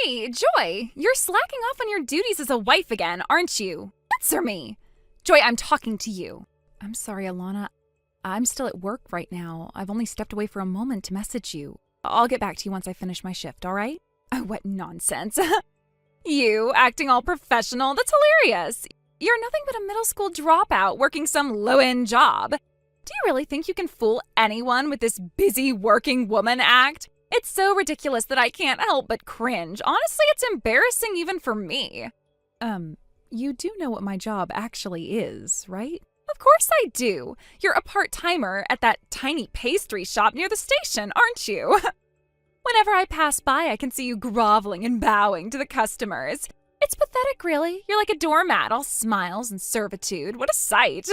Hey, Joy, you're slacking off on your duties as a wife again, aren't you? Answer me. Joy, I'm talking to you. I'm sorry, Alana. I'm still at work right now. I've only stepped away for a moment to message you. I'll get back to you once I finish my shift, all right? Oh, what nonsense. You acting all professional? That's hilarious. You're nothing but a middle school dropout working some low-end job. Do you really think you can fool anyone with this busy working woman act? It's so ridiculous that I can't help but cringe. Honestly, it's embarrassing even for me. You do know what my job actually is, right? Of course I do. You're a part-timer at that tiny pastry shop near the station, aren't you? Whenever I pass by, I can see you groveling and bowing to the customers. It's pathetic, really. You're like a doormat, all smiles and servitude. What a sight.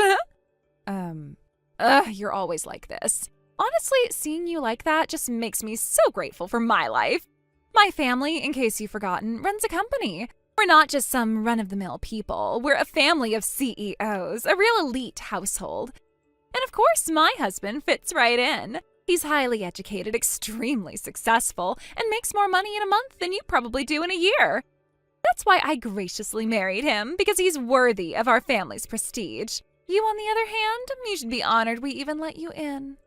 You're always like this. Honestly, seeing you like that just makes me so grateful for my life. My family, in case you've forgotten, runs a company. We're not just some run-of-the-mill people. We're a family of CEOs, a real elite household. And of course, my husband fits right in. He's highly educated, extremely successful, and makes more money in a month than you probably do in a year. That's why I graciously married him, because he's worthy of our family's prestige. You, on the other hand, you should be honored we even let you in.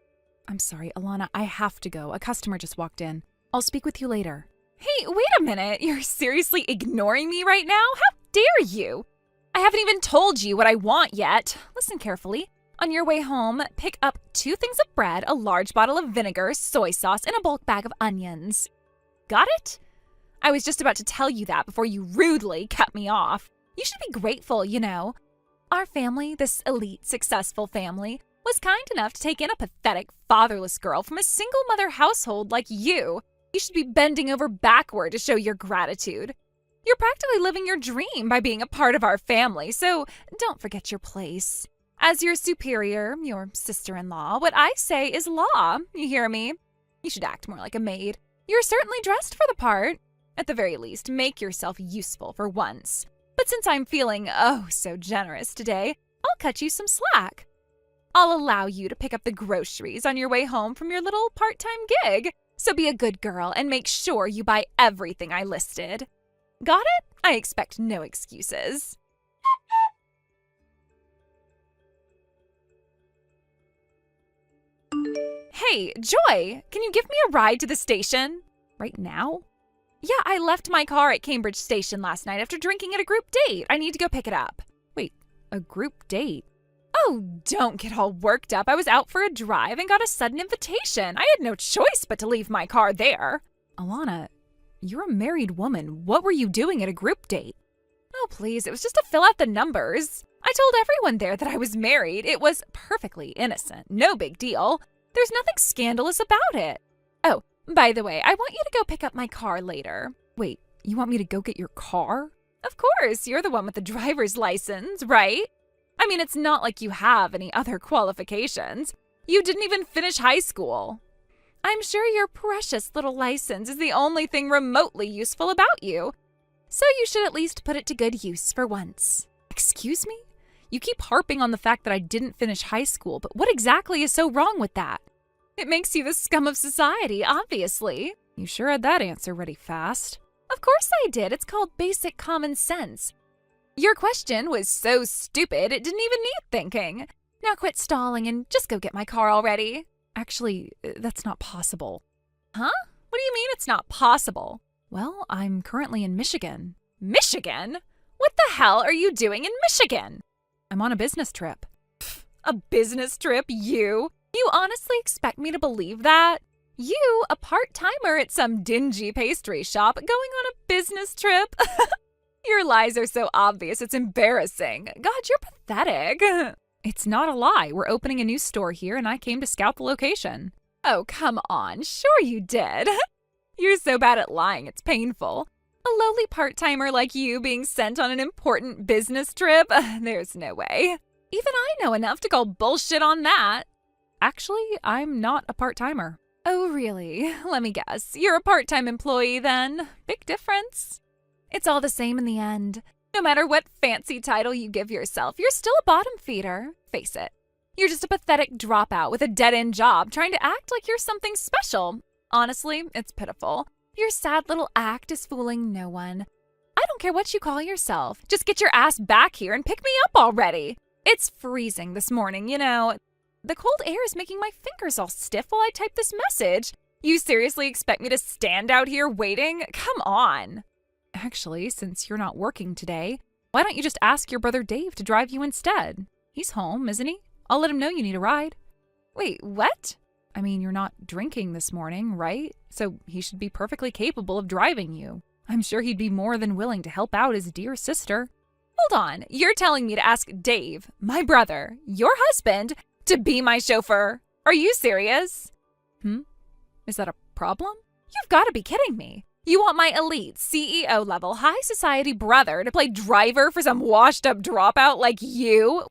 I'm sorry, Alana, I have to go. A customer just walked in. I'll speak with you later. Hey, wait a minute. You're seriously ignoring me right now? How dare you? I haven't even told you what I want yet. Listen carefully. On your way home, pick up 2 things of bread, a large bottle of vinegar, soy sauce, and a bulk bag of onions. Got it? I was just about to tell you that before you rudely cut me off. You should be grateful, you know. Our family, this elite, successful family, was kind enough to take in a pathetic, fatherless girl from a single-mother household like you. You should be bending over backward to show your gratitude. You're practically living your dream by being a part of our family, so don't forget your place. As your superior, your sister-in-law, what I say is law. You hear me? You should act more like a maid. You're certainly dressed for the part. At the very least, make yourself useful for once. But since I'm feeling oh so generous today, I'll cut you some slack. I'll allow you to pick up the groceries on your way home from your little part-time gig. So be a good girl and make sure you buy everything I listed. Got it? I expect no excuses. Hey, Joy, can you give me a ride to the station? Right now? Yeah, I left my car at Cambridge Station last night after drinking at a group date. I need to go pick it up. Wait, a group date? Oh, don't get all worked up. I was out for a drive and got a sudden invitation. I had no choice but to leave my car there. Alana, you're a married woman. What were you doing at a group date? Oh, please, it was just to fill out the numbers. I told everyone there that I was married. It was perfectly innocent. No big deal. There's nothing scandalous about it. Oh, by the way, I want you to go pick up my car later. Wait, you want me to go get your car? Of course, you're the one with the driver's license, right? I mean, it's not like you have any other qualifications. You didn't even finish high school. I'm sure your precious little license is the only thing remotely useful about you. So you should at least put it to good use for once. Excuse me? You keep harping on the fact that I didn't finish high school, but what exactly is so wrong with that? It makes you the scum of society, obviously. You sure had that answer ready fast. Of course I did. It's called basic common sense. Your question was so stupid, it didn't even need thinking. Now quit stalling and just go get my car already. Actually, that's not possible. Huh? What do you mean it's not possible? Well, I'm currently in Michigan. Michigan? What the hell are you doing in Michigan? I'm on a business trip. Pfft, a business trip, you? You honestly expect me to believe that? You, a part-timer at some dingy pastry shop, going on a business trip? Your lies are so obvious, it's embarrassing. God, you're pathetic. It's not a lie. We're opening a new store here, and I came to scout the location. Oh, come on. Sure you did. You're so bad at lying, it's painful. A lowly part-timer like you being sent on an important business trip? There's no way. Even I know enough to call bullshit on that. Actually, I'm not a part-timer. Oh, really? Let me guess. You're a part-time employee, then. Big difference. It's all the same in the end. No matter what fancy title you give yourself, you're still a bottom feeder. Face it. You're just a pathetic dropout with a dead-end job trying to act like you're something special. Honestly, it's pitiful. Your sad little act is fooling no one. I don't care what you call yourself. Just get your ass back here and pick me up already. It's freezing this morning, you know. The cold air is making my fingers all stiff while I type this message. You seriously expect me to stand out here waiting? Come on. Actually, since you're not working today, why don't you just ask your brother Dave to drive you instead? He's home, isn't he? I'll let him know you need a ride. Wait, what? I mean, you're not drinking this morning, right? So he should be perfectly capable of driving you. I'm sure he'd be more than willing to help out his dear sister. Hold on, you're telling me to ask Dave, my brother, your husband, to be my chauffeur? Are you serious? Is that a problem? You've got to be kidding me. You want my elite, CEO level, high society brother to play driver for some washed up dropout like you?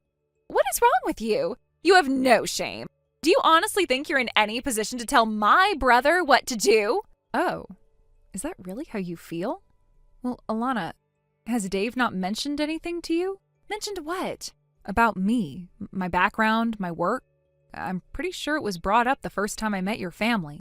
What is wrong with you? You have no shame. Do you honestly think you're in any position to tell my brother what to do? Oh, is that really how you feel? Well, Alana, has Dave not mentioned anything to you? Mentioned what? About me, my background, my work. I'm pretty sure it was brought up the first time I met your family.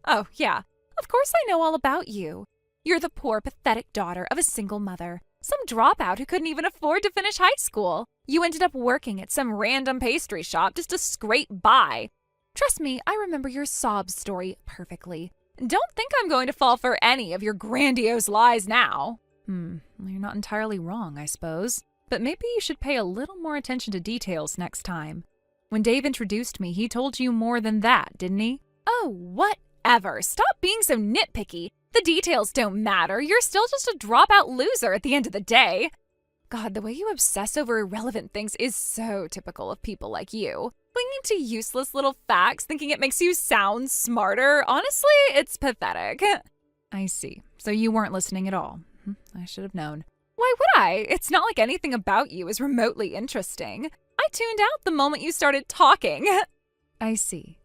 Oh, yeah. Of course I know all about you. You're the poor, pathetic daughter of a single mother. Some dropout who couldn't even afford to finish high school. You ended up working at some random pastry shop just to scrape by. Trust me, I remember your sob story perfectly. Don't think I'm going to fall for any of your grandiose lies now. Well, you're not entirely wrong, I suppose. But maybe you should pay a little more attention to details next time. When Dave introduced me, he told you more than that, didn't he? Oh, whatever. Stop being so nitpicky. The details don't matter. You're still just a dropout loser at the end of the day. God, the way you obsess over irrelevant things is so typical of people like you. Clinging to useless little facts, thinking it makes you sound smarter. Honestly, it's pathetic. I see. So you weren't listening at all. I should have known. Why would I? It's not like anything about you is remotely interesting. I tuned out the moment you started talking. I see.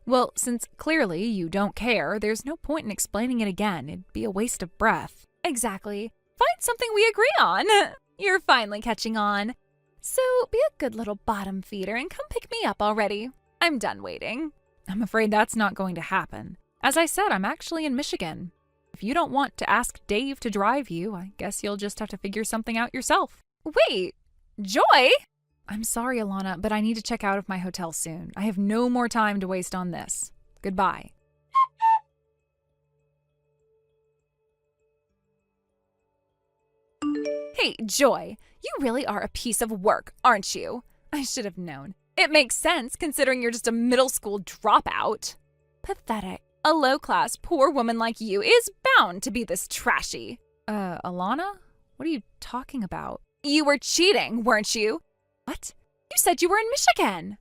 Well, since clearly you don't care, there's no point in explaining it again. It'd be a waste of breath. Exactly. Find something we agree on. You're finally catching on. So be a good little bottom feeder and come pick me up already. I'm done waiting. I'm afraid that's not going to happen. As I said, I'm actually in Michigan. If you don't want to ask Dave to drive you, I guess you'll just have to figure something out yourself. Wait, Joy? I'm sorry, Alana, but I need to check out of my hotel soon. I have no more time to waste on this. Goodbye. Hey, Joy, you really are a piece of work, aren't you? I should have known. It makes sense considering you're just a middle school dropout. Pathetic. A low-class, poor woman like you is bound to be this trashy. Alana? What are you talking about? You were cheating, weren't you? What? You said you were in Michigan.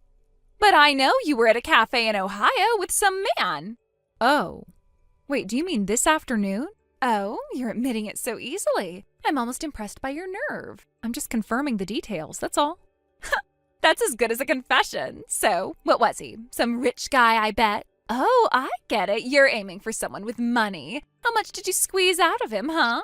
But I know you were at a cafe in Ohio with some man. Oh. Wait, do you mean this afternoon? Oh, you're admitting it so easily. I'm almost impressed by your nerve. I'm just confirming the details, that's all. That's as good as a confession. So, what was he? Some rich guy, I bet? Oh, I get it. You're aiming for someone with money. How much did you squeeze out of him, huh?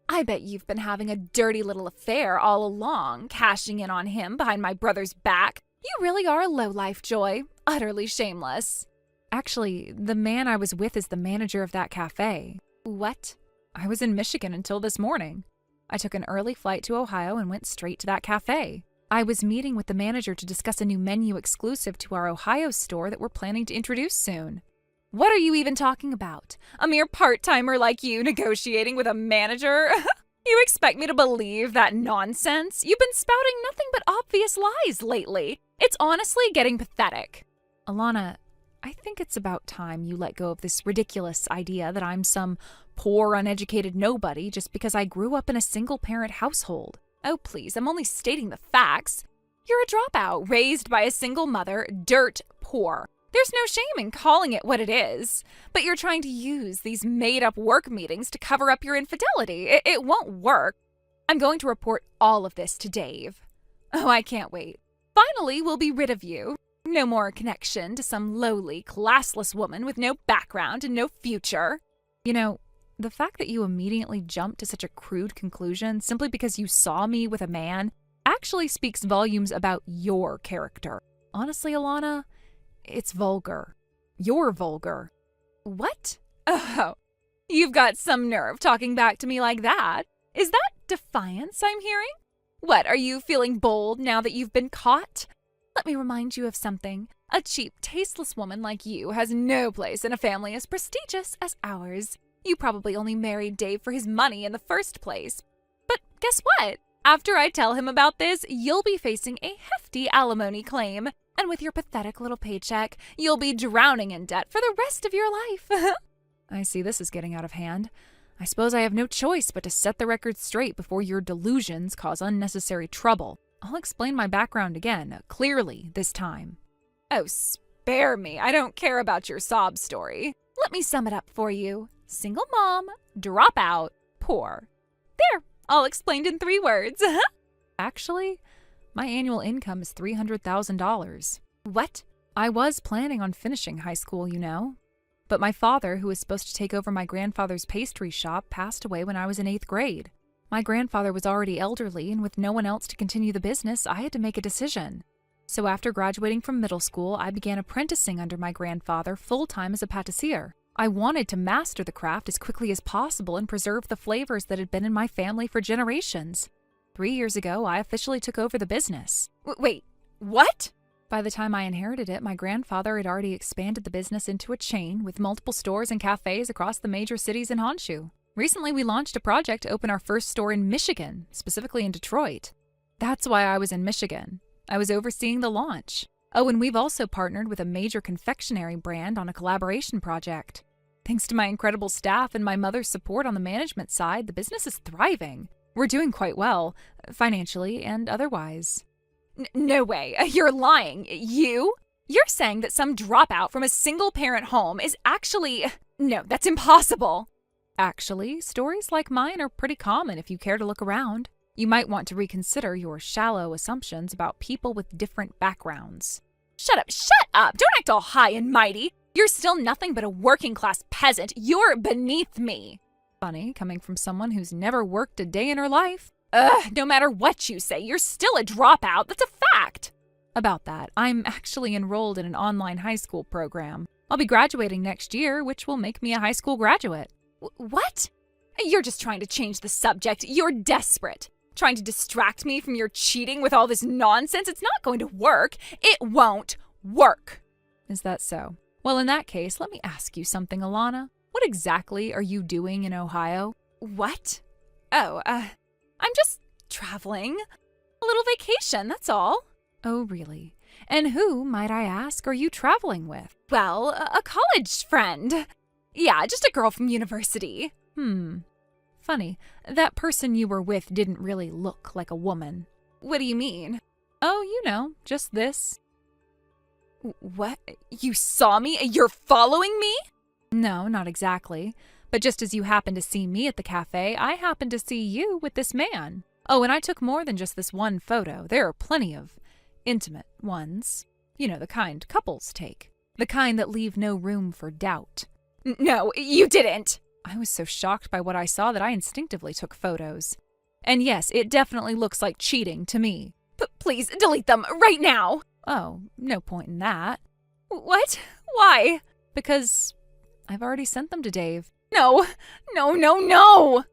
I bet you've been having a dirty little affair all along, cashing in on him behind my brother's back. You really are a lowlife, Joy. Utterly shameless. Actually, the man I was with is the manager of that cafe. What? I was in Michigan until this morning. I took an early flight to Ohio and went straight to that cafe. I was meeting with the manager to discuss a new menu exclusive to our Ohio store that we're planning to introduce soon. What are you even talking about? A mere part-timer like you negotiating with a manager? You expect me to believe that nonsense? You've been spouting nothing but obvious lies lately. It's honestly getting pathetic. Alana, I think it's about time you let go of this ridiculous idea that I'm some poor, uneducated nobody just because I grew up in a single-parent household. Oh, please, I'm only stating the facts. You're a dropout, raised by a single mother, dirt poor. There's no shame in calling it what it is. But you're trying to use these made-up work meetings to cover up your infidelity. It won't work. I'm going to report all of this to Dave. Oh, I can't wait. Finally, we'll be rid of you. No more connection to some lowly, classless woman with no background and no future. You know, the fact that you immediately jumped to such a crude conclusion simply because you saw me with a man actually speaks volumes about your character. Honestly, Alana, it's vulgar. You're vulgar. What? Oh, You've got some nerve talking back to me like that. Is that defiance I'm hearing? What, are you feeling bold now that you've been caught? Let me remind you of something. A cheap, tasteless woman like you has no place in a family as prestigious as ours. You probably only married Dave for his money in the first place. But guess what? After I tell him about this, you'll be facing a hefty alimony claim. And with your pathetic little paycheck, you'll be drowning in debt for the rest of your life. I see this is getting out of hand. I suppose I have no choice but to set the record straight before your delusions cause unnecessary trouble. I'll explain my background again, clearly this time. Oh, spare me. I don't care about your sob story. Let me sum it up for you. Single mom, drop out, poor. There, all explained in 3 words. Actually, my annual income is $300,000. What? I was planning on finishing high school, you know. But my father, who was supposed to take over my grandfather's pastry shop, passed away when I was in 8th grade. My grandfather was already elderly, and with no one else to continue the business, I had to make a decision. So after graduating from middle school, I began apprenticing under my grandfather full-time as a pâtissier. I wanted to master the craft as quickly as possible and preserve the flavors that had been in my family for generations. 3 years ago, I officially took over the business. Wait, what? By the time I inherited it, my grandfather had already expanded the business into a chain with multiple stores and cafes across the major cities in Honshu. Recently, we launched a project to open our first store in Michigan, specifically in Detroit. That's why I was in Michigan. I was overseeing the launch. Oh, and we've also partnered with a major confectionery brand on a collaboration project. Thanks to my incredible staff and my mother's support on the management side, the business is thriving. We're doing quite well, financially and otherwise. No way. You're lying. You? You're saying that some dropout from a single-parent home is actually... No, that's impossible. Actually, stories like mine are pretty common if you care to look around. You might want to reconsider your shallow assumptions about people with different backgrounds. Shut up. Don't act all high and mighty. You're still nothing but a working-class peasant. You're beneath me. Funny, coming from someone who's never worked a day in her life. No matter what you say, you're still a dropout. That's a fact. About that, I'm actually enrolled in an online high school program. I'll be graduating next year, which will make me a high school graduate. What? You're just trying to change the subject. You're desperate. Trying to distract me from your cheating with all this nonsense. It's not going to work. It won't work. Is that so? Well, in that case, let me ask you something, Alana. What exactly are you doing in Ohio? What? Oh, I'm just traveling. A little vacation, that's all. Oh, really? And who, might I ask, are you traveling with? Well, a college friend. Yeah, just a girl from university. Funny. That person you were with didn't really look like a woman. What do you mean? Oh, you know, just this. What? You saw me? You're following me? No, not exactly. But just as you happened to see me at the cafe, I happened to see you with this man. Oh, and I took more than just this one photo. There are plenty of intimate ones. You know, the kind couples take. The kind that leave no room for doubt. No, you didn't. I was so shocked by what I saw that I instinctively took photos. And yes, it definitely looks like cheating to me. Please delete them right now. Oh, no point in that. What? Why? Because I've already sent them to Dave. No. Oh,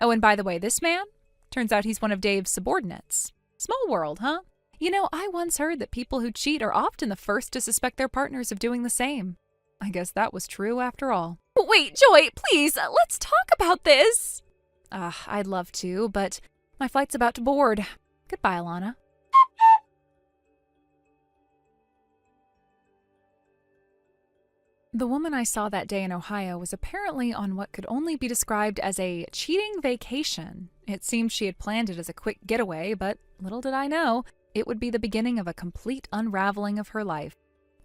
and by the way, this man? Turns out he's one of Dave's subordinates. Small world, huh? You know, I once heard that people who cheat are often the first to suspect their partners of doing the same. I guess that was true after all. Wait, Joy, please, let's talk about this. I'd love to, but my flight's about to board. Goodbye, Alana. The woman I saw that day in Ohio was apparently on what could only be described as a cheating vacation. It seemed she had planned it as a quick getaway, but little did I know, it would be the beginning of a complete unraveling of her life.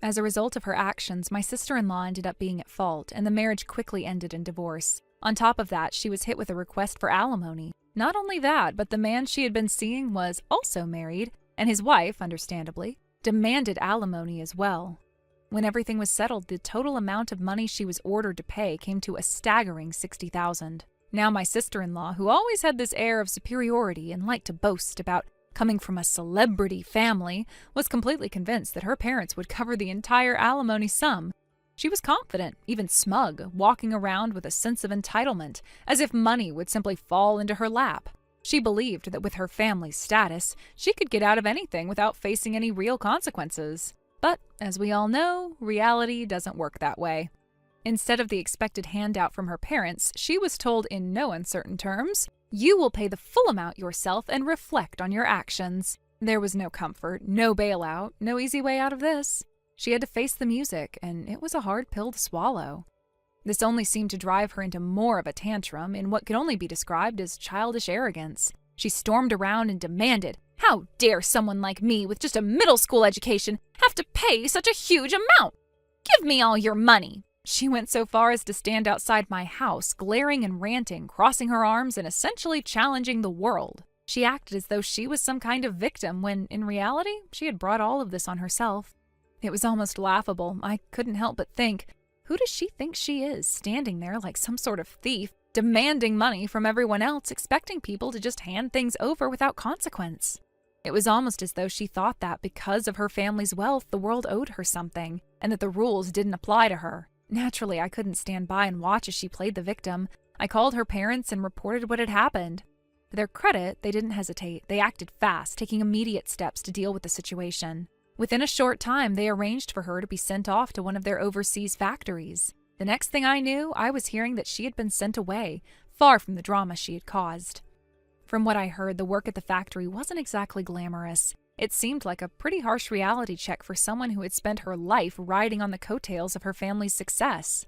As a result of her actions, my sister-in-law ended up being at fault, and the marriage quickly ended in divorce. On top of that, she was hit with a request for alimony. Not only that, but the man she had been seeing was also married, and his wife, understandably, demanded alimony as well. When everything was settled, the total amount of money she was ordered to pay came to a staggering $60,000. Now my sister-in-law, who always had this air of superiority and liked to boast about coming from a celebrity family, was completely convinced that her parents would cover the entire alimony sum. She was confident, even smug, walking around with a sense of entitlement, as if money would simply fall into her lap. She believed that with her family's status, she could get out of anything without facing any real consequences. But, as we all know, reality doesn't work that way. Instead of the expected handout from her parents, she was told in no uncertain terms, "You will pay the full amount yourself and reflect on your actions." There was no comfort, no bailout, no easy way out of this. She had to face the music, and it was a hard pill to swallow. This only seemed to drive her into more of a tantrum in what could only be described as childish arrogance. She stormed around and demanded, "How dare someone like me with just a middle school education have to pay such a huge amount? Give me all your money." She went so far as to stand outside my house, glaring and ranting, crossing her arms and essentially challenging the world. She acted as though she was some kind of victim when, in reality, she had brought all of this on herself. It was almost laughable. I couldn't help but think, who does she think she is, standing there like some sort of thief, demanding money from everyone else, expecting people to just hand things over without consequence? It was almost as though she thought that because of her family's wealth, the world owed her something, and that the rules didn't apply to her. Naturally, I couldn't stand by and watch as she played the victim. I called her parents and reported what had happened. To their credit, they didn't hesitate. They acted fast, taking immediate steps to deal with the situation. Within a short time, they arranged for her to be sent off to one of their overseas factories. The next thing I knew, I was hearing that she had been sent away, far from the drama she had caused. From what I heard, the work at the factory wasn't exactly glamorous. It seemed like a pretty harsh reality check for someone who had spent her life riding on the coattails of her family's success.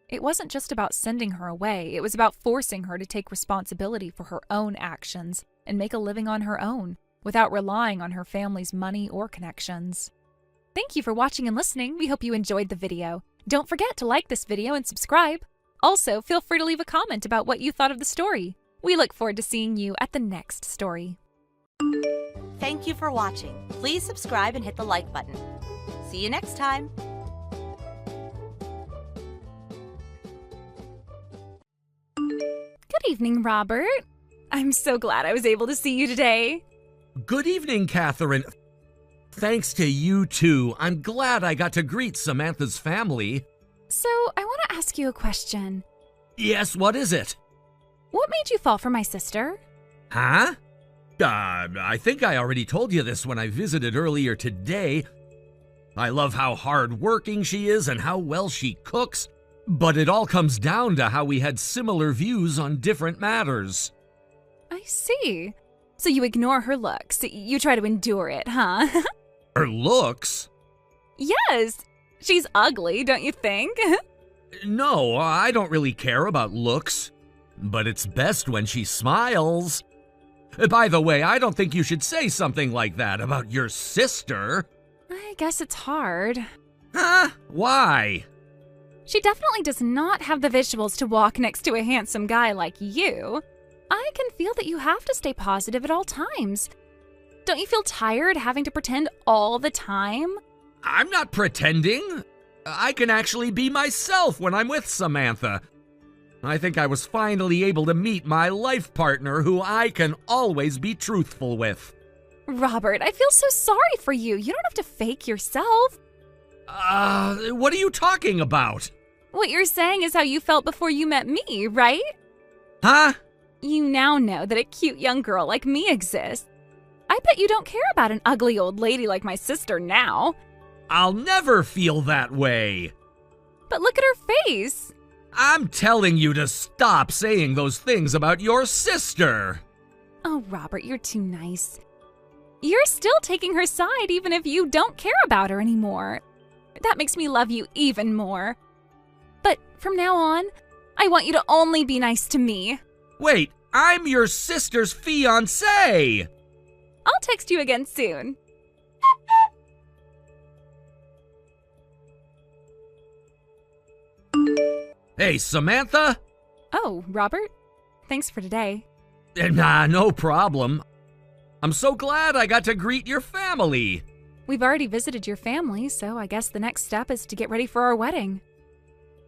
It wasn't just about sending her away, it was about forcing her to take responsibility for her own actions and make a living on her own, without relying on her family's money or connections. Thank you for watching and listening. We hope you enjoyed the video. Don't forget to like this video and subscribe. Also, feel free to leave a comment about what you thought of the story. We look forward to seeing you at the next story. Thank you for watching. Please subscribe and hit the like button. See you next time. Good evening, Robert. I'm so glad I was able to see you today. Good evening, Catherine. Thanks to you too. I'm glad I got to greet Samantha's family. So, I want to ask you a question. Yes, what is it? What made you fall for my sister? Huh? I think I already told you this when I visited earlier today. I love how hard-working she is and how well she cooks, but it all comes down to how we had similar views on different matters. I see. So you ignore her looks. You try to endure it, huh? Her looks? Yes. She's ugly, don't you think? No, I don't really care about looks. But it's best when she smiles. By the way, I don't think you should say something like that about your sister. I guess it's hard. Huh? Why? She definitely does not have the visuals to walk next to a handsome guy like you. I can feel that you have to stay positive at all times. Don't you feel tired having to pretend all the time? I'm not pretending. I can actually be myself when I'm with Samantha. I think I was finally able to meet my life partner who I can always be truthful with. Robert, I feel so sorry for you. You don't have to fake yourself. What are you talking about? What you're saying is how you felt before you met me, right? Huh? You now know that a cute young girl like me exists. I bet you don't care about an ugly old lady like my sister now. I'll never feel that way. But look at her face. I'm telling you to stop saying those things about your sister. Oh, Robert, you're too nice. You're still taking her side even if you don't care about her anymore. That makes me love you even more. But from now on, I want you to only be nice to me. Wait, I'm your sister's fiancé. I'll text you again soon. Hey, Samantha? Oh, Robert? Thanks for today. Nah, no problem. I'm so glad I got to greet your family. We've already visited your family, so I guess the next step is to get ready for our wedding.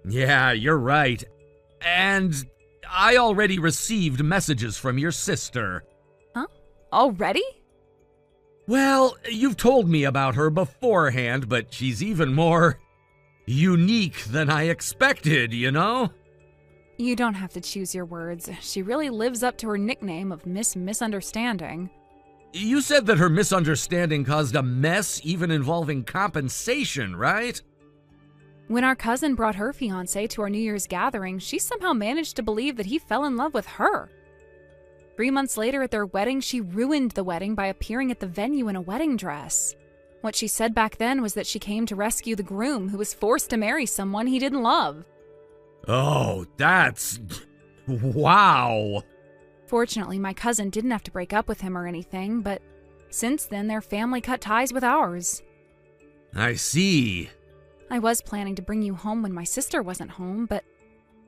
Yeah, you're right. And I already received messages from your sister. Huh? Already? Well, you've told me about her beforehand, but she's even more unique than I expected, you know? You don't have to choose your words. She really lives up to her nickname of Miss Misunderstanding. You said that her misunderstanding caused a mess, even involving compensation, right? When our cousin brought her fiancé to our New Year's gathering, she somehow managed to believe that he fell in love with her. 3 months later at their wedding, she ruined the wedding by appearing at the venue in a wedding dress. What she said back then was that she came to rescue the groom who was forced to marry someone he didn't love. Oh, that's... wow! Fortunately, my cousin didn't have to break up with him or anything, but since then their family cut ties with ours. I see. I was planning to bring you home when my sister wasn't home, but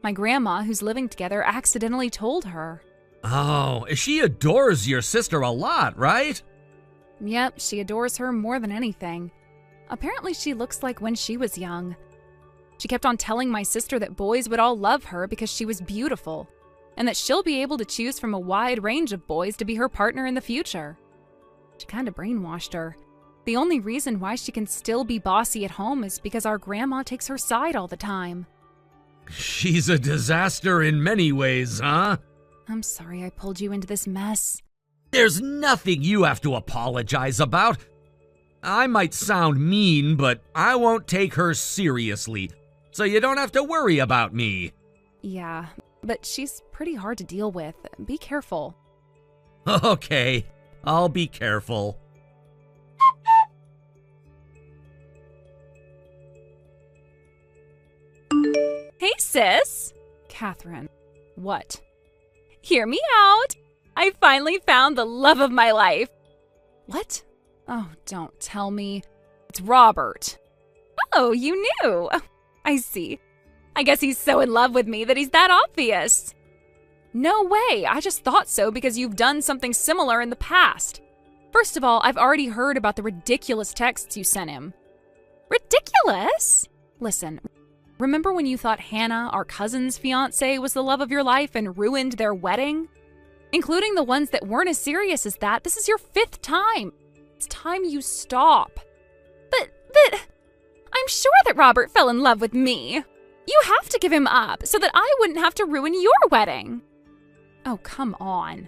my grandma, who's living together, accidentally told her. Oh, she adores your sister a lot, right? Yep, she adores her more than anything. Apparently she looks like when she was young. She kept on telling my sister that boys would all love her because she was beautiful, and that she'll be able to choose from a wide range of boys to be her partner in the future. She kind of brainwashed her. The only reason why she can still be bossy at home is because our grandma takes her side all the time. She's a disaster in many ways, huh? I'm sorry I pulled you into this mess. There's nothing you have to apologize about. I might sound mean, but I won't take her seriously, so you don't have to worry about me. Yeah, but she's pretty hard to deal with. Be careful. Okay, I'll be careful. Hey, sis. Catherine, what? Hear me out. I finally found the love of my life. What? Oh, don't tell me. It's Robert. Oh, you knew. I see. I guess he's so in love with me that he's that obvious. No way. I just thought so because you've done something similar in the past. First of all, I've already heard about the ridiculous texts you sent him. Ridiculous? Listen, remember when you thought Hannah, our cousin's fiancé, was the love of your life and ruined their wedding? Including the ones that weren't as serious as that, this is your 5th time. It's time you stop. But, I'm sure that Robert fell in love with me. You have to give him up so that I wouldn't have to ruin your wedding. Oh, come on.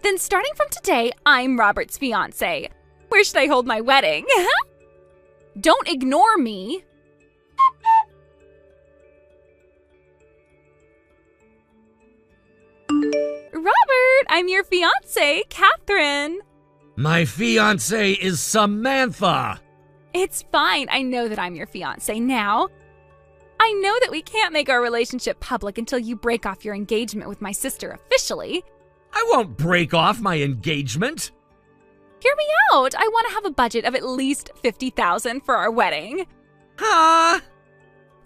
Then starting from today, I'm Robert's fiancé. Where should I hold my wedding? Don't ignore me. Robert, I'm your fiancé, Catherine. My fiancée is Samantha. It's fine. I know that I'm your fiancé now. I know that we can't make our relationship public until you break off your engagement with my sister officially. I won't break off my engagement. Hear me out. I want to have a budget of at least $50,000 for our wedding. Huh? Oh,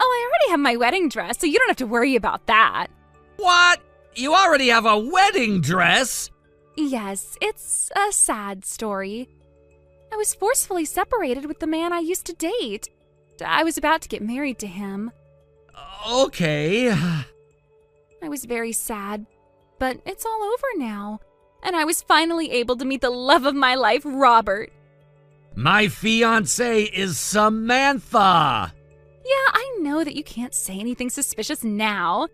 I already have my wedding dress, so you don't have to worry about that. What? You already have a wedding dress? Yes, it's a sad story. I was forcefully separated with the man I used to date. I was about to get married to him. Okay. I was very sad, but it's all over now. And I was finally able to meet the love of my life, Robert. My fiancée is Samantha. Yeah, I know that you can't say anything suspicious now.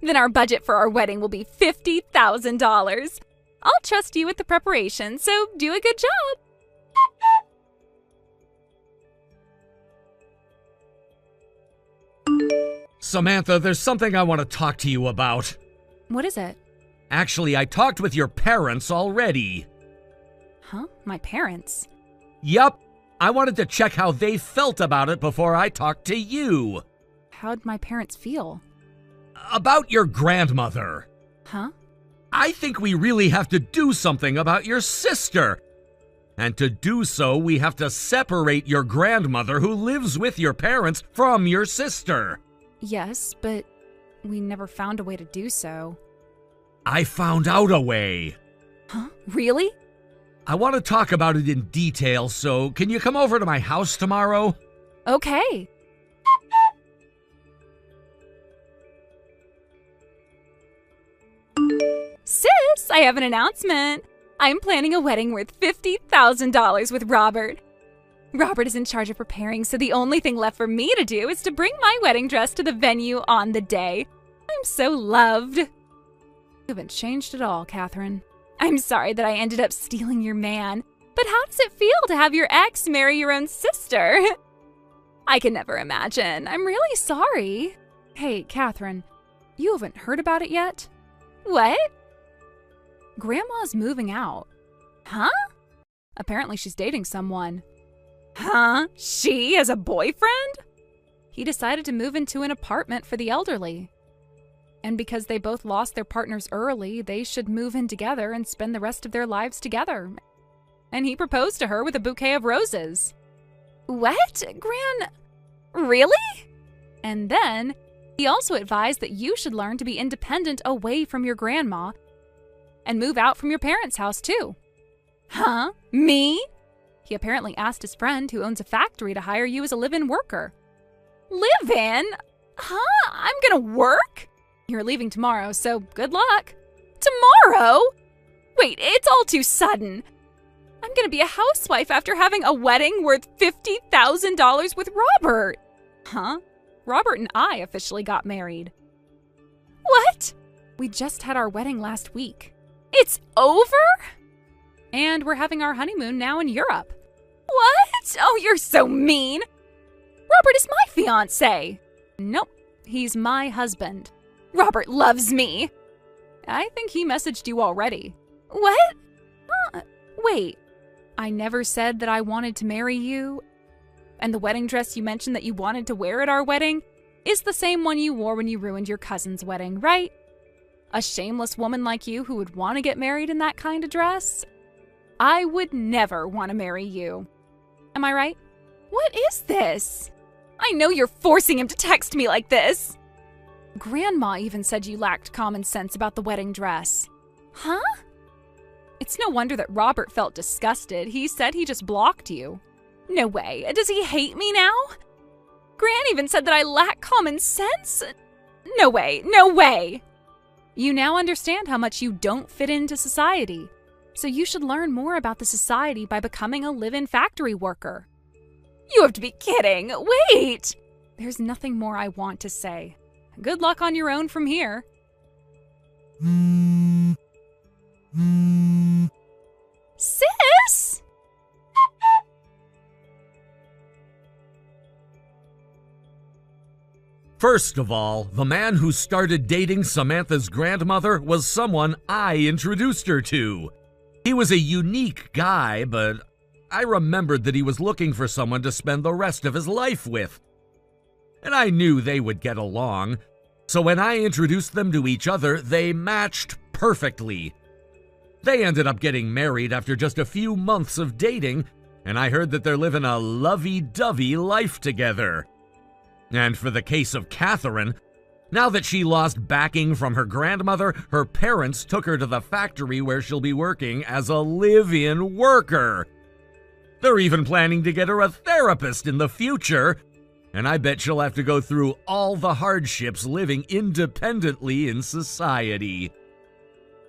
Then our budget for our wedding will be $50,000. I'll trust you with the preparation, so do a good job. Samantha, there's something I want to talk to you about. What is it? Actually, I talked with your parents already. Huh? My parents? Yup. I wanted to check how they felt about it before I talked to you. How'd my parents feel? About your grandmother. Huh? I think we really have to do something about your sister. And to do so, we have to separate your grandmother who lives with your parents from your sister. Yes, but we never found a way to do so. I found out a way. Huh? Really? I want to talk about it in detail, so can you come over to my house tomorrow? Okay. Sis, I have an announcement. I'm planning a wedding worth $50,000 with Robert. Robert is in charge of preparing, so the only thing left for me to do is to bring my wedding dress to the venue on the day. I'm so loved. You haven't changed at all, Catherine. I'm sorry that I ended up stealing your man, but how does it feel to have your ex marry your own sister? I can never imagine. I'm really sorry. Hey, Catherine, you haven't heard about it yet? What? Grandma's moving out. Huh? Apparently she's dating someone. Huh? She has a boyfriend? He decided to move into an apartment for the elderly. And because they both lost their partners early, they should move in together and spend the rest of their lives together. And he proposed to her with a bouquet of roses. What? Really? And then he also advised that you should learn to be independent away from your grandma and move out from your parents' house too. Huh? Me? He apparently asked his friend who owns a factory to hire you as a live-in worker. Live in? Huh? I'm gonna work? You're leaving tomorrow, so good luck. Tomorrow? Wait, it's all too sudden. I'm gonna be a housewife after having a wedding worth $50,000 with Robert. Huh? Robert and I officially got married. What? We just had our wedding last week. It's over? And we're having our honeymoon now in Europe. What? Oh, you're so mean. Robert is my fiancé. Nope, he's my husband. Robert loves me. I think he messaged you already. What? Wait, I never said that I wanted to marry you? And the wedding dress you mentioned that you wanted to wear at our wedding is the same one you wore when you ruined your cousin's wedding, right? A shameless woman like you who would want to get married in that kind of dress? I would never want to marry you. Am I right? What is this? I know you're forcing him to text me like this. Grandma even said you lacked common sense about the wedding dress. Huh? It's no wonder that Robert felt disgusted. He said he just blocked you. No way. Does he hate me now? Gran even said that I lack common sense? No way. No way. You now understand how much you don't fit into society. So you should learn more about the society by becoming a live-in factory worker. You have to be kidding. Wait! There's nothing more I want to say. Good luck on your own from here. Sis? First of all, the man who started dating Samantha's grandmother was someone I introduced her to. He was a unique guy, but I remembered that he was looking for someone to spend the rest of his life with. And I knew they would get along, so when I introduced them to each other, they matched perfectly. They ended up getting married after just a few months of dating, and I heard that they're living a lovey-dovey life together. And for the case of Catherine, now that she lost backing from her grandmother, her parents took her to the factory where she'll be working as a live-in worker. They're even planning to get her a therapist in the future, and I bet she'll have to go through all the hardships living independently in society.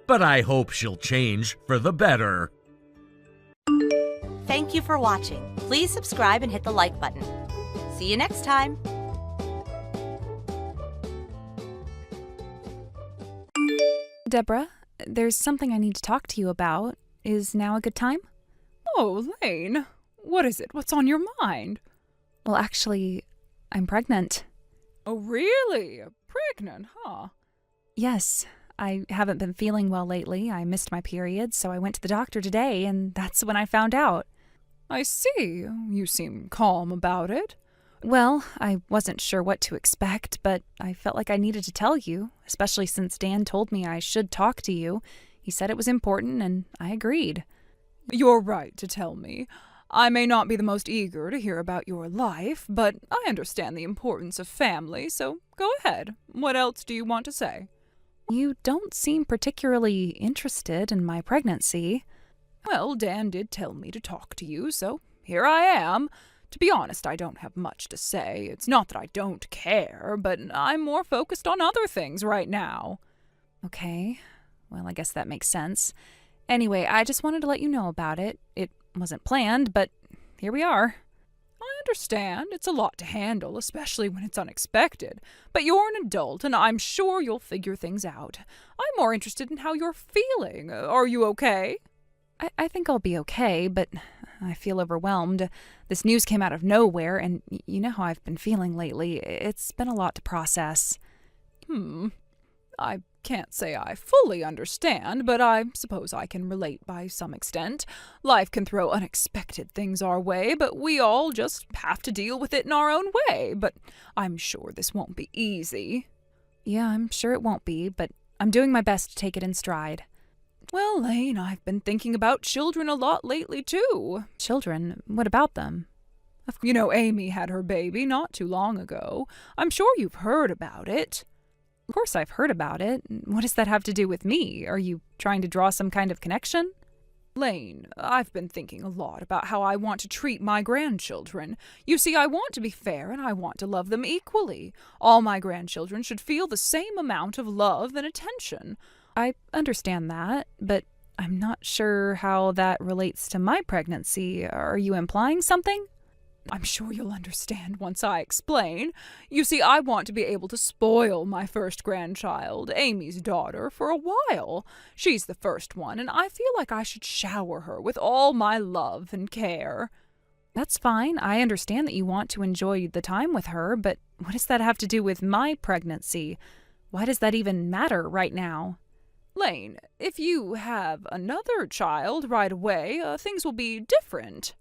But I hope she'll change for the better. Thank you for watching. Please subscribe and hit the like button. See you next time. Deborah, there's something I need to talk to you about. Is now a good time? Oh, Lane. What is it? What's on your mind? Well, actually, I'm pregnant. Oh, really? Pregnant, huh? Yes. I haven't been feeling well lately. I missed my period, so I went to the doctor today, and that's when I found out. I see. You seem calm about it. Well, I wasn't sure what to expect, but I felt like I needed to tell you, especially since Dan told me I should talk to you. He said it was important, and I agreed. You're right to tell me. I may not be the most eager to hear about your life, but I understand the importance of family, so go ahead. What else do you want to say? You don't seem particularly interested in my pregnancy. Well, Dan did tell me to talk to you, so here I am. To be honest, I don't have much to say. It's not that I don't care, but I'm more focused on other things right now. Okay. Well, I guess that makes sense. Anyway, I just wanted to let you know about it. It wasn't planned, but here we are. I understand it's a lot to handle, especially when it's unexpected, but you're an adult and I'm sure you'll figure things out. I'm more interested in how you're feeling. Are you okay? I think I'll be okay, but I feel overwhelmed. This news came out of nowhere, and you know how I've been feeling lately. It's been a lot to process. I can't say I fully understand, but I suppose I can relate by some extent. Life can throw unexpected things our way, but we all just have to deal with it in our own way. But I'm sure this won't be easy. Yeah, I'm sure it won't be, but I'm doing my best to take it in stride. Well, Lane, I've been thinking about children a lot lately, too. Children? What about them? You know, Amy had her baby not too long ago. I'm sure you've heard about it. Of course I've heard about it. What does that have to do with me? Are you trying to draw some kind of connection? Lane, I've been thinking a lot about how I want to treat my grandchildren. You see, I want to be fair and I want to love them equally. All my grandchildren should feel the same amount of love and attention. I understand that, but I'm not sure how that relates to my pregnancy. Are you implying something? I'm sure you'll understand once I explain. You see, I want to be able to spoil my first grandchild, Amy's daughter, for a while. She's the first one, and I feel like I should shower her with all my love and care. That's fine. I understand that you want to enjoy the time with her, but what does that have to do with my pregnancy? Why does that even matter right now? Lane, if you have another child right away, things will be different.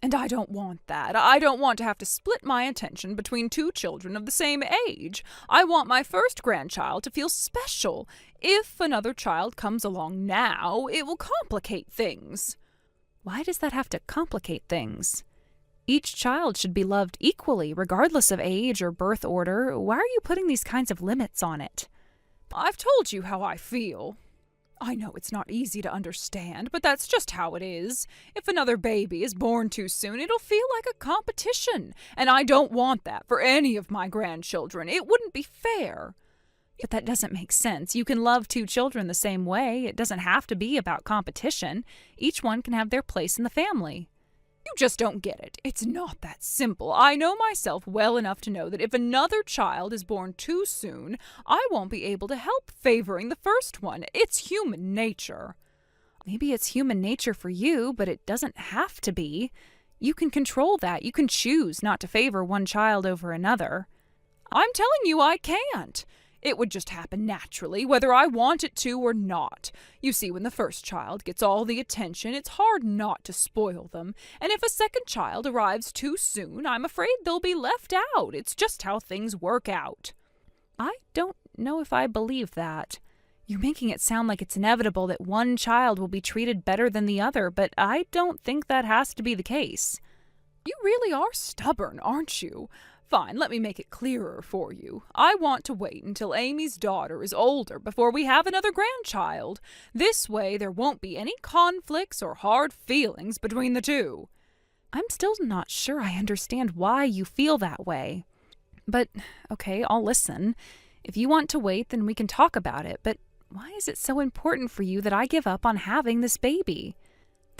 And I don't want that. I don't want to have to split my attention between two children of the same age. I want my first grandchild to feel special. If another child comes along now, it will complicate things. Why does that have to complicate things? Each child should be loved equally, regardless of age or birth order. Why are you putting these kinds of limits on it? I've told you how I feel. I know it's not easy to understand, but that's just how it is. If another baby is born too soon, it'll feel like a competition, and I don't want that for any of my grandchildren. It wouldn't be fair. But that doesn't make sense. You can love two children the same way. It doesn't have to be about competition. Each one can have their place in the family. You just don't get it. It's not that simple. I know myself well enough to know that if another child is born too soon, I won't be able to help favoring the first one. It's human nature. Maybe it's human nature for you, but it doesn't have to be. You can control that. You can choose not to favor one child over another. I'm telling you I can't. It would just happen naturally, whether I want it to or not. You see, when the first child gets all the attention, it's hard not to spoil them. And if a second child arrives too soon, I'm afraid they'll be left out. It's just how things work out. I don't know if I believe that. You're making it sound like it's inevitable that one child will be treated better than the other, but I don't think that has to be the case. You really are stubborn, aren't you? Fine, let me make it clearer for you. I want to wait until Amy's daughter is older before we have another grandchild. This way there won't be any conflicts or hard feelings between the two. I'm still not sure I understand why you feel that way. But, okay, I'll listen. If you want to wait, then we can talk about it. But why is it so important for you that I give up on having this baby?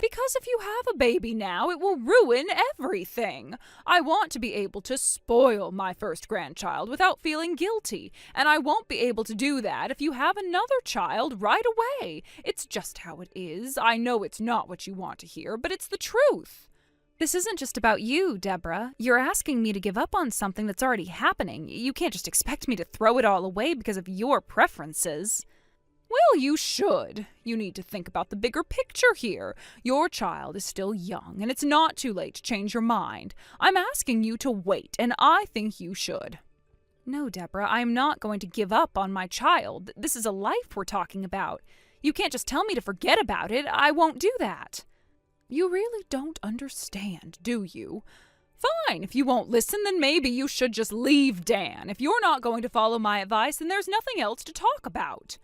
Because if you have a baby now, it will ruin everything. I want to be able to spoil my first grandchild without feeling guilty, and I won't be able to do that if you have another child right away. It's just how it is. I know it's not what you want to hear, but it's the truth. This isn't just about you, Deborah. You're asking me to give up on something that's already happening. You can't just expect me to throw it all away because of your preferences. Well, you should. You need to think about the bigger picture here. Your child is still young, and it's not too late to change your mind. I'm asking you to wait, and I think you should. No, Deborah, I'm not going to give up on my child. This is a life we're talking about. You can't just tell me to forget about it. I won't do that. You really don't understand, do you? Fine, if you won't listen, then maybe you should just leave Dan. If you're not going to follow my advice, then there's nothing else to talk about.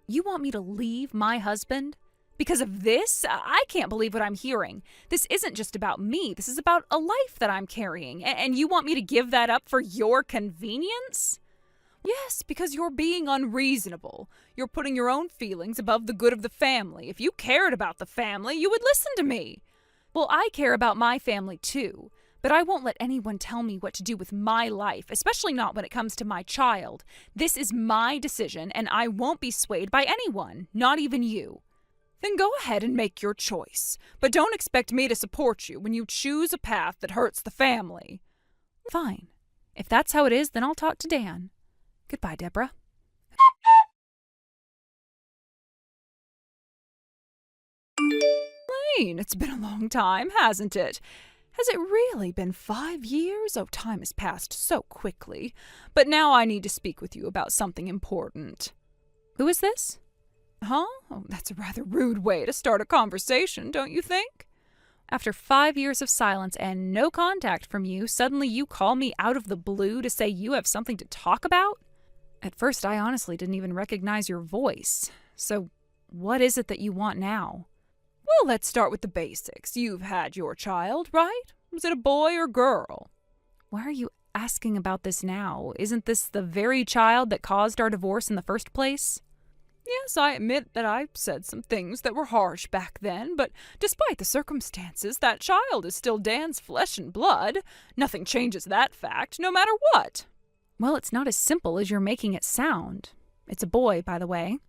You want me to leave my husband? Because of this? I can't believe what I'm hearing. This isn't just about me. This is about a life that I'm carrying. And you want me to give that up for your convenience? Yes, because you're being unreasonable. You're putting your own feelings above the good of the family. If you cared about the family, you would listen to me. Well, I care about my family too. but I won't let anyone tell me what to do with my life, especially not when it comes to my child. This is my decision, and I won't be swayed by anyone, not even you. Then go ahead and make your choice, but don't expect me to support you when you choose a path that hurts the family. Fine. If that's how it is, then I'll talk to Dan. Goodbye, Deborah. Lane, it's been a long time, hasn't it? Has it really been 5 years? Oh, time has passed so quickly. But now I need to speak with you about something important. Who is this? Huh? Oh, that's a rather rude way to start a conversation, don't you think? After 5 years of silence and no contact from you, suddenly you call me out of the blue to say you have something to talk about? At first, I honestly didn't even recognize your voice. So, what is it that you want now? Well, let's start with the basics. You've had your child, right? Was it a boy or girl? Why are you asking about this now? Isn't this the very child that caused our divorce in the first place? Yes, I admit that I said some things that were harsh back then, but despite the circumstances, that child is still Dan's flesh and blood. Nothing changes that fact, no matter what. Well, it's not as simple as you're making it sound. It's a boy, by the way.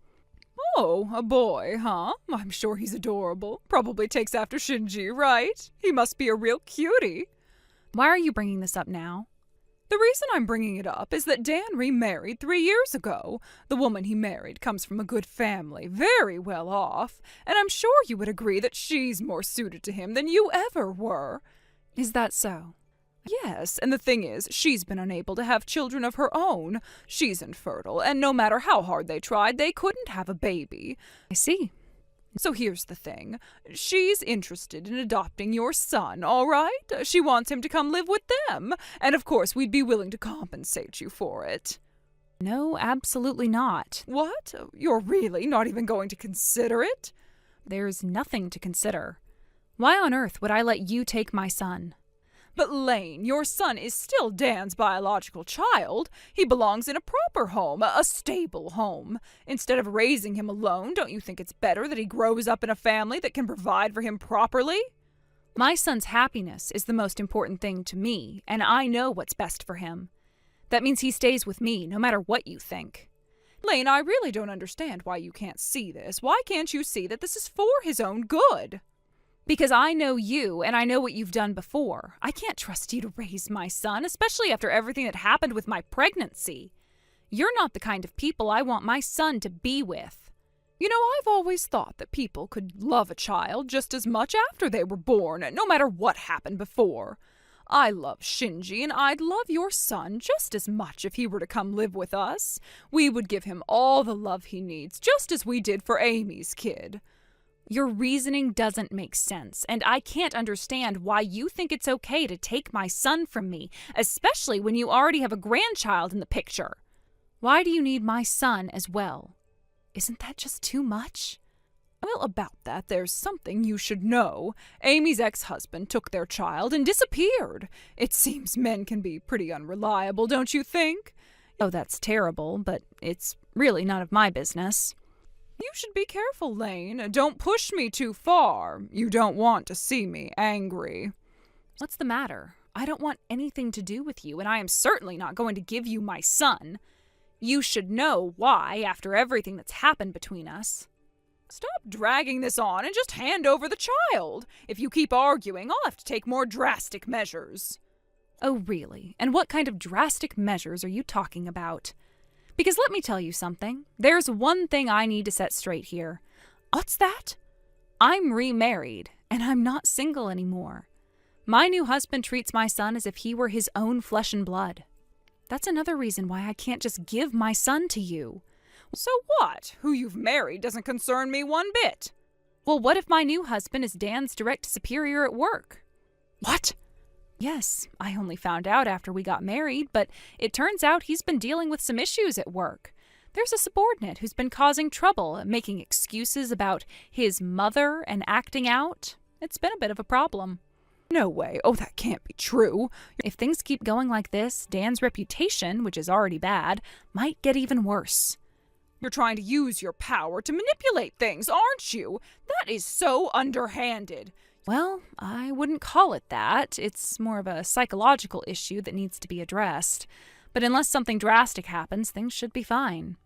Oh, a boy, huh? I'm sure he's adorable. Probably takes after Shinji, right? He must be a real cutie. Why are you bringing this up now? The reason I'm bringing it up is that Dan remarried 3 years ago. The woman he married comes from a good family, very well off, and I'm sure you would agree that she's more suited to him than you ever were. Is that so? Yes, and the thing is, she's been unable to have children of her own. She's infertile, and no matter how hard they tried, they couldn't have a baby. I see. So here's the thing. She's interested in adopting your son, all right? She wants him to come live with them, and of course we'd be willing to compensate you for it. No, absolutely not. What? You're really not even going to consider it? There's nothing to consider. Why on earth would I let you take my son? But Lane, your son is still Dan's biological child. He belongs in a proper home, a stable home. Instead of raising him alone, don't you think it's better that he grows up in a family that can provide for him properly? My son's happiness is the most important thing to me, and I know what's best for him. That means he stays with me, no matter what you think. Lane, I really don't understand why you can't see this. Why can't you see that this is for his own good? Because I know you, and I know what you've done before. I can't trust you to raise my son, especially after everything that happened with my pregnancy. You're not the kind of people I want my son to be with. You know, I've always thought that people could love a child just as much after they were born, no matter what happened before. I love Shinji, and I'd love your son just as much if he were to come live with us. We would give him all the love he needs, just as we did for Amy's kid. Your reasoning doesn't make sense, and I can't understand why you think it's okay to take my son from me, especially when you already have a grandchild in the picture. Why do you need my son as well? Isn't that just too much? Well, about that, there's something you should know. Amy's ex-husband took their child and disappeared. It seems men can be pretty unreliable, don't you think? Oh, that's terrible, but it's really none of my business. You should be careful, Lane. Don't push me too far. You don't want to see me angry. What's the matter? I don't want anything to do with you, and I am certainly not going to give you my son. You should know why after everything that's happened between us. Stop dragging this on and just hand over the child. If you keep arguing, I'll have to take more drastic measures. Oh, really? And what kind of drastic measures are you talking about? Because let me tell you something. There's one thing I need to set straight here. What's that? I'm remarried, and I'm not single anymore. My new husband treats my son as if he were his own flesh and blood. That's another reason why I can't just give my son to you. So what? Who you've married doesn't concern me one bit. Well, what if my new husband is Dan's direct superior at work? What? Yes, I only found out after we got married, but it turns out he's been dealing with some issues at work. There's a subordinate who's been causing trouble, making excuses about his mother and acting out. It's been a bit of a problem. No way. Oh, that can't be true. If things keep going like this, Dan's reputation, which is already bad, might get even worse. You're trying to use your power to manipulate things, aren't you? That is so underhanded. Well, I wouldn't call it that. It's more of a psychological issue that needs to be addressed. But unless something drastic happens, things should be fine.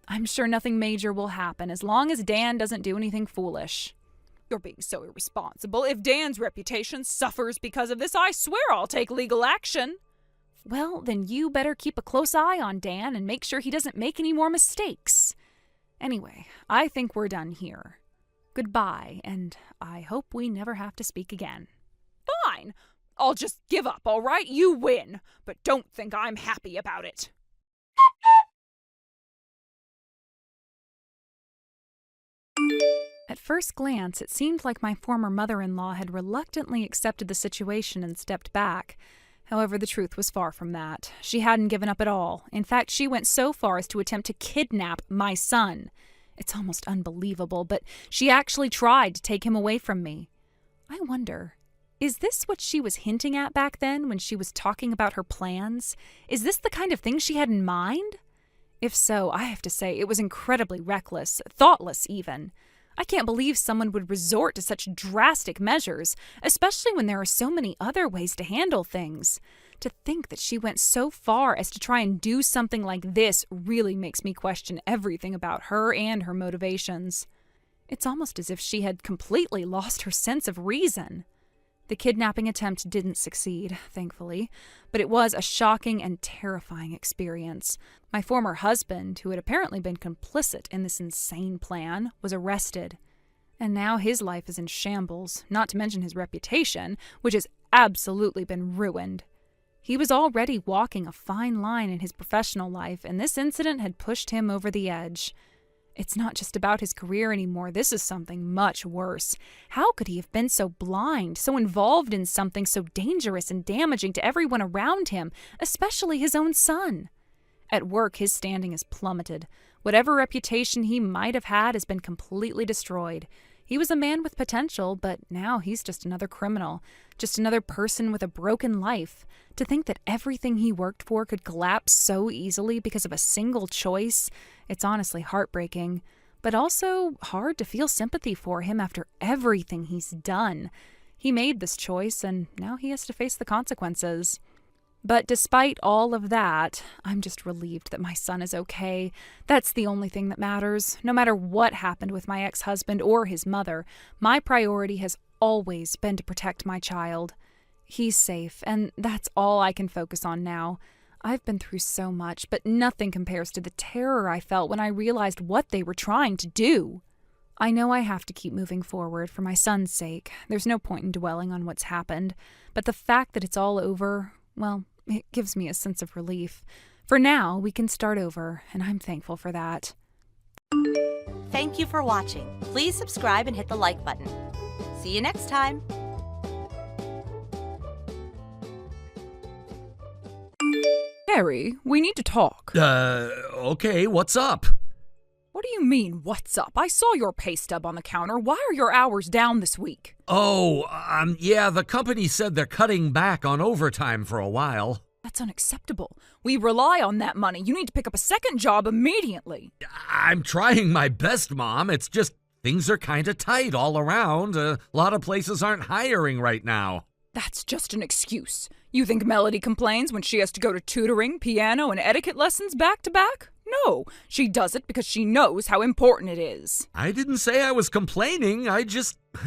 I'm sure nothing major will happen as long as Dan doesn't do anything foolish. You're being so irresponsible. If Dan's reputation suffers because of this, I swear I'll take legal action. Well, then you better keep a close eye on Dan and make sure he doesn't make any more mistakes. Anyway, I think we're done here. Goodbye, and I hope we never have to speak again. Fine. I'll just give up, all right? You win. But don't think I'm happy about it. At first glance, it seemed like my former mother-in-law had reluctantly accepted the situation and stepped back. However, the truth was far from that. She hadn't given up at all. In fact, she went so far as to attempt to kidnap my son. It's almost unbelievable, but she actually tried to take him away from me. I wonder, is this what she was hinting at back then when she was talking about her plans? Is this the kind of thing she had in mind? If so, I have to say it was incredibly reckless, thoughtless even. I can't believe someone would resort to such drastic measures, especially when there are so many other ways to handle things. To think that she went so far as to try and do something like this really makes me question everything about her and her motivations. It's almost as if she had completely lost her sense of reason. The kidnapping attempt didn't succeed, thankfully, but it was a shocking and terrifying experience. My former husband, who had apparently been complicit in this insane plan, was arrested. And now his life is in shambles, not to mention his reputation, which has absolutely been ruined. He was already walking a fine line in his professional life, and this incident had pushed him over the edge. It's not just about his career anymore. This is something much worse. How could he have been so blind, so involved in something so dangerous and damaging to everyone around him, especially his own son? At work, his standing has plummeted. Whatever reputation he might have had has been completely destroyed. He was a man with potential, but now he's just another criminal, just another person with a broken life. To think that everything he worked for could collapse so easily because of a single choice, it's honestly heartbreaking, but also hard to feel sympathy for him after everything he's done. He made this choice, and now he has to face the consequences. But despite all of that, I'm just relieved that my son is okay. That's the only thing that matters. No matter what happened with my ex-husband or his mother, my priority has always been to protect my child. He's safe, and that's all I can focus on now. I've been through so much, but nothing compares to the terror I felt when I realized what they were trying to do. I know I have to keep moving forward for my son's sake. There's no point in dwelling on what's happened, but the fact that it's all over, well, it gives me a sense of relief. For now, we can start over, and I'm thankful for that. Thank you for watching. Please subscribe and hit the like button. See you next time. Harry, we need to talk. Okay, what's up? What do you mean, what's up? I saw your pay stub on the counter. Why are your hours down this week? Oh, yeah, the company said they're cutting back on overtime for a while. That's unacceptable. We rely on that money. You need to pick up a second job immediately. I'm trying my best, Mom. It's just things are kind of tight all around. A lot of places aren't hiring right now. That's just an excuse. You think Melody complains when she has to go to tutoring, piano, and etiquette lessons back to back? No, she does it because she knows how important it is. I didn't say I was complaining. I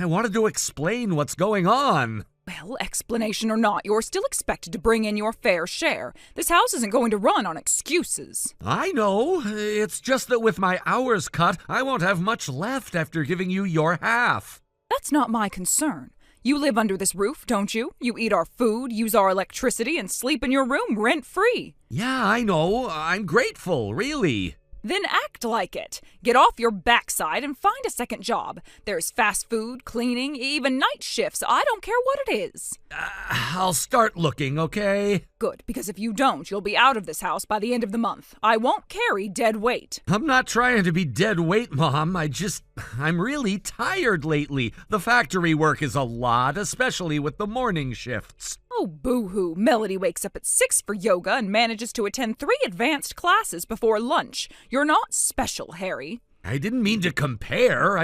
wanted to explain what's going on. Well, explanation or not, you're still expected to bring in your fair share. This house isn't going to run on excuses. I know. It's just that with my hours cut, I won't have much left after giving you your half. That's not my concern. You live under this roof, don't you? You eat our food, use our electricity, and sleep in your room rent-free. Yeah, I know. I'm grateful, really. Then act like it. Get off your backside and find a second job. There's fast food, cleaning, even night shifts. I don't care what it is. I'll start looking, okay? Good, because if you don't, you'll be out of this house by the end of the month. I won't carry dead weight. I'm not trying to be dead weight, Mom. I'm really tired lately. The factory work is a lot, especially with the morning shifts. Oh, boo-hoo. Melody wakes up at 6 for yoga and manages to attend 3 advanced classes before lunch. You're not special, Harry. I didn't mean to compare.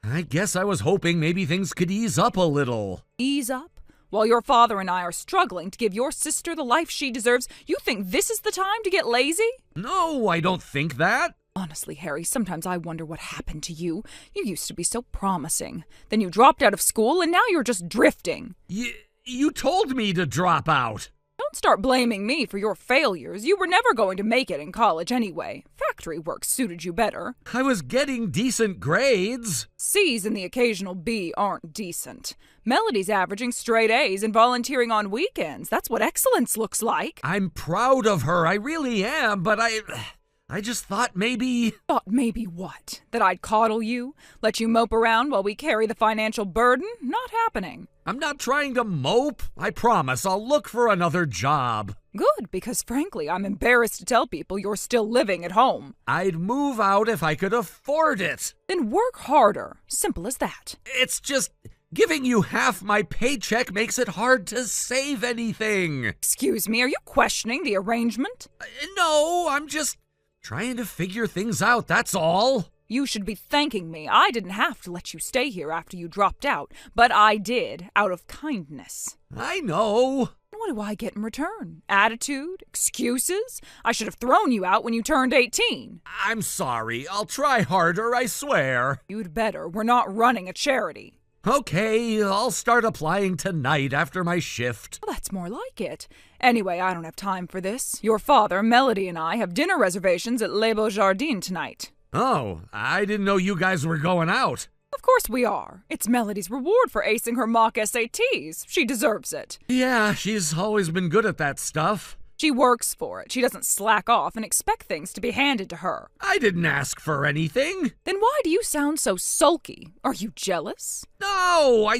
I guess I was hoping maybe things could ease up a little. Ease up? While your father and I are struggling to give your sister the life she deserves, you think this is the time to get lazy? No, I don't think that. Honestly, Harry, sometimes I wonder what happened to you. You used to be so promising. Then you dropped out of school, and now you're just drifting. You told me to drop out. Don't start blaming me for your failures. You were never going to make it in college anyway. Factory work suited you better. I was getting decent grades. C's and the occasional B aren't decent. Melody's averaging straight A's and volunteering on weekends. That's what excellence looks like. I'm proud of her, I really am, but I just thought maybe... Thought maybe what? That I'd coddle you? Let you mope around while we carry the financial burden? Not happening. I'm not trying to mope. I promise I'll look for another job. Good, because frankly, I'm embarrassed to tell people you're still living at home. I'd move out if I could afford it. Then work harder. Simple as that. It's just... giving you half my paycheck makes it hard to save anything. Excuse me, are you questioning the arrangement? No, I'm just trying to figure things out, that's all. You should be thanking me. I didn't have to let you stay here after you dropped out, but I did, out of kindness. I know. What do I get in return? Attitude? Excuses? I should have thrown you out when you turned 18. I'm sorry. I'll try harder, I swear. You'd better. We're not running a charity. Okay, I'll start applying tonight after my shift. Well, that's more like it. Anyway, I don't have time for this. Your father, Melody, and I have dinner reservations at Les Beaux Jardins tonight. Oh, I didn't know you guys were going out. Of course we are. It's Melody's reward for acing her mock SATs. She deserves it. Yeah, she's always been good at that stuff. She works for it. She doesn't slack off and expect things to be handed to her. I didn't ask for anything. Then why do you sound so sulky? Are you jealous? No,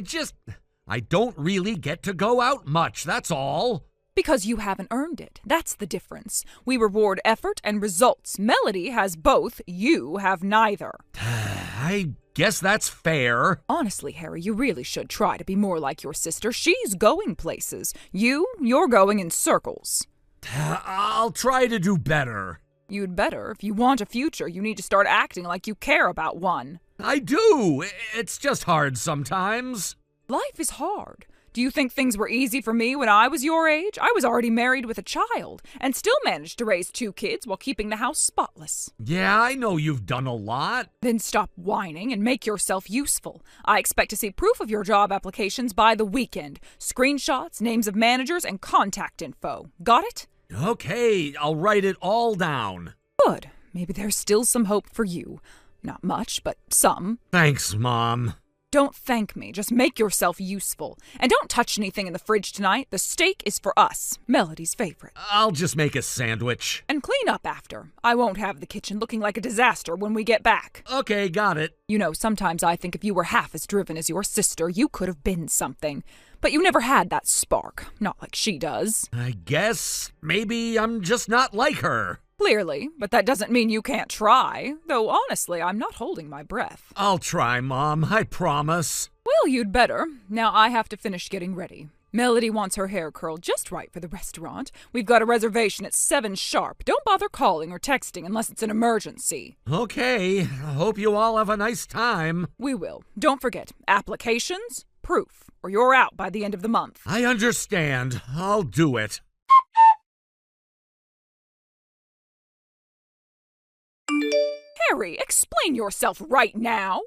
I don't really get to go out much, that's all. Because you haven't earned it. That's the difference. We reward effort and results. Melody has both. You have neither. I guess that's fair. Honestly, Harry, you really should try to be more like your sister. She's going places. You're going in circles. I'll try to do better. You'd better. If you want a future, you need to start acting like you care about one. I do. It's just hard sometimes. Life is hard. Do you think things were easy for me when I was your age? I was already married with a child and still managed to raise 2 kids while keeping the house spotless. Yeah, I know you've done a lot. Then stop whining and make yourself useful. I expect to see proof of your job applications by the weekend. Screenshots, names of managers, and contact info. Got it? Okay, I'll write it all down. Good. Maybe there's still some hope for you. Not much, but some. Thanks, Mom. Don't thank me. Just make yourself useful. And don't touch anything in the fridge tonight. The steak is for us. Melody's favorite. I'll just make a sandwich. And clean up after. I won't have the kitchen looking like a disaster when we get back. Okay, got it. You know, sometimes I think if you were half as driven as your sister, you could have been something. But you never had that spark. Not like she does. I guess maybe I'm just not like her. Clearly, but that doesn't mean you can't try. Though honestly, I'm not holding my breath. I'll try, Mom. I promise. Well, you'd better. Now I have to finish getting ready. Melody wants her hair curled just right for the restaurant. We've got a reservation at 7 sharp. Don't bother calling or texting unless it's an emergency. Okay. I hope you all have a nice time. We will. Don't forget, applications, proof, or you're out by the end of the month. I understand. I'll do it. Harry, explain yourself right now.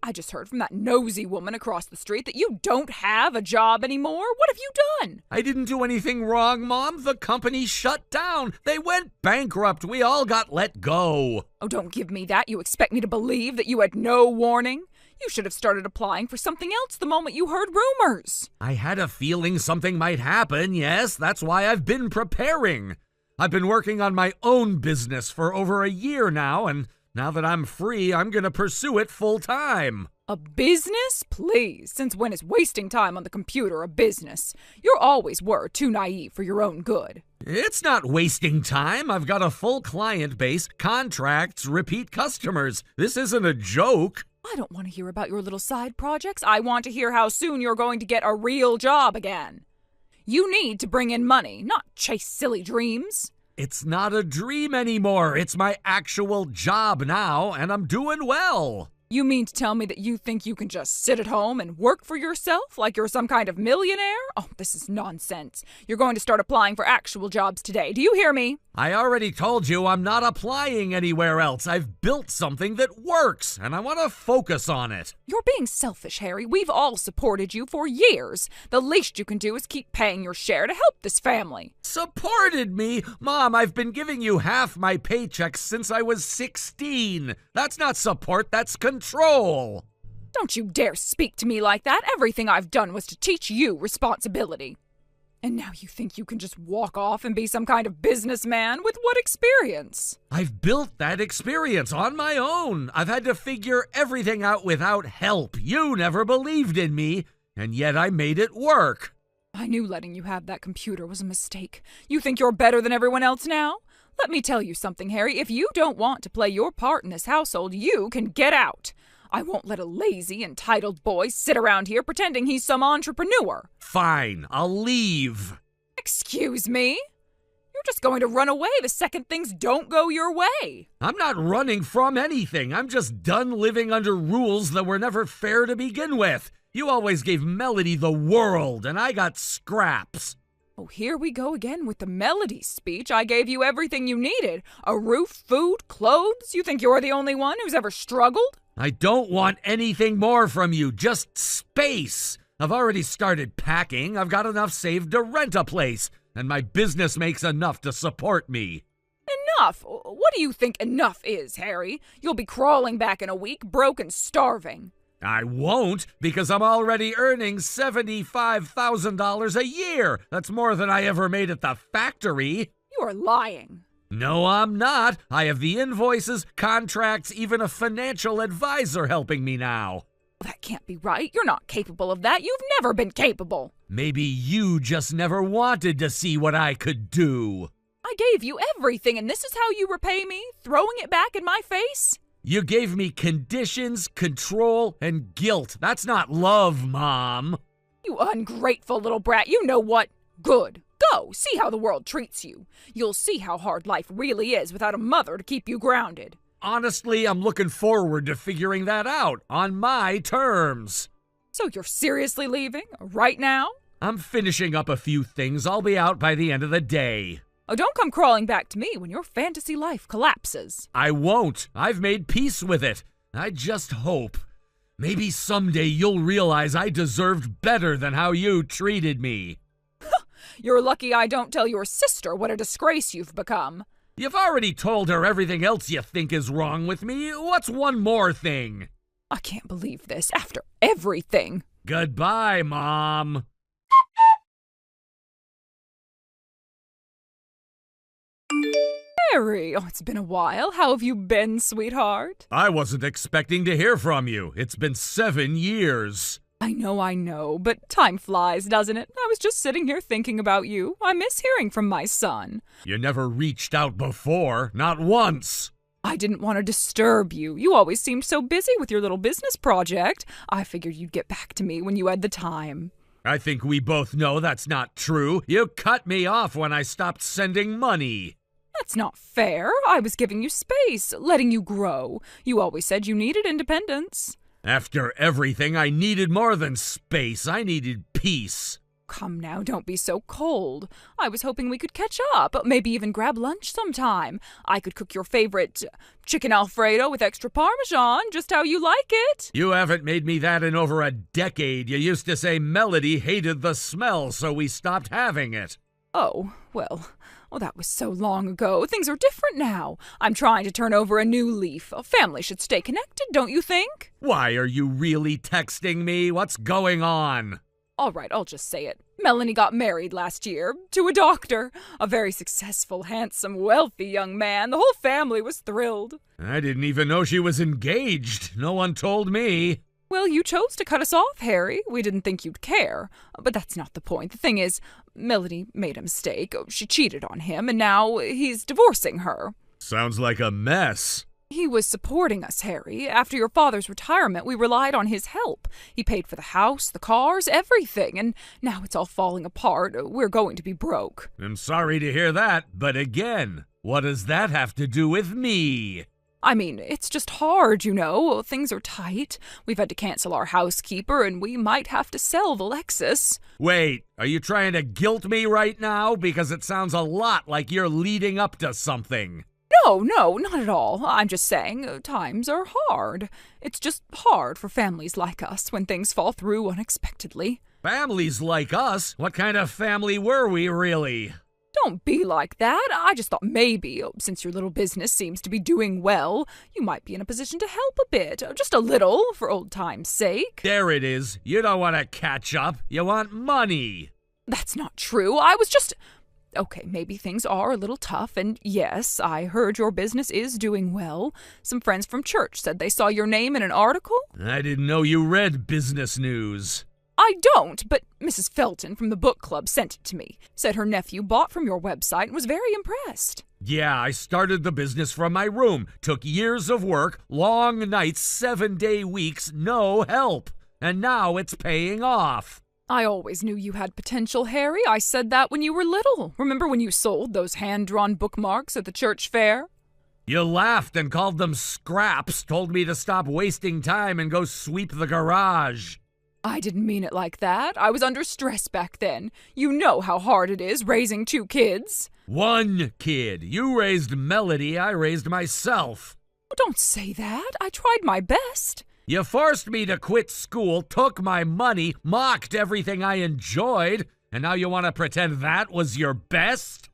I just heard from that nosy woman across the street that you don't have a job anymore. What have you done? I didn't do anything wrong, Mom. The company shut down. They went bankrupt. We all got let go. Oh, don't give me that. You expect me to believe that you had no warning? You should have started applying for something else the moment you heard rumors. I had a feeling something might happen, yes. That's why I've been preparing. I've been working on my own business for over a year now, and now that I'm free, I'm going to pursue it full time. A business? Please. Since when is wasting time on the computer a business? You always were too naive for your own good. It's not wasting time. I've got a full client base, contracts, repeat customers. This isn't a joke. I don't want to hear about your little side projects. I want to hear how soon you're going to get a real job again. You need to bring in money, not chase silly dreams. It's not a dream anymore. It's my actual job now, and I'm doing well. You mean to tell me that you think you can just sit at home and work for yourself like you're some kind of millionaire? Oh, this is nonsense. You're going to start applying for actual jobs today. Do you hear me? I already told you I'm not applying anywhere else. I've built something that works, and I want to focus on it. You're being selfish, Harry. We've all supported you for years. The least you can do is keep paying your share to help this family. Supported me? Mom, I've been giving you half my paychecks since I was 16. That's not support, that's control. Don't you dare speak to me like that. Everything I've done was to teach you responsibility. And now you think you can just walk off and be some kind of businessman? With what experience? I've built that experience on my own. I've had to figure everything out without help. You never believed in me, and yet I made it work. I knew letting you have that computer was a mistake. You think you're better than everyone else now? Let me tell you something, Harry. If you don't want to play your part in this household, you can get out. I won't let a lazy, entitled boy sit around here pretending he's some entrepreneur. Fine, I'll leave. Excuse me? You're just going to run away the second things don't go your way. I'm not running from anything. I'm just done living under rules that were never fair to begin with. You always gave Melody the world, and I got scraps. Oh, here we go again with the Melody speech. I gave you everything you needed. A roof, food, clothes. You think you're the only one who's ever struggled? I don't want anything more from you, just space. I've already started packing. I've got enough saved to rent a place, and my business makes enough to support me. Enough? What do you think enough is, Harry? You'll be crawling back in a week, broke and starving. I won't, because I'm already earning $75,000 a year. That's more than I ever made at the factory. You are lying. No, I'm not. I have the invoices, contracts, even a financial advisor helping me now. That can't be right. You're not capable of that. You've never been capable. Maybe you just never wanted to see what I could do. I gave you everything, and this is how you repay me? Throwing it back in my face? You gave me conditions, control, and guilt. That's not love, Mom. You ungrateful little brat. You know what? Good. Go. See how the world treats you. You'll see how hard life really is without a mother to keep you grounded. Honestly, I'm looking forward to figuring that out on my terms. So you're seriously leaving? Right now? I'm finishing up a few things. I'll be out by the end of the day. Oh, don't come crawling back to me when your fantasy life collapses. I won't. I've made peace with it. I just hope. Maybe someday you'll realize I deserved better than how you treated me. You're lucky I don't tell your sister what a disgrace you've become. You've already told her everything else you think is wrong with me. What's one more thing? I can't believe this after everything. Goodbye, Mom. Harry, oh, it's been a while. How have you been, sweetheart? I wasn't expecting to hear from you. It's been 7 years. I know, but time flies, doesn't it? I was just sitting here thinking about you. I miss hearing from my son. You never reached out before, not once. I didn't want to disturb you. You always seemed so busy with your little business project. I figured you'd get back to me when you had the time. I think we both know that's not true. You cut me off when I stopped sending money. That's not fair. I was giving you space, letting you grow. You always said you needed independence. After everything, I needed more than space. I needed peace. Come now, don't be so cold. I was hoping we could catch up, maybe even grab lunch sometime. I could cook your favorite chicken Alfredo with extra Parmesan, just how you like it. You haven't made me that in over a decade. You used to say Melody hated the smell, so we stopped having it. Oh, well, that was so long ago. Things are different now. I'm trying to turn over a new leaf. A family should stay connected, don't you think? Why are you really texting me? What's going on? All right, I'll just say it. Melanie got married last year to a doctor. A very successful, handsome, wealthy young man. The whole family was thrilled. I didn't even know she was engaged. No one told me. Well, you chose to cut us off, Harry. We didn't think you'd care. But that's not the point. The thing is, Melody made a mistake. She cheated on him, and now he's divorcing her. Sounds like a mess. He was supporting us, Harry. After your father's retirement, we relied on his help. He paid for the house, the cars, everything, and now it's all falling apart. We're going to be broke. I'm sorry to hear that, but again, what does that have to do with me? I mean, it's just hard, you know. Things are tight. We've had to cancel our housekeeper, and we might have to sell the Lexus. Wait, are you trying to guilt me right now? Because it sounds a lot like you're leading up to something. No, not at all. I'm just saying, times are hard. It's just hard for families like us when things fall through unexpectedly. Families like us? What kind of family were we, really? Don't be like that. I just thought maybe, since your little business seems to be doing well, you might be in a position to help a bit. Just a little, for old time's sake. There it is. You don't want to catch up. You want money. That's not true. I was just... Okay, maybe things are a little tough, and yes, I heard your business is doing well. Some friends from church said they saw your name in an article. I didn't know you read business news. I don't, but Mrs. Felton from the book club sent it to me. Said her nephew bought from your website and was very impressed. Yeah, I started the business from my room. Took years of work, long nights, 7-day weeks, no help. And now it's paying off. I always knew you had potential, Harry. I said that when you were little. Remember when you sold those hand-drawn bookmarks at the church fair? You laughed and called them scraps, told me to stop wasting time and go sweep the garage. I didn't mean it like that. I was under stress back then. You know how hard it is raising 2 kids. 1 kid. You raised Melody, I raised myself. Don't say that. I tried my best. You forced me to quit school, took my money, mocked everything I enjoyed, and now you want to pretend that was your best?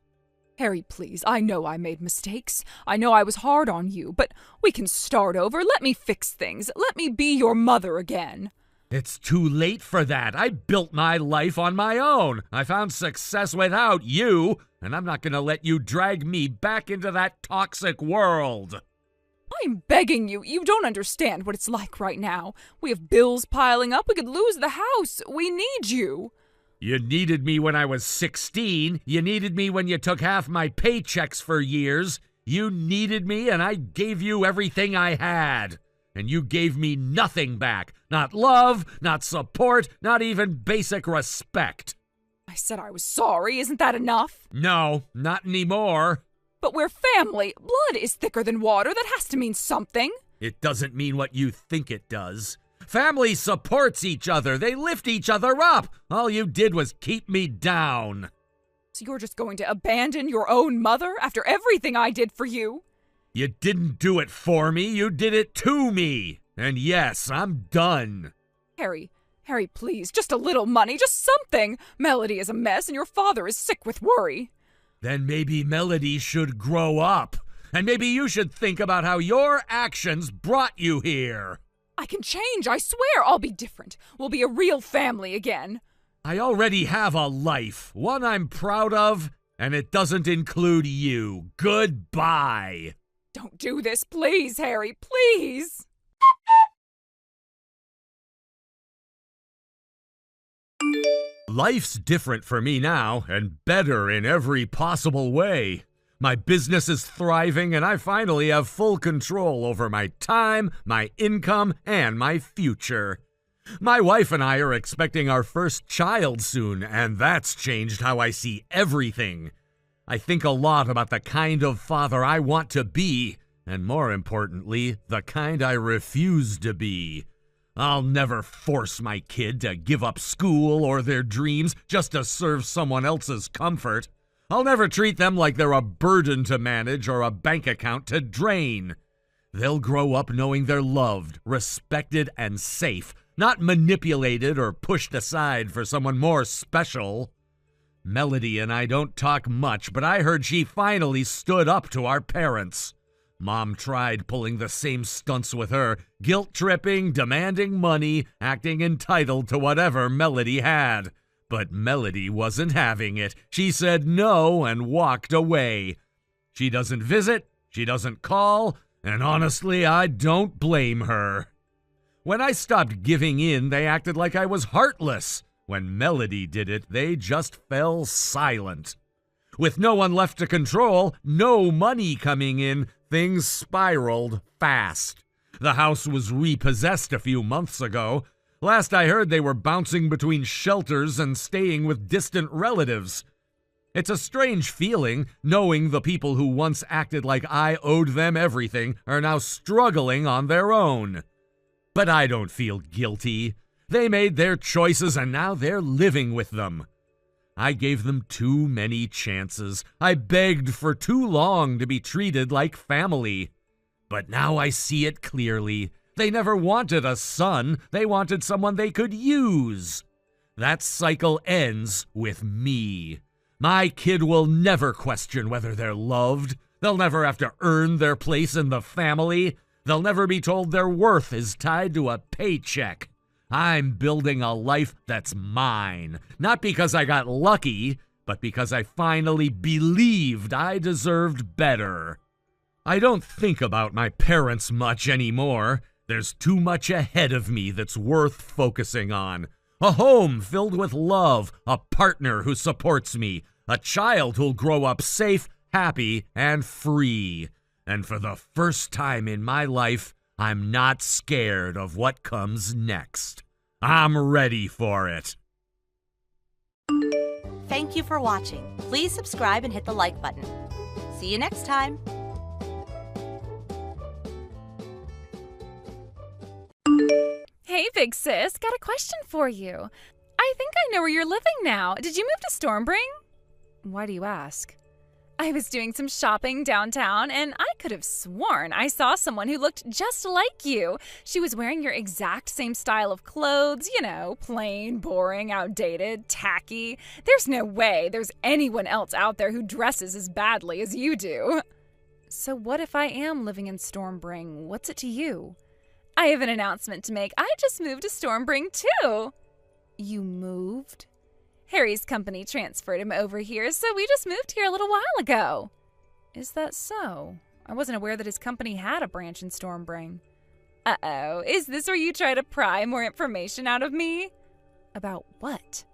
Harry, please, I know I made mistakes. I know I was hard on you, but we can start over. Let me fix things. Let me be your mother again. It's too late for that. I built my life on my own. I found success without you, and I'm not going to let you drag me back into that toxic world. I'm begging you. You don't understand what it's like right now. We have bills piling up. We could lose the house. We need you. You needed me when I was 16. You needed me when you took half my paychecks for years. You needed me, and I gave you everything I had. And you gave me nothing back. Not love, not support, not even basic respect. I said I was sorry. Isn't that enough? No, not anymore. But we're family. Blood is thicker than water. That has to mean something. It doesn't mean what you think it does. Family supports each other. They lift each other up. All you did was keep me down. So you're just going to abandon your own mother after everything I did for you? You didn't do it for me. You did it to me. And yes, I'm done. Harry, please. Just a little money. Just something. Melody is a mess and your father is sick with worry. Then maybe Melody should grow up. And maybe you should think about how your actions brought you here. I can change, I swear. I'll be different. We'll be a real family again. I already have a life, one I'm proud of, and it doesn't include you. Goodbye. Don't do this, please, Harry, please. Life's different for me now, and better in every possible way. My business is thriving, and I finally have full control over my time, my income, and my future. My wife and I are expecting our first child soon, and that's changed how I see everything. I think a lot about the kind of father I want to be, and more importantly, the kind I refuse to be. I'll never force my kid to give up school or their dreams just to serve someone else's comfort. I'll never treat them like they're a burden to manage or a bank account to drain. They'll grow up knowing they're loved, respected, and safe, not manipulated or pushed aside for someone more special. Melody and I don't talk much, but I heard she finally stood up to our parents. Mom tried pulling the same stunts with her, guilt-tripping, demanding money, acting entitled to whatever Melody had. But Melody wasn't having it. She said no and walked away. She doesn't visit, she doesn't call, and honestly, I don't blame her. When I stopped giving in, they acted like I was heartless. When Melody did it, they just fell silent. With no one left to control, no money coming in, things spiraled fast. The house was repossessed a few months ago. Last I heard, they were bouncing between shelters and staying with distant relatives. It's a strange feeling knowing the people who once acted like I owed them everything are now struggling on their own. But I don't feel guilty. They made their choices and now they're living with them. I gave them too many chances. I begged for too long to be treated like family. But now I see it clearly. They never wanted a son. They wanted someone they could use. That cycle ends with me. My kid will never question whether they're loved. They'll never have to earn their place in the family. They'll never be told their worth is tied to a paycheck. I'm building a life that's mine, not because I got lucky, but because I finally believed I deserved better. I don't think about my parents much anymore. There's too much ahead of me that's worth focusing on. A home filled with love, a partner who supports me, a child who'll grow up safe, happy, and free. And for the first time in my life, I'm not scared of what comes next. I'm ready for it. Thank you for watching. Please subscribe and hit the like button. See you next time. Hey, big sis, got a question for you. I think I know where you're living now. Did you move to Stormbring? Why do you ask? I was doing some shopping downtown, and I could have sworn I saw someone who looked just like you. She was wearing your exact same style of clothes, you know, plain, boring, outdated, tacky. There's no way there's anyone else out there who dresses as badly as you do. So what if I am living in Stormbring? What's it to you? I have an announcement to make. I just moved to Stormbring, too. You moved? Harry's company transferred him over here, so we just moved here a little while ago. Is that so? I wasn't aware that his company had a branch in Stormbring. Uh-oh. Is this where you try to pry more information out of me? About what?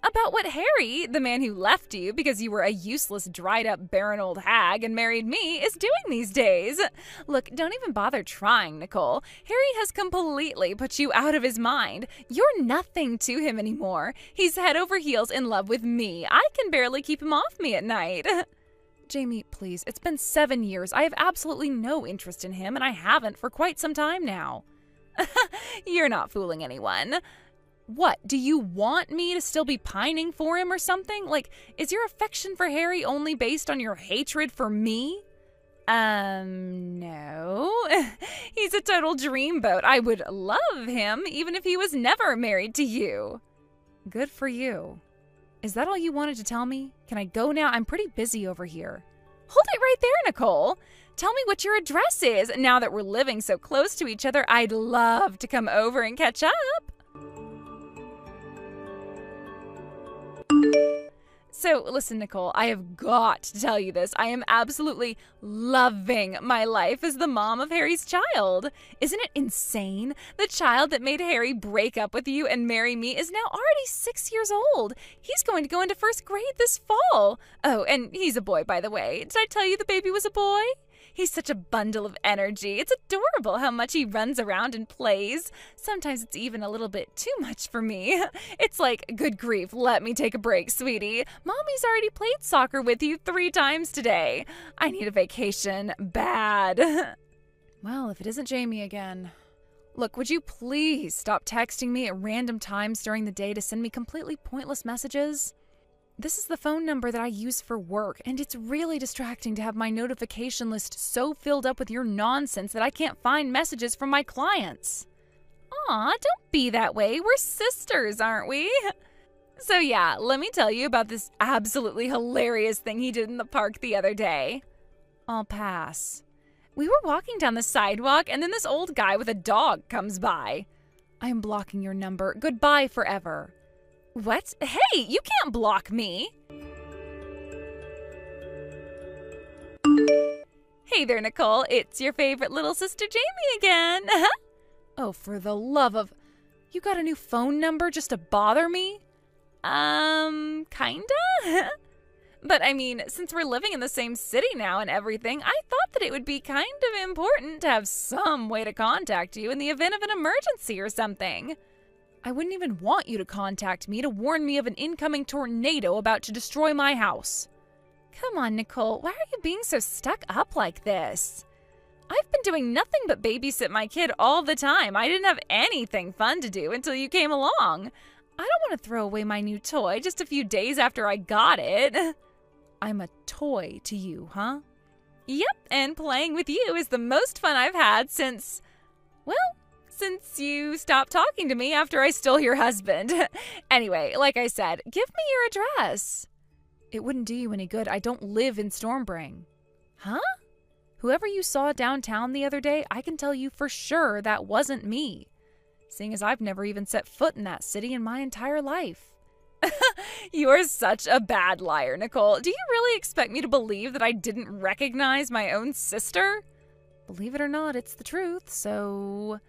About what Harry, the man who left you because you were a useless, dried-up, barren old hag and married me, is doing these days. Look, don't even bother trying, Nicole. Harry has completely put you out of his mind. You're nothing to him anymore. He's head over heels in love with me. I can barely keep him off me at night. Jamie, please. It's been 7 years. I have absolutely no interest in him, and I haven't for quite some time now. You're not fooling anyone. What, do you want me to still be pining for him or something? Like, is your affection for Harry only based on your hatred for me? No. He's a total dreamboat. I would love him even if he was never married to you. Good for you. Is that all you wanted to tell me? Can I go now? I'm pretty busy over here. Hold it right there, Nicole. Tell me what your address is. Now that we're living so close to each other, I'd love to come over and catch up. So, listen, Nicole, I have got to tell you this. I am absolutely loving my life as the mom of Harry's child. Isn't it insane? The child that made Harry break up with you and marry me is now already 6 years old. He's going to go into first grade this fall. Oh, and he's a boy, by the way. Did I tell you the baby was a boy? He's such a bundle of energy. It's adorable how much he runs around and plays. Sometimes it's even a little bit too much for me. It's like, good grief, let me take a break, sweetie. Mommy's already played soccer with you 3 times today. I need a vacation bad. Well, if it isn't Jamie again. Look, would you please stop texting me at random times during the day to send me completely pointless messages? This is the phone number that I use for work, and it's really distracting to have my notification list so filled up with your nonsense that I can't find messages from my clients. Aw, don't be that way. We're sisters, aren't we? So yeah, let me tell you about this absolutely hilarious thing he did in the park the other day. I'll pass. We were walking down the sidewalk, and then this old guy with a dog comes by. I am blocking your number. Goodbye forever. What? Hey, you can't block me. Hey there, Nicole. It's your favorite little sister Jamie again. Oh, for the love of... You got a new phone number just to bother me? Kinda? But I mean, since we're living in the same city now and everything, I thought that it would be kind of important to have some way to contact you in the event of an emergency or something. I wouldn't even want you to contact me to warn me of an incoming tornado about to destroy my house. Come on, Nicole, why are you being so stuck up like this? I've been doing nothing but babysit my kid all the time. I didn't have anything fun to do until you came along. I don't want to throw away my new toy just a few days after I got it. I'm a toy to you, huh? Yep, and playing with you is the most fun I've had since you stopped talking to me after I stole your husband. Anyway, like I said, give me your address. It wouldn't do you any good. I don't live in Stormbring. Huh? Whoever you saw downtown the other day, I can tell you for sure that wasn't me. Seeing as I've never even set foot in that city in my entire life. You're such a bad liar, Nicole. Do you really expect me to believe that I didn't recognize my own sister? Believe it or not, it's the truth, so...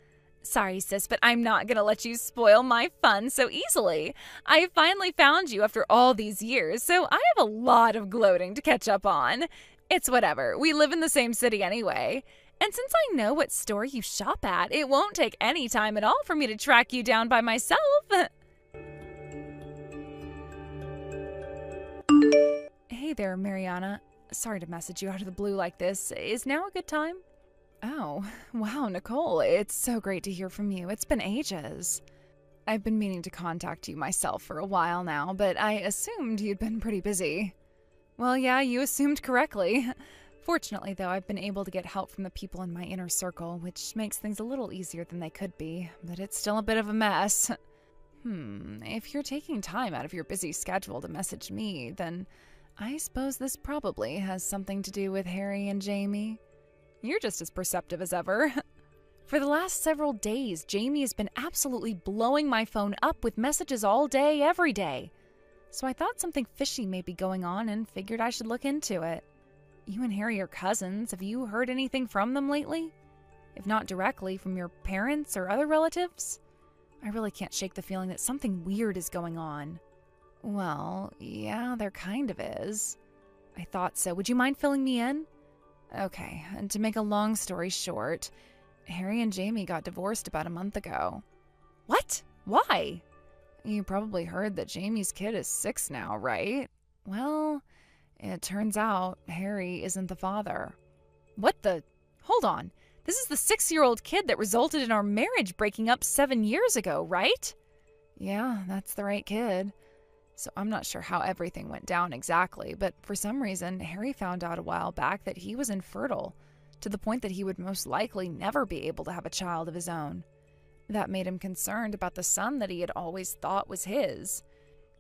Sorry, sis, but I'm not gonna let you spoil my fun so easily. I finally found you after all these years, so I have a lot of gloating to catch up on. It's whatever. We live in the same city anyway. And since I know what store you shop at, it won't take any time at all for me to track you down by myself. Hey there, Mariana. Sorry to message you out of the blue like this. Is now a good time? Oh, wow, Nicole, it's so great to hear from you. It's been ages. I've been meaning to contact you myself for a while now, but I assumed you'd been pretty busy. Well, yeah, you assumed correctly. Fortunately, though, I've been able to get help from the people in my inner circle, which makes things a little easier than they could be, but it's still a bit of a mess. If you're taking time out of your busy schedule to message me, then I suppose this probably has something to do with Harry and Jamie. You're just as perceptive as ever. For the last several days, Jamie has been absolutely blowing my phone up with messages all day, every day. So I thought something fishy may be going on and figured I should look into it. You and Harry are cousins. Have you heard anything from them lately? If not directly, from your parents or other relatives? I really can't shake the feeling that something weird is going on. Well, yeah, there kind of is. I thought so. Would you mind filling me in? Okay, and to make a long story short, Harry and Jamie got divorced about a month ago. What? Why? You probably heard that Jamie's kid is 6 now, right? Well, it turns out Harry isn't the father. What the? Hold on. This is the 6-year-old kid that resulted in our marriage breaking up 7 years ago, right? Yeah, that's the right kid. So I'm not sure how everything went down exactly, but for some reason, Harry found out a while back that he was infertile, to the point that he would most likely never be able to have a child of his own. That made him concerned about the son that he had always thought was his.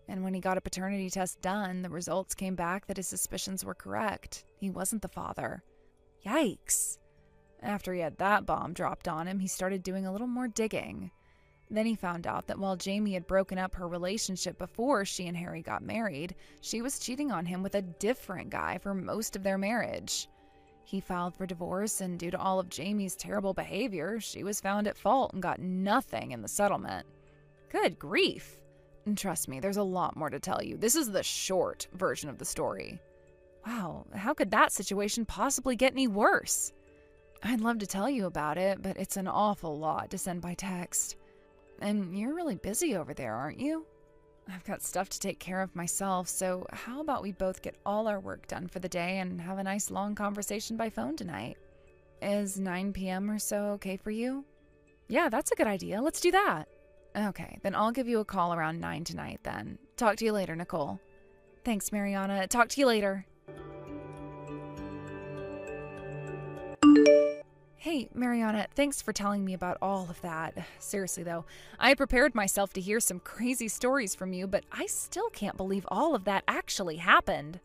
And when he got a paternity test done, the results came back that his suspicions were correct. He wasn't the father. Yikes. After he had that bomb dropped on him, he started doing a little more digging. Then he found out that while Jamie had broken up her relationship before she and Harry got married, she was cheating on him with a different guy for most of their marriage. He filed for divorce, and due to all of Jamie's terrible behavior, she was found at fault and got nothing in the settlement. Good grief. And trust me, there's a lot more to tell you. This is the short version of the story. Wow, how could that situation possibly get any worse? I'd love to tell you about it, but it's an awful lot to send by text. And you're really busy over there, aren't you? I've got stuff to take care of myself, so how about we both get all our work done for the day and have a nice long conversation by phone tonight? Is 9 p.m. or so okay for you? Yeah, that's a good idea. Let's do that. Okay, then I'll give you a call around 9 tonight then. Talk to you later, Nicole. Thanks, Mariana. Talk to you later. Hey, Mariana, thanks for telling me about all of that. Seriously, though, I prepared myself to hear some crazy stories from you, but I still can't believe all of that actually happened.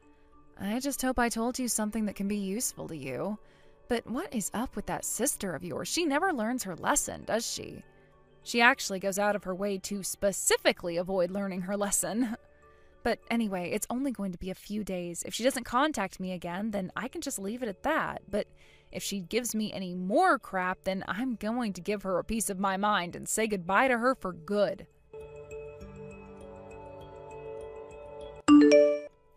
I just hope I told you something that can be useful to you. But what is up with that sister of yours? She never learns her lesson, does she? She actually goes out of her way to specifically avoid learning her lesson. But anyway, it's only going to be a few days. If she doesn't contact me again, then I can just leave it at that. But if she gives me any more crap, then I'm going to give her a piece of my mind and say goodbye to her for good.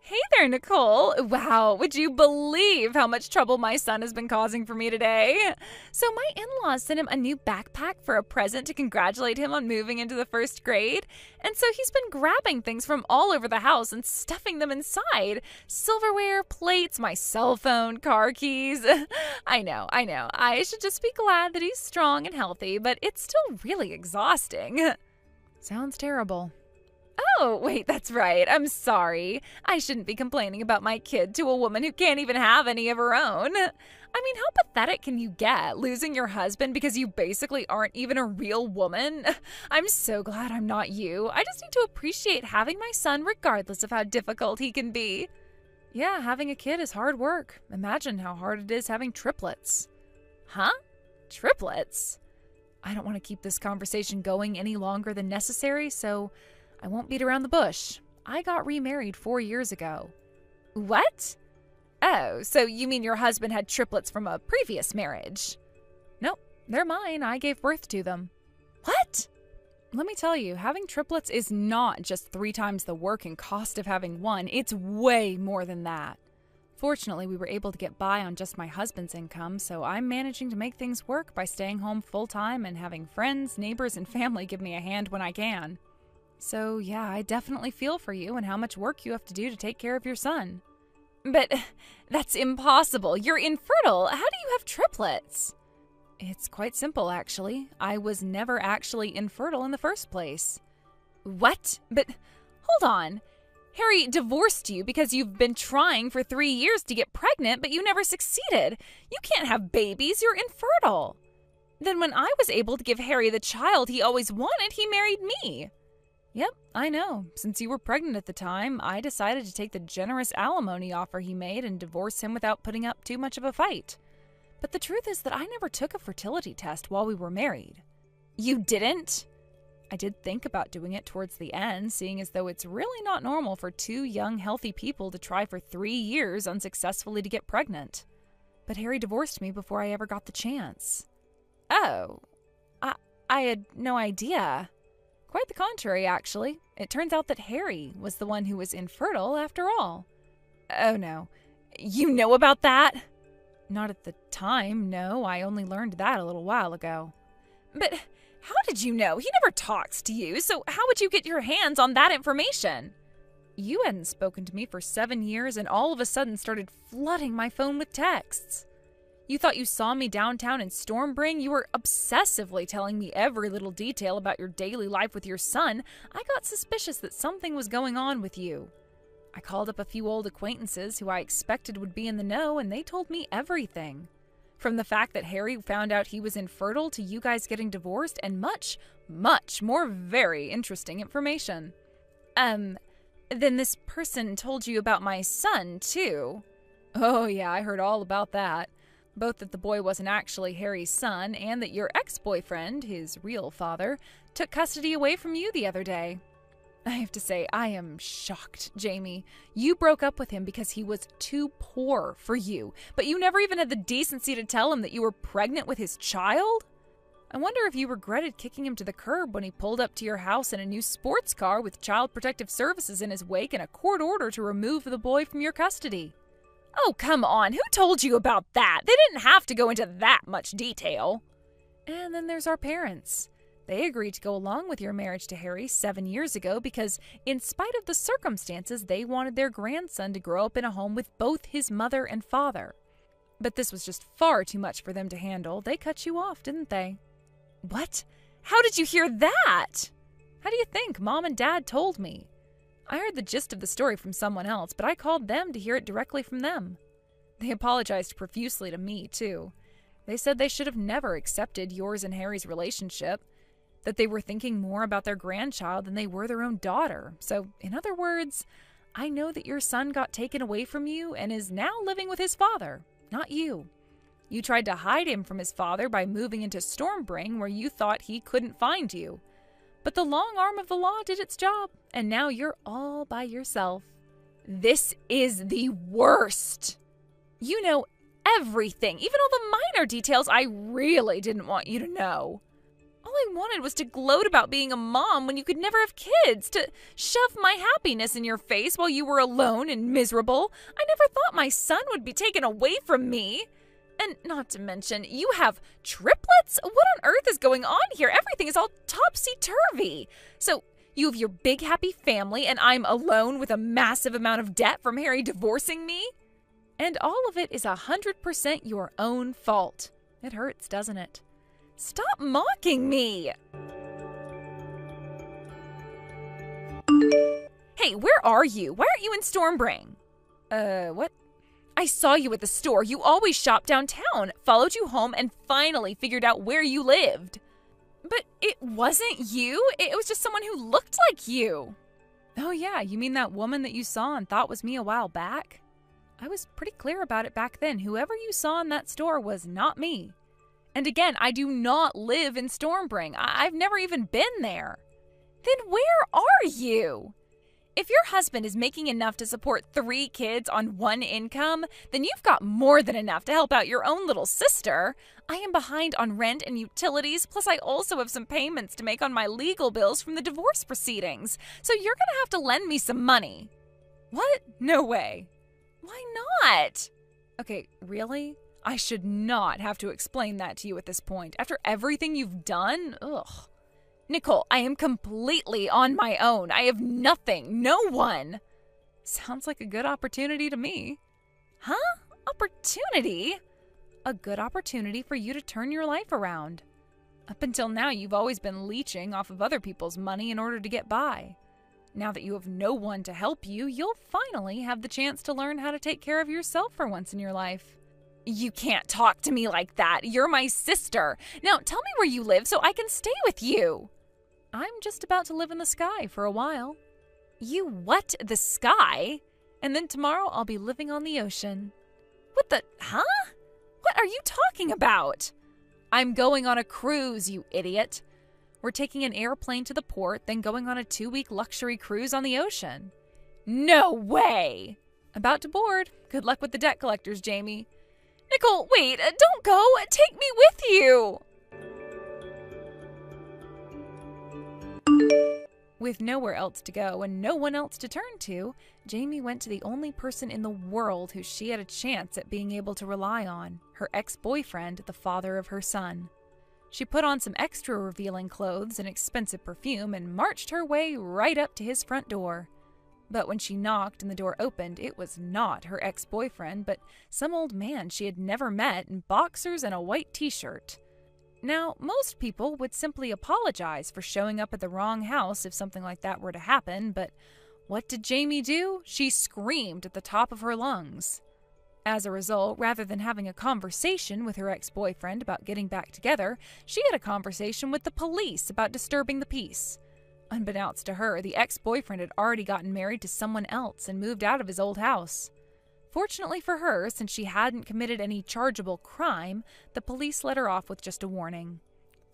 Hey there, Nicole. Wow, would you believe how much trouble my son has been causing for me today? So my in-laws sent him a new backpack for a present to congratulate him on moving into the first grade. And so he's been grabbing things from all over the house and stuffing them inside. Silverware, plates, my cell phone, car keys. I know. I should just be glad that he's strong and healthy, but it's still really exhausting. Sounds terrible. Oh, wait, that's right. I'm sorry. I shouldn't be complaining about my kid to a woman who can't even have any of her own. I mean, how pathetic can you get, losing your husband because you basically aren't even a real woman? I'm so glad I'm not you. I just need to appreciate having my son regardless of how difficult he can be. Yeah, having a kid is hard work. Imagine how hard it is having triplets. Huh? Triplets? I don't want to keep this conversation going any longer than necessary, so I won't beat around the bush. I got remarried 4 years ago. What? Oh, so you mean your husband had triplets from a previous marriage? Nope, they're mine. I gave birth to them. What? Let me tell you, having triplets is not just 3 times the work and cost of having one. It's way more than that. Fortunately, we were able to get by on just my husband's income, so I'm managing to make things work by staying home full-time and having friends, neighbors, and family give me a hand when I can. So, yeah, I definitely feel for you and how much work you have to do to take care of your son. But that's impossible. You're infertile. How do you have triplets? It's quite simple, actually. I was never actually infertile in the first place. What? But hold on. Harry divorced you because you've been trying for 3 years to get pregnant, but you never succeeded. You can't have babies. You're infertile. Then when I was able to give Harry the child he always wanted, he married me. Yep, I know. Since you were pregnant at the time, I decided to take the generous alimony offer he made and divorce him without putting up too much of a fight. But the truth is that I never took a fertility test while we were married. You didn't? I did think about doing it towards the end, seeing as though it's really not normal for 2 young, healthy people to try for 3 years unsuccessfully to get pregnant. But Harry divorced me before I ever got the chance. Oh, I had no idea. Quite the contrary, actually. It turns out that Harry was the one who was infertile after all. Oh no. You know about that? Not at the time, no. I only learned that a little while ago. But how did you know? He never talks to you, so how would you get your hands on that information? You hadn't spoken to me for 7 years and all of a sudden started flooding my phone with texts. You thought you saw me downtown in Stormbring? You were obsessively telling me every little detail about your daily life with your son. I got suspicious that something was going on with you. I called up a few old acquaintances who I expected would be in the know, and they told me everything. From the fact that Harry found out he was infertile to you guys getting divorced and much, much more very interesting information. Then this person told you about my son, too. Oh yeah, I heard all about that. Both that the boy wasn't actually Harry's son and that your ex-boyfriend, his real father, took custody away from you the other day. I have to say, I am shocked, Jamie. You broke up with him because he was too poor for you, but you never even had the decency to tell him that you were pregnant with his child? I wonder if you regretted kicking him to the curb when he pulled up to your house in a new sports car with Child Protective Services in his wake and a court order to remove the boy from your custody. Oh, come on. Who told you about that? They didn't have to go into that much detail. And then there's our parents. They agreed to go along with your marriage to Harry 7 years ago because, in spite of the circumstances, they wanted their grandson to grow up in a home with both his mother and father. But this was just far too much for them to handle. They cut you off, didn't they? What? How did you hear that? How do you think? Mom and Dad told me. I heard the gist of the story from someone else, but I called them to hear it directly from them. They apologized profusely to me, too. They said they should have never accepted yours and Harry's relationship, that they were thinking more about their grandchild than they were their own daughter. So, in other words, I know that your son got taken away from you and is now living with his father, not you. You tried to hide him from his father by moving into Stormbring where you thought he couldn't find you. But the long arm of the law did its job, and now you're all by yourself. This is the worst. You know everything, even all the minor details I really didn't want you to know. Oh, I wanted was to gloat about being a mom when you could never have kids, to shove my happiness in your face while you were alone and miserable. I never thought my son would be taken away from me. And not to mention, you have triplets? What on earth is going on here? Everything is all topsy-turvy. So you have your big happy family and I'm alone with a massive amount of debt from Harry divorcing me? And all of it is 100% your own fault. It hurts, doesn't it? Stop mocking me! Hey, where are you? Why aren't you in Stormbring? What? I saw you at the store. You always shop downtown. Followed you home and finally figured out where you lived. But it wasn't you. It was just someone who looked like you. Oh yeah, you mean that woman that you saw and thought was me a while back? I was pretty clear about it back then. Whoever you saw in that store was not me. And again, I do not live in Stormbring. I've never even been there. Then where are you? If your husband is making enough to support 3 kids on 1 income, then you've got more than enough to help out your own little sister. I am behind on rent and utilities, plus I also have some payments to make on my legal bills from the divorce proceedings. So you're gonna have to lend me some money. What? No way. Why not? Okay, really? I should not have to explain that to you at this point. After everything you've done? Ugh. Nicole, I am completely on my own. I have nothing, no one. Sounds like a good opportunity to me. Huh? Opportunity? A good opportunity for you to turn your life around. Up until now, you've always been leeching off of other people's money in order to get by. Now that you have no one to help you, you'll finally have the chance to learn how to take care of yourself for once in your life. You can't talk to me like that. You're my sister. Now tell me where you live so I can stay with you. I'm just about to live in the sky for a while. You what? The sky? And then tomorrow I'll be living on the ocean. What the? Huh? What are you talking about? I'm going on a cruise, you idiot. We're taking an airplane to the port, then going on a 2-week luxury cruise on the ocean. No way! About to board. Good luck with the debt collectors, Jamie. Nicole, wait, don't go. Take me with you. With nowhere else to go and no one else to turn to, Jamie went to the only person in the world who she had a chance at being able to rely on, her ex-boyfriend, the father of her son. She put on some extra revealing clothes and expensive perfume and marched her way right up to his front door. But when she knocked and the door opened, it was not her ex-boyfriend, but some old man she had never met in boxers and a white t-shirt. Now, most people would simply apologize for showing up at the wrong house if something like that were to happen, but what did Jamie do? She screamed at the top of her lungs. As a result, rather than having a conversation with her ex-boyfriend about getting back together, she had a conversation with the police about disturbing the peace. Unbeknownst to her, the ex-boyfriend had already gotten married to someone else and moved out of his old house. Fortunately for her, since she hadn't committed any chargeable crime, the police let her off with just a warning.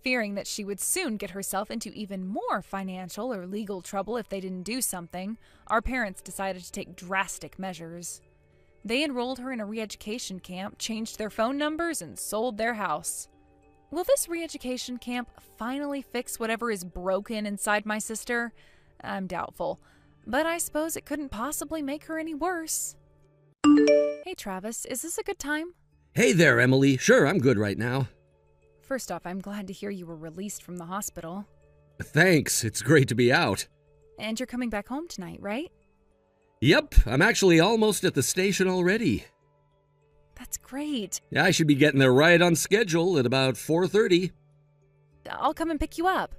Fearing that she would soon get herself into even more financial or legal trouble if they didn't do something, our parents decided to take drastic measures. They enrolled her in a re-education camp, changed their phone numbers, and sold their house. Will this re-education camp finally fix whatever is broken inside my sister? I'm doubtful, but I suppose it couldn't possibly make her any worse. Hey Travis, is this a good time? Hey there, Emily. Sure, I'm good right now. First off, I'm glad to hear you were released from the hospital. Thanks, it's great to be out. And you're coming back home tonight, right? Yep, I'm actually almost at the station already. That's great. I should be getting there right on schedule at about 4:30. I'll come and pick you up.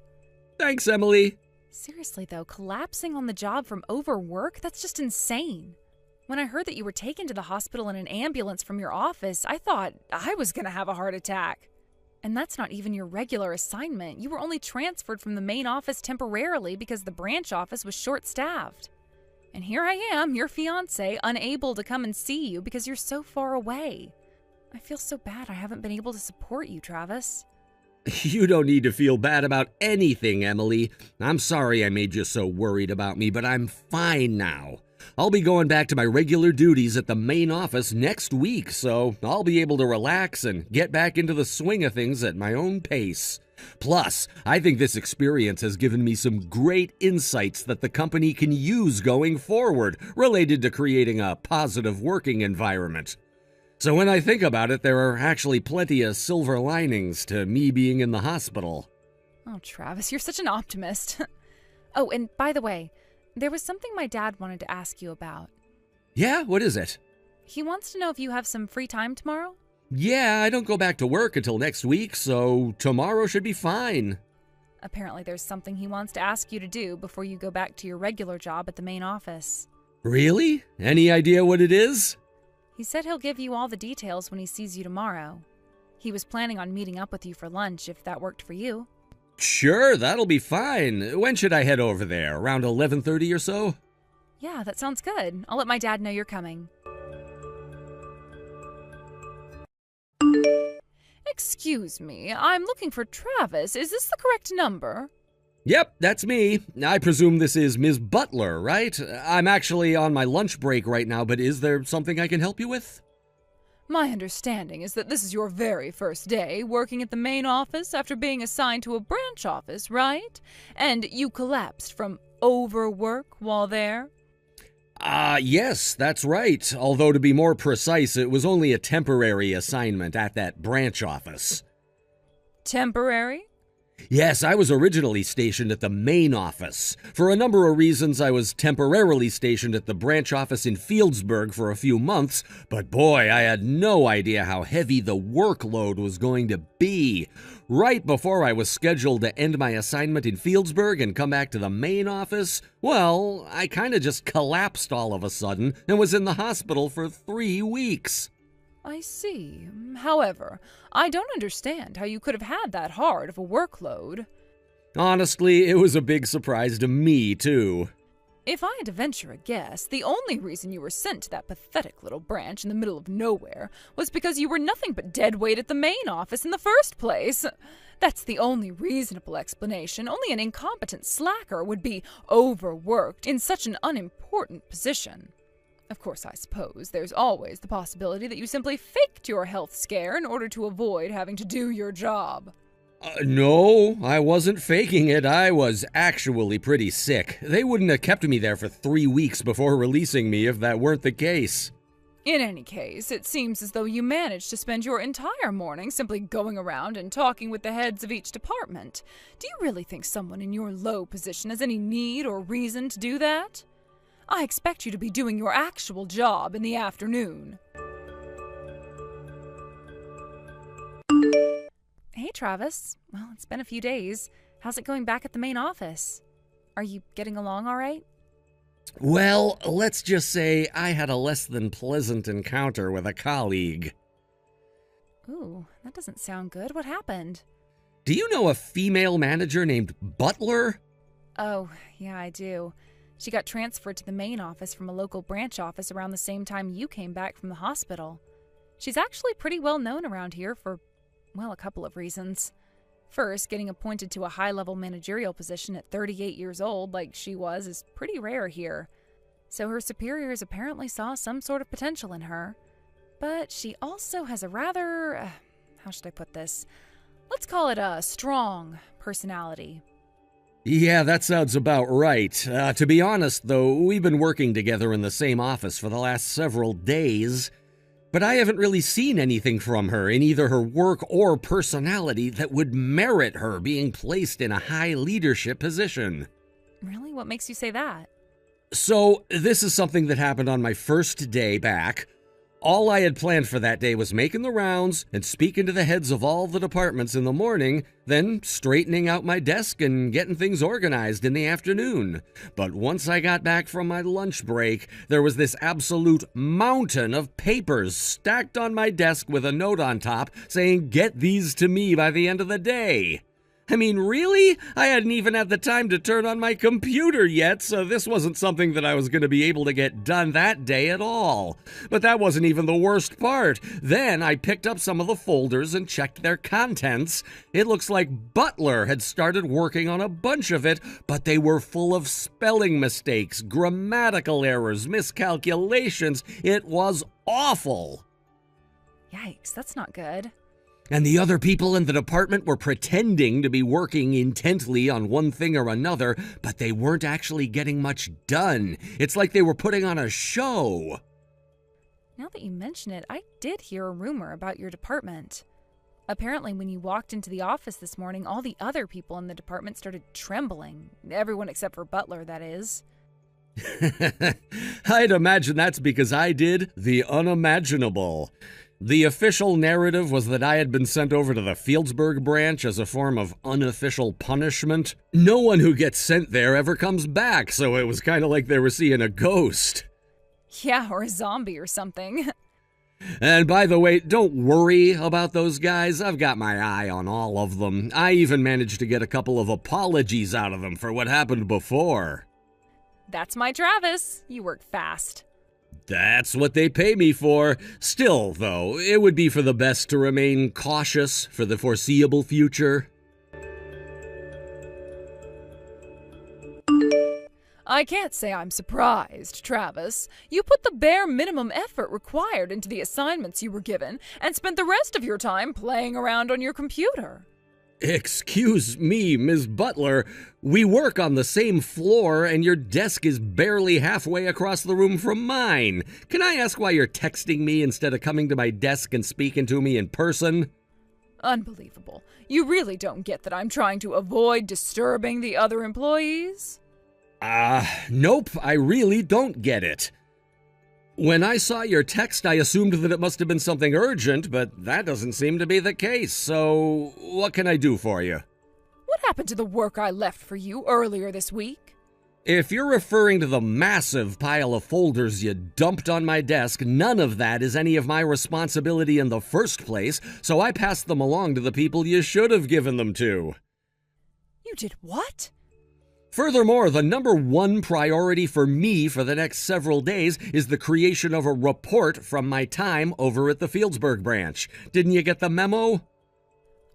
Thanks, Emily. Seriously though, collapsing on the job from overwork? That's just insane. When I heard that you were taken to the hospital in an ambulance from your office, I thought I was going to have a heart attack. And that's not even your regular assignment. You were only transferred from the main office temporarily because the branch office was short-staffed. And here I am, your fiancé, unable to come and see you because you're so far away. I feel so bad I haven't been able to support you, Travis. You don't need to feel bad about anything, Emily. I'm sorry I made you so worried about me, but I'm fine now. I'll be going back to my regular duties at the main office next week, so I'll be able to relax and get back into the swing of things at my own pace. Plus, I think this experience has given me some great insights that the company can use going forward related to creating a positive working environment. So when I think about it, there are actually plenty of silver linings to me being in the hospital. Oh, Travis, you're such an optimist. Oh, and by the way, there was something my dad wanted to ask you about. Yeah, what is it? He wants to know if you have some free time tomorrow? Yeah, I don't go back to work until next week, so tomorrow should be fine. Apparently there's something he wants to ask you to do before you go back to your regular job at the main office. Really? Any idea what it is? He said he'll give you all the details when he sees you tomorrow. He was planning on meeting up with you for lunch if that worked for you. Sure, that'll be fine. When should I head over there? Around 11:30 or so? Yeah, that sounds good. I'll let my dad know you're coming. Excuse me, I'm looking for Travis. Is this the correct number? Yep, that's me. I presume this is Ms. Butler, right? I'm actually on my lunch break right now, but is there something I can help you with? My understanding is that this is your very first day working at the main office after being assigned to a branch office, right? And you collapsed from overwork while there? Yes, that's right. Although to be more precise, it was only a temporary assignment at that branch office. Temporary? Yes, I was originally stationed at the main office. For a number of reasons, I was temporarily stationed at the branch office in Fieldsburg for a few months, but boy, I had no idea how heavy the workload was going to be. Right before I was scheduled to end my assignment in Fieldsburg and come back to the main office, well, I kind of just collapsed all of a sudden and was in the hospital for 3 weeks. I see. However, I don't understand how you could have had that hard of a workload. Honestly, it was a big surprise to me, too. If I had to venture a guess, the only reason you were sent to that pathetic little branch in the middle of nowhere was because you were nothing but dead weight at the main office in the first place. That's the only reasonable explanation. Only an incompetent slacker would be overworked in such an unimportant position. Of course, I suppose there's always the possibility that you simply faked your health scare in order to avoid having to do your job. No, I wasn't faking it. I was actually pretty sick. They wouldn't have kept me there for 3 weeks before releasing me if that weren't the case. In any case, it seems as though you managed to spend your entire morning simply going around and talking with the heads of each department. Do you really think someone in your low position has any need or reason to do that? I expect you to be doing your actual job in the afternoon. Hey, Travis. Well, it's been a few days. How's it going back at the main office? Are you getting along all right? Well, let's just say I had a less than pleasant encounter with a colleague. Ooh, that doesn't sound good. What happened? Do you know a female manager named Butler? Oh, yeah, I do. She got transferred to the main office from a local branch office around the same time you came back from the hospital. She's actually pretty well known around here for, well, a couple of reasons. First, getting appointed to a high-level managerial position at 38 years old, like she was, is pretty rare here. So her superiors apparently saw some sort of potential in her. But she also has a rather, how should I put this? Let's call it a strong personality. Yeah, that sounds about right. To be honest, though, we've been working together in the same office for the last several days, but I haven't really seen anything from her in either her work or personality that would merit her being placed in a high leadership position. Really? What makes you say that? So, this is something that happened on my first day back. All I had planned for that day was making the rounds and speaking to the heads of all the departments in the morning, then straightening out my desk and getting things organized in the afternoon. But once I got back from my lunch break, there was this absolute mountain of papers stacked on my desk with a note on top saying, "Get these to me by the end of the day." I mean, really? I hadn't even had the time to turn on my computer yet, so this wasn't something that I was going to be able to get done that day at all. But that wasn't even the worst part. Then I picked up some of the folders and checked their contents. It looks like Butler had started working on a bunch of it, but they were full of spelling mistakes, grammatical errors, miscalculations. It was awful. Yikes, that's not good. And the other people in the department were pretending to be working intently on one thing or another, but they weren't actually getting much done. It's like they were putting on a show. Now that you mention it, I did hear a rumor about your department. Apparently, when you walked into the office this morning, all the other people in the department started trembling. Everyone except for Butler, that is. I'd imagine that's because I did the unimaginable. The official narrative was that I had been sent over to the Fieldsburg branch as a form of unofficial punishment. No one who gets sent there ever comes back, so it was kind of like they were seeing a ghost. Yeah, or a zombie or something. And by the way, don't worry about those guys. I've got my eye on all of them. I even managed to get a couple of apologies out of them for what happened before. That's my Travis. You work fast. That's what they pay me for. Still, though, it would be for the best to remain cautious for the foreseeable future. I can't say I'm surprised, Travis. You put the bare minimum effort required into the assignments you were given and spent the rest of your time playing around on your computer. Excuse me, Ms. Butler. We work on the same floor and your desk is barely halfway across the room from mine. Can I ask why you're texting me instead of coming to my desk and speaking to me in person? Unbelievable. You really don't get that I'm trying to avoid disturbing the other employees? Nope, I really don't get it. When I saw your text, I assumed that it must have been something urgent, but that doesn't seem to be the case, so what can I do for you? What happened to the work I left for you earlier this week? If you're referring to the massive pile of folders you dumped on my desk, none of that is any of my responsibility in the first place, so I passed them along to the people you should have given them to. You did what? Furthermore, the number one priority for me for the next several days is the creation of a report from my time over at the Fieldsburg branch. Didn't you get the memo?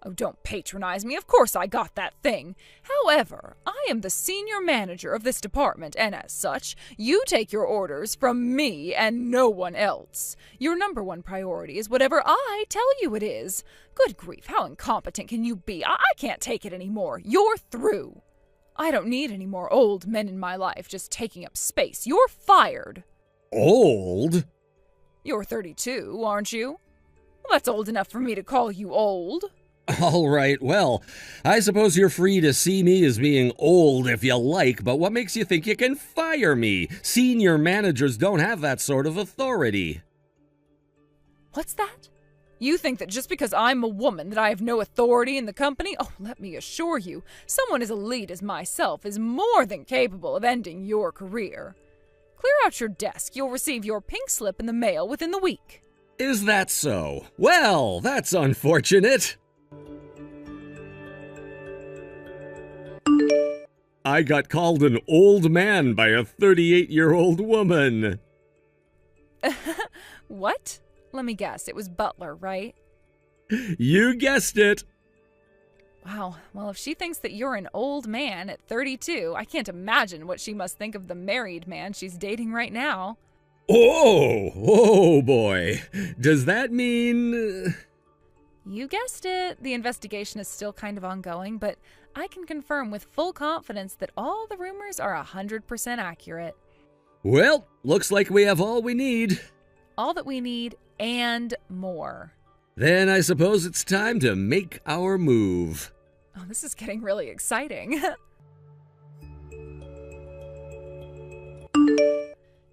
Oh, don't patronize me. Of course I got that thing. However, I am the senior manager of this department, and as such, you take your orders from me and no one else. Your number one priority is whatever I tell you it is. Good grief, how incompetent can you be? I can't take it anymore. You're through. I don't need any more old men in my life just taking up space. You're fired. Old? You're 32, aren't you? Well, that's old enough for me to call you old. All right, well, I suppose you're free to see me as being old if you like, but what makes you think you can fire me? Senior managers don't have that sort of authority. What's that? You think that just because I'm a woman that I have no authority in the company? Oh, let me assure you, someone as elite as myself is more than capable of ending your career. Clear out your desk. You'll receive your pink slip in the mail within the week. Is that so? Well, that's unfortunate. I got called an old man by a 38-year-old woman. What? Let me guess, it was Butler, right? You guessed it. Wow, well, if she thinks that you're an old man at 32, I can't imagine what she must think of the married man she's dating right now. Oh boy. Does that mean... You guessed it. The investigation is still kind of ongoing, but I can confirm with full confidence that all the rumors are 100% accurate. Well, looks like we have all we need. All that we need and more. Then I suppose it's time to make our move. Oh, this is getting really exciting.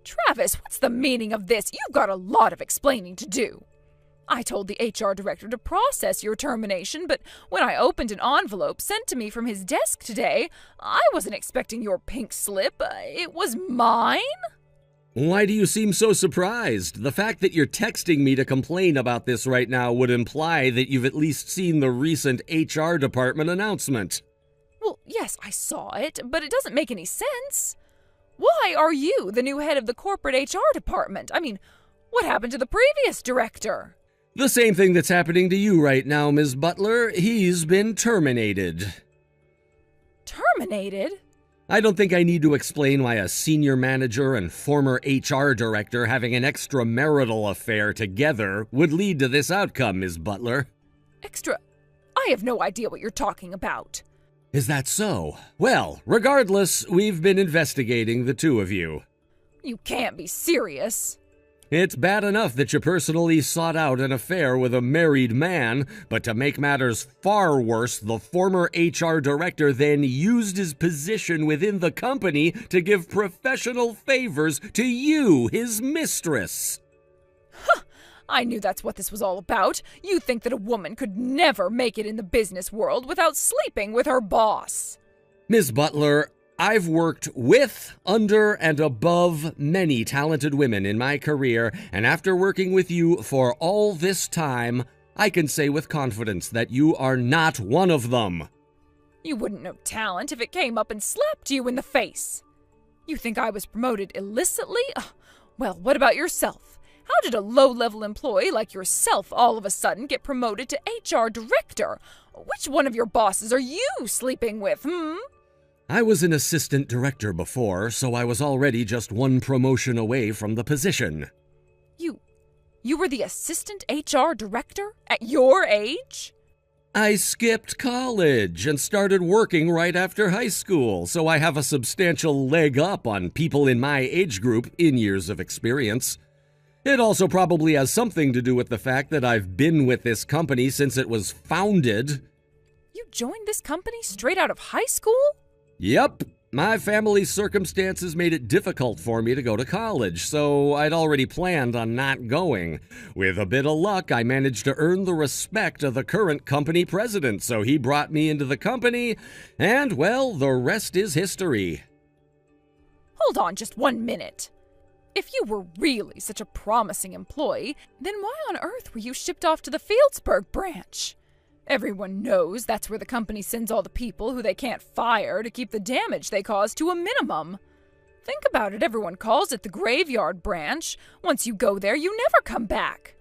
Travis, what's the meaning of this? You've got a lot of explaining to do. I told the HR director to process your termination, but when I opened an envelope sent to me from his desk today, I wasn't expecting your pink slip. It was mine? Why do you seem so surprised? The fact that you're texting me to complain about this right now would imply that you've at least seen the recent HR department announcement. Well, yes, I saw it, but it doesn't make any sense. Why are you the new head of the corporate HR department? I mean, what happened to the previous director? The same thing that's happening to you right now, Ms. Butler. He's been terminated. Terminated? I don't think I need to explain why a senior manager and former HR director having an extramarital affair together would lead to this outcome, Ms. Butler. Extra? I have no idea what you're talking about. Is that so? Well, regardless, we've been investigating the two of you. You can't be serious. It's bad enough that you personally sought out an affair with a married man, but to make matters far worse, the former HR director then used his position within the company to give professional favors to you, his mistress. I knew that's what this was all about. You think that a woman could never make it in the business world without sleeping with her boss. Ms. Butler, I've worked with, under, and above many talented women in my career, and after working with you for all this time, I can say with confidence that you are not one of them. You wouldn't know talent if it came up and slapped you in the face. You think I was promoted illicitly? Well, what about yourself? How did a low-level employee like yourself all of a sudden get promoted to HR director? Which one of your bosses are you sleeping with, I was an assistant director before, so I was already just one promotion away from the position. You were the assistant HR director at your age? I skipped college and started working right after high school, so I have a substantial leg up on people in my age group in years of experience. It also probably has something to do with the fact that I've been with this company since it was founded. You joined this company straight out of high school? Yep. My family's circumstances made it difficult for me to go to college, so I'd already planned on not going. With a bit of luck, I managed to earn the respect of the current company president, so he brought me into the company, and, well, the rest is history. Hold on just 1 minute. If you were really such a promising employee, then why on earth were you shipped off to the Fieldsburg branch? Everyone knows that's where the company sends all the people who they can't fire to keep the damage they cause to a minimum. Think about it, everyone calls it the graveyard branch. Once you go there, you never come back.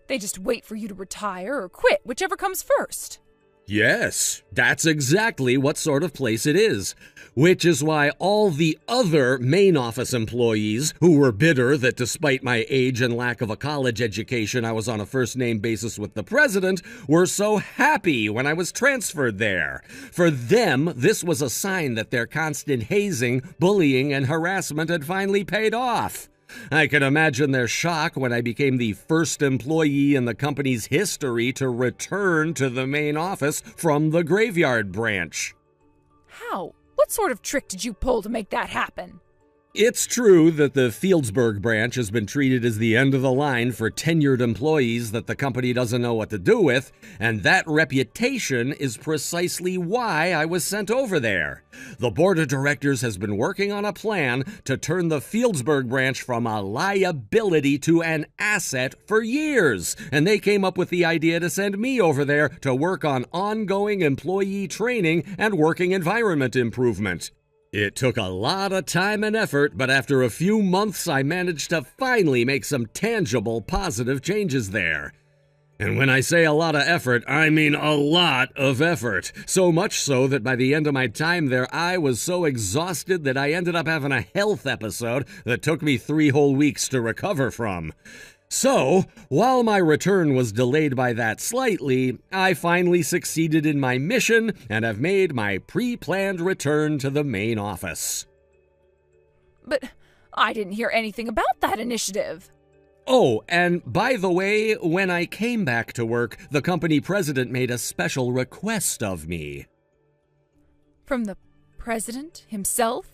They just wait for you to retire or quit, whichever comes first. Yes, that's exactly what sort of place it is. Which is why all the other main office employees who were bitter that despite my age and lack of a college education, I was on a first-name basis with the president, were so happy when I was transferred there. For them, this was a sign that their constant hazing, bullying, and harassment had finally paid off. I can imagine their shock when I became the first employee in the company's history to return to the main office from the graveyard branch. How? What sort of trick did you pull to make that happen? It's true that the Fieldsburg branch has been treated as the end of the line for tenured employees that the company doesn't know what to do with, and that reputation is precisely why I was sent over there. The board of directors has been working on a plan to turn the Fieldsburg branch from a liability to an asset for years, and they came up with the idea to send me over there to work on ongoing employee training and working environment improvement. It took a lot of time and effort, but after a few months, I managed to finally make some tangible, positive changes there. And when I say a lot of effort, I mean a lot of effort. So much so that by the end of my time there, I was so exhausted that I ended up having a health episode that took me 3 whole weeks to recover from. So, while my return was delayed by that slightly, I finally succeeded in my mission and have made my pre-planned return to the main office. But I didn't hear anything about that initiative. Oh, and by the way, when I came back to work, the company president made a special request of me. From the president himself?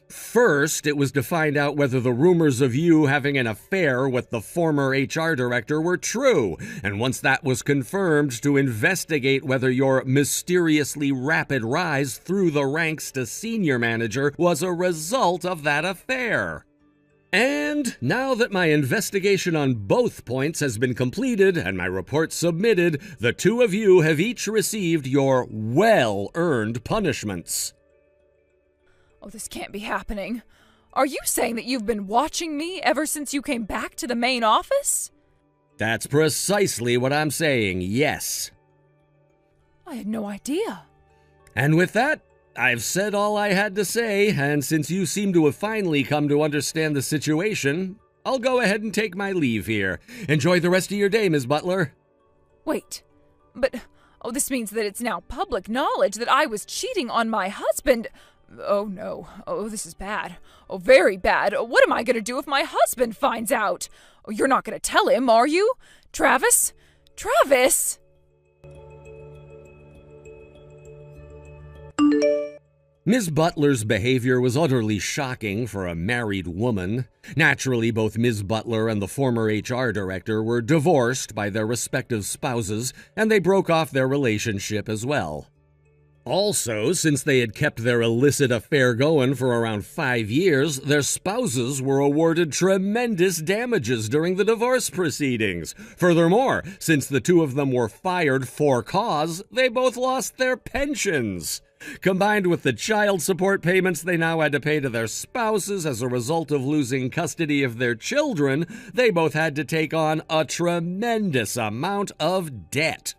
First, it was to find out whether the rumors of you having an affair with the former HR director were true, and once that was confirmed, to investigate whether your mysteriously rapid rise through the ranks to senior manager was a result of that affair. And now that my investigation on both points has been completed and my report submitted, the two of you have each received your well-earned punishments. Oh, this can't be happening. Are you saying that you've been watching me ever since you came back to the main office? That's precisely what I'm saying, yes. I had no idea. And with that, I've said all I had to say, and since you seem to have finally come to understand the situation, I'll go ahead and take my leave here. Enjoy the rest of your day, Ms. Butler. Wait, But, this means that it's now public knowledge that I was cheating on my husband. Oh no. Oh, this is bad. Oh, very bad. What am I going to do if my husband finds out? Oh, you're not going to tell him, are you? Travis? Travis! Miss Butler's behavior was utterly shocking for a married woman. Naturally, both Ms. Butler and the former HR director were divorced by their respective spouses, and they broke off their relationship as well. Also, since they had kept their illicit affair going for around 5 years, their spouses were awarded tremendous damages during the divorce proceedings. Furthermore, since the two of them were fired for cause, they both lost their pensions. Combined with the child support payments they now had to pay to their spouses as a result of losing custody of their children, they both had to take on a tremendous amount of debt.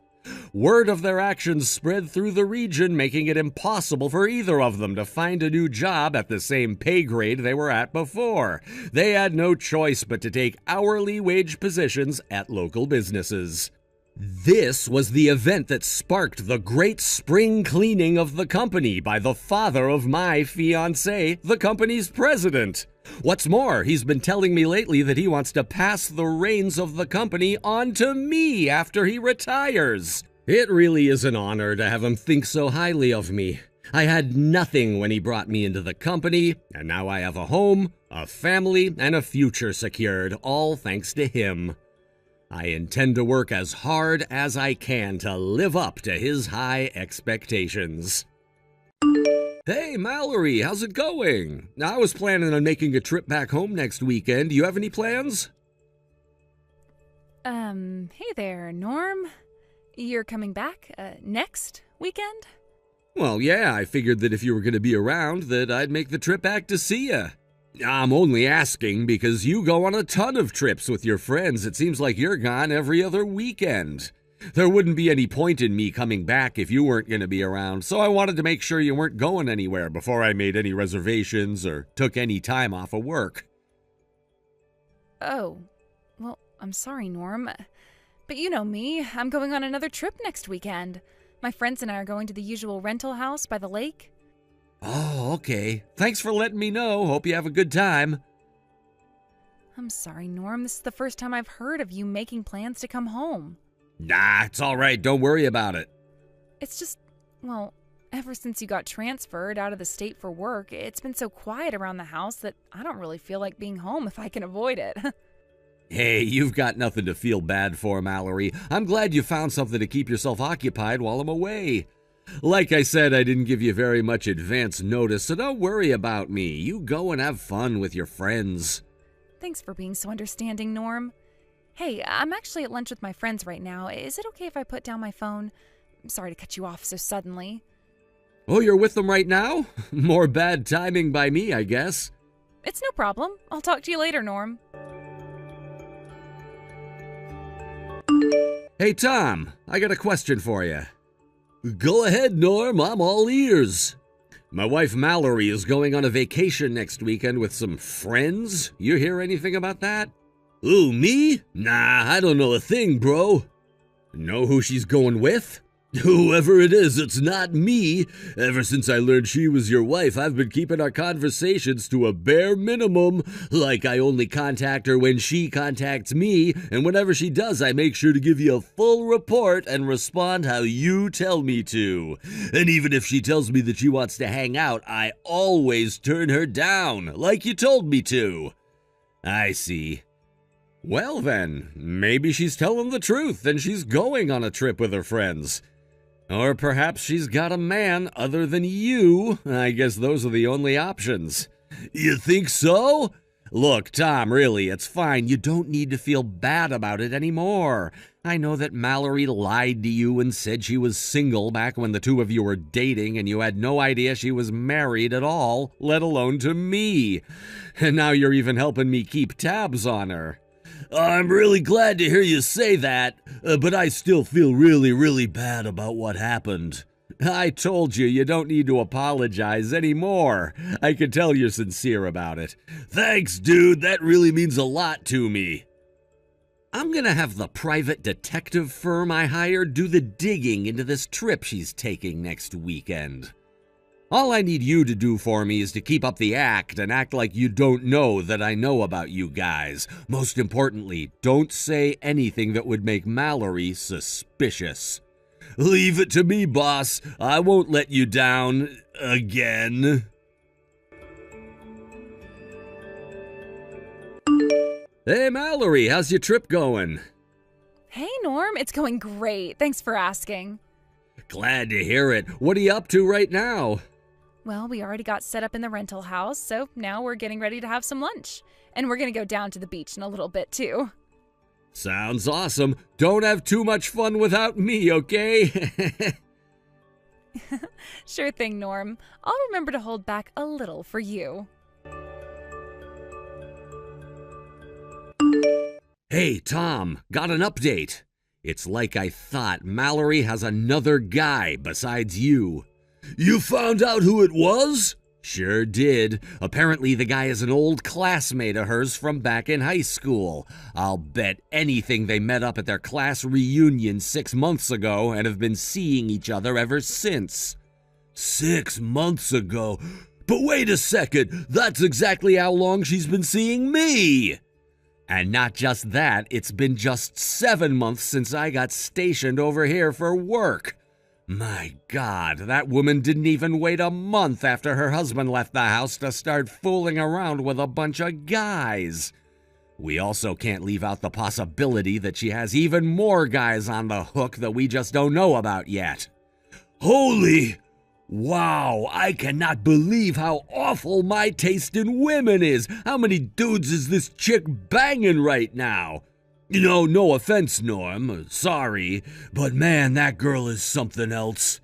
Word of their actions spread through the region, making it impossible for either of them to find a new job at the same pay grade they were at before. They had no choice but to take hourly wage positions at local businesses. This was the event that sparked the great spring cleaning of the company by the father of my fiancée, the company's president. What's more, he's been telling me lately that he wants to pass the reins of the company on to me after he retires. It really is an honor to have him think so highly of me. I had nothing when he brought me into the company, and now I have a home, a family, and a future secured, all thanks to him. I intend to work as hard as I can to live up to his high expectations. Hey, Mallory, how's it going? I was planning on making a trip back home next weekend. Do you have any plans? Hey there, Norm. You're coming back, next weekend? Well, yeah, I figured that if you were going to be around, that I'd make the trip back to see you. I'm only asking because you go on a ton of trips with your friends. It seems like you're gone every other weekend. There wouldn't be any point in me coming back if you weren't going to be around, so I wanted to make sure you weren't going anywhere before I made any reservations or took any time off of work. Oh, well, I'm sorry, Norm. But you know me, I'm going on another trip next weekend. My friends and I are going to the usual rental house by the lake. Oh, okay. Thanks for letting me know. Hope you have a good time. I'm sorry, Norm. This is the first time I've heard of you making plans to come home. Nah, it's all right. Don't worry about it. It's just, well, ever since you got transferred out of the state for work, it's been so quiet around the house that I don't really feel like being home if I can avoid it. Hey, you've got nothing to feel bad for, Mallory. I'm glad you found something to keep yourself occupied while I'm away. Like I said, I didn't give you very much advance notice, so don't worry about me. You go and have fun with your friends. Thanks for being so understanding, Norm. Hey, I'm actually at lunch with my friends right now. Is it okay if I put down my phone? I'm sorry to cut you off so suddenly. Oh, you're with them right now? More bad timing by me, I guess. It's no problem. I'll talk to you later, Norm. Hey, Tom, I got a question for you. Go ahead, Norm. I'm all ears. My wife Mallory is going on a vacation next weekend with some friends. You hear anything about that? Ooh, me? Nah, I don't know a thing, bro. Know who she's going with? Whoever it is, it's not me. Ever since I learned she was your wife, I've been keeping our conversations to a bare minimum. Like I only contact her when she contacts me, and whenever she does, I make sure to give you a full report and respond how you tell me to. And even if she tells me that she wants to hang out, I always turn her down, like you told me to. I see. Well then, maybe she's telling the truth and she's going on a trip with her friends. Or perhaps she's got a man other than you. I guess those are the only options. You think so? Look, Tom, really, it's fine. You don't need to feel bad about it anymore. I know that Mallory lied to you and said she was single back when the two of you were dating and you had no idea she was married at all, let alone to me. And now you're even helping me keep tabs on her. I'm really glad to hear you say that, but I still feel really bad about what happened. I told you, you don't need to apologize anymore. I can tell you're sincere about it. Thanks, dude. That really means a lot to me. I'm gonna have the private detective firm I hired do the digging into this trip she's taking next weekend. All I need you to do for me is to keep up the act and act like you don't know that I know about you guys. Most importantly, don't say anything that would make Mallory suspicious. Leave it to me, boss. I won't let you down again. Hey, Mallory, how's your trip going? Hey, Norm, it's going great. Thanks for asking. Glad to hear it. What are you up to right now? Well, we already got set up in the rental house, so now we're getting ready to have some lunch. And we're going to go down to the beach in a little bit, too. Sounds awesome. Don't have too much fun without me, okay? Sure thing, Norm. I'll remember to hold back a little for you. Hey, Tom, got an update. It's like I thought. Mallory has another guy besides you. You found out who it was? Sure did. Apparently the guy is an old classmate of hers from back in high school. I'll bet anything they met up at their class reunion 6 months ago and have been seeing each other ever since. 6 months ago? But wait a second, that's exactly how long she's been seeing me! And not just that, it's been just 7 months since I got stationed over here for work. My God, that woman didn't even wait a month after her husband left the house to start fooling around with a bunch of guys. We also can't leave out the possibility that she has even more guys on the hook that we just don't know about yet. Holy! Wow, I cannot believe how awful my taste in women is. How many dudes is this chick banging right now? You know, no offense, Norm, sorry, but man, that girl is something else.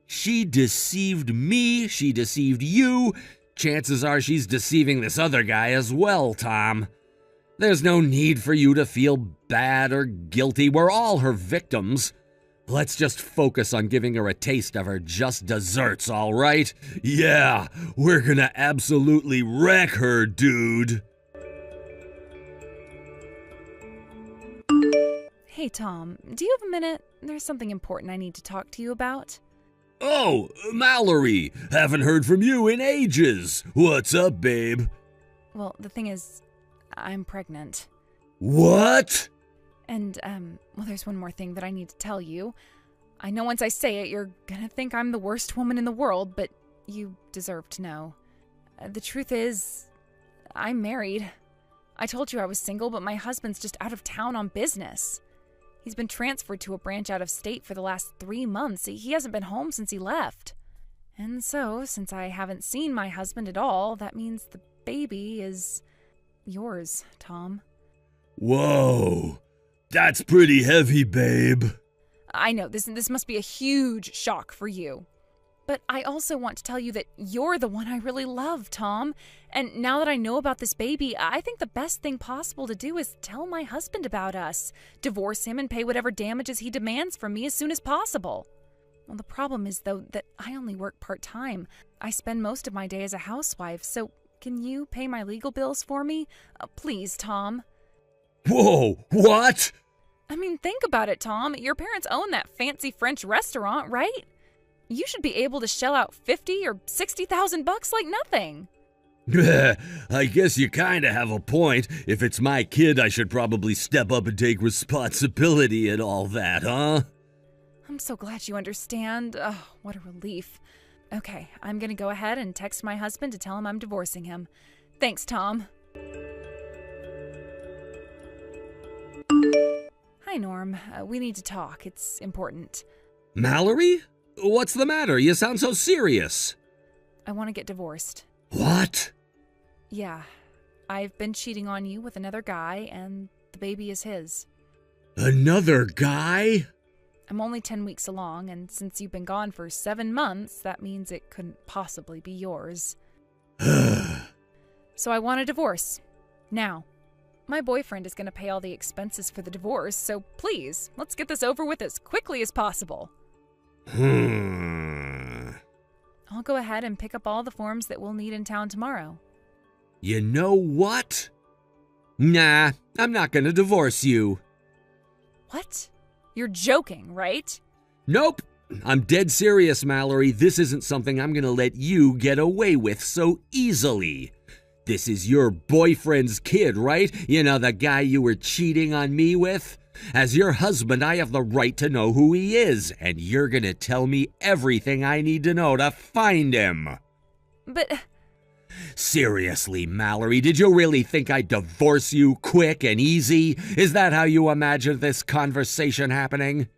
She deceived me, she deceived you. Chances are she's deceiving this other guy as well, Tom. There's no need for you to feel bad or guilty. We're all her victims. Let's just focus on giving her a taste of her just desserts, all right? Yeah, we're gonna absolutely wreck her, dude. Hey, Tom, do you have a minute? There's something important I need to talk to you about. Oh, Mallory, haven't heard from you in ages. What's up, babe? Well, the thing is, I'm pregnant. What? And, well, there's one more thing that I need to tell you. I know once I say it, you're gonna think I'm the worst woman in the world, but you deserve to know. The truth is, I'm married. I told you I was single, but my husband's just out of town on business. He's been transferred to a branch out of state for the last 3 months. He hasn't been home since he left. And so, since I haven't seen my husband at all, that means the baby is yours, Tom. Whoa, that's pretty heavy, babe. I know, this must be a huge shock for you. But I also want to tell you that you're the one I really love, Tom. And now that I know about this baby, I think the best thing possible to do is tell my husband about us, divorce him, and pay whatever damages he demands from me as soon as possible. Well, the problem is, though, that I only work part-time. I spend most of my day as a housewife, so can you pay my legal bills for me? Please, Tom. Whoa, what? I mean, think about it, Tom. Your parents own that fancy French restaurant, right? You should be able to shell out $50,000 or $60,000 like nothing. I guess you kinda have a point. If it's my kid, I should probably step up and take responsibility and all that, huh? I'm so glad you understand. Oh, what a relief. Okay, I'm gonna go ahead and text my husband to tell him I'm divorcing him. Thanks, Tom. Hi, Norm. We need to talk. It's important. Mallory? What's the matter? You sound so serious. I want to get divorced. What? Yeah. I've been cheating on you with another guy, and the baby is his. Another guy? I'm only 10 weeks along, and since you've been gone for 7 months, that means it couldn't possibly be yours. So I want a divorce. Now. My boyfriend is going to pay all the expenses for the divorce, so please, let's get this over with as quickly as possible. I'll go ahead and pick up all the forms that we'll need in town tomorrow. You know what? Nah, I'm not gonna divorce you. What? You're joking, right? Nope. I'm dead serious, Mallory. This isn't something I'm gonna let you get away with so easily. This is your boyfriend's kid, right? You know, the guy you were cheating on me with? As your husband, I have the right to know who he is, and you're gonna tell me everything I need to know to find him. But... Seriously, Mallory, did you really think I'd divorce you quick and easy? Is that how you imagined this conversation happening?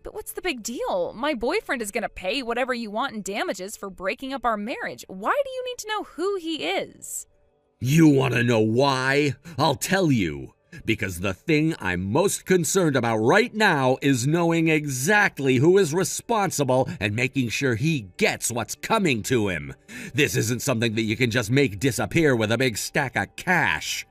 But what's the big deal? My boyfriend is going to pay whatever you want in damages for breaking up our marriage. Why do you need to know who he is? You want to know why? I'll tell you. Because the thing I'm most concerned about right now is knowing exactly who is responsible and making sure he gets what's coming to him. This isn't something that you can just make disappear with a big stack of cash.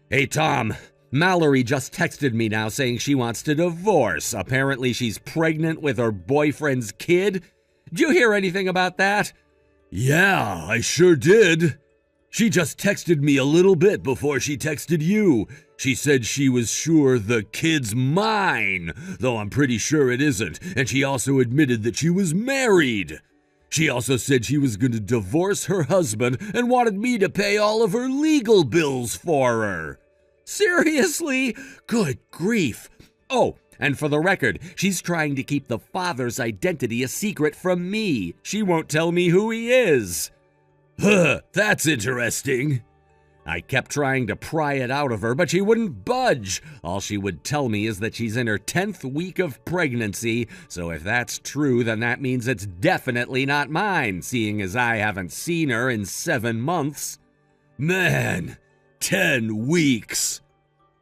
Hey, Tom. Mallory just texted me now saying she wants to divorce. Apparently she's pregnant with her boyfriend's kid. Did you hear anything about that? Yeah, I sure did. She just texted me a little bit before she texted you. She said she was sure the kid's mine, though I'm pretty sure it isn't. And she also admitted that she was married. She also said she was going to divorce her husband and wanted me to pay all of her legal bills for her. Seriously? Good grief. Oh, and for the record, she's trying to keep the father's identity a secret from me. She won't tell me who he is. Huh, that's interesting. I kept trying to pry it out of her, but she wouldn't budge. All she would tell me is that she's in her 10th week of pregnancy, so if that's true, then that means it's definitely not mine, seeing as I haven't seen her in 7 months. Man, 10 weeks.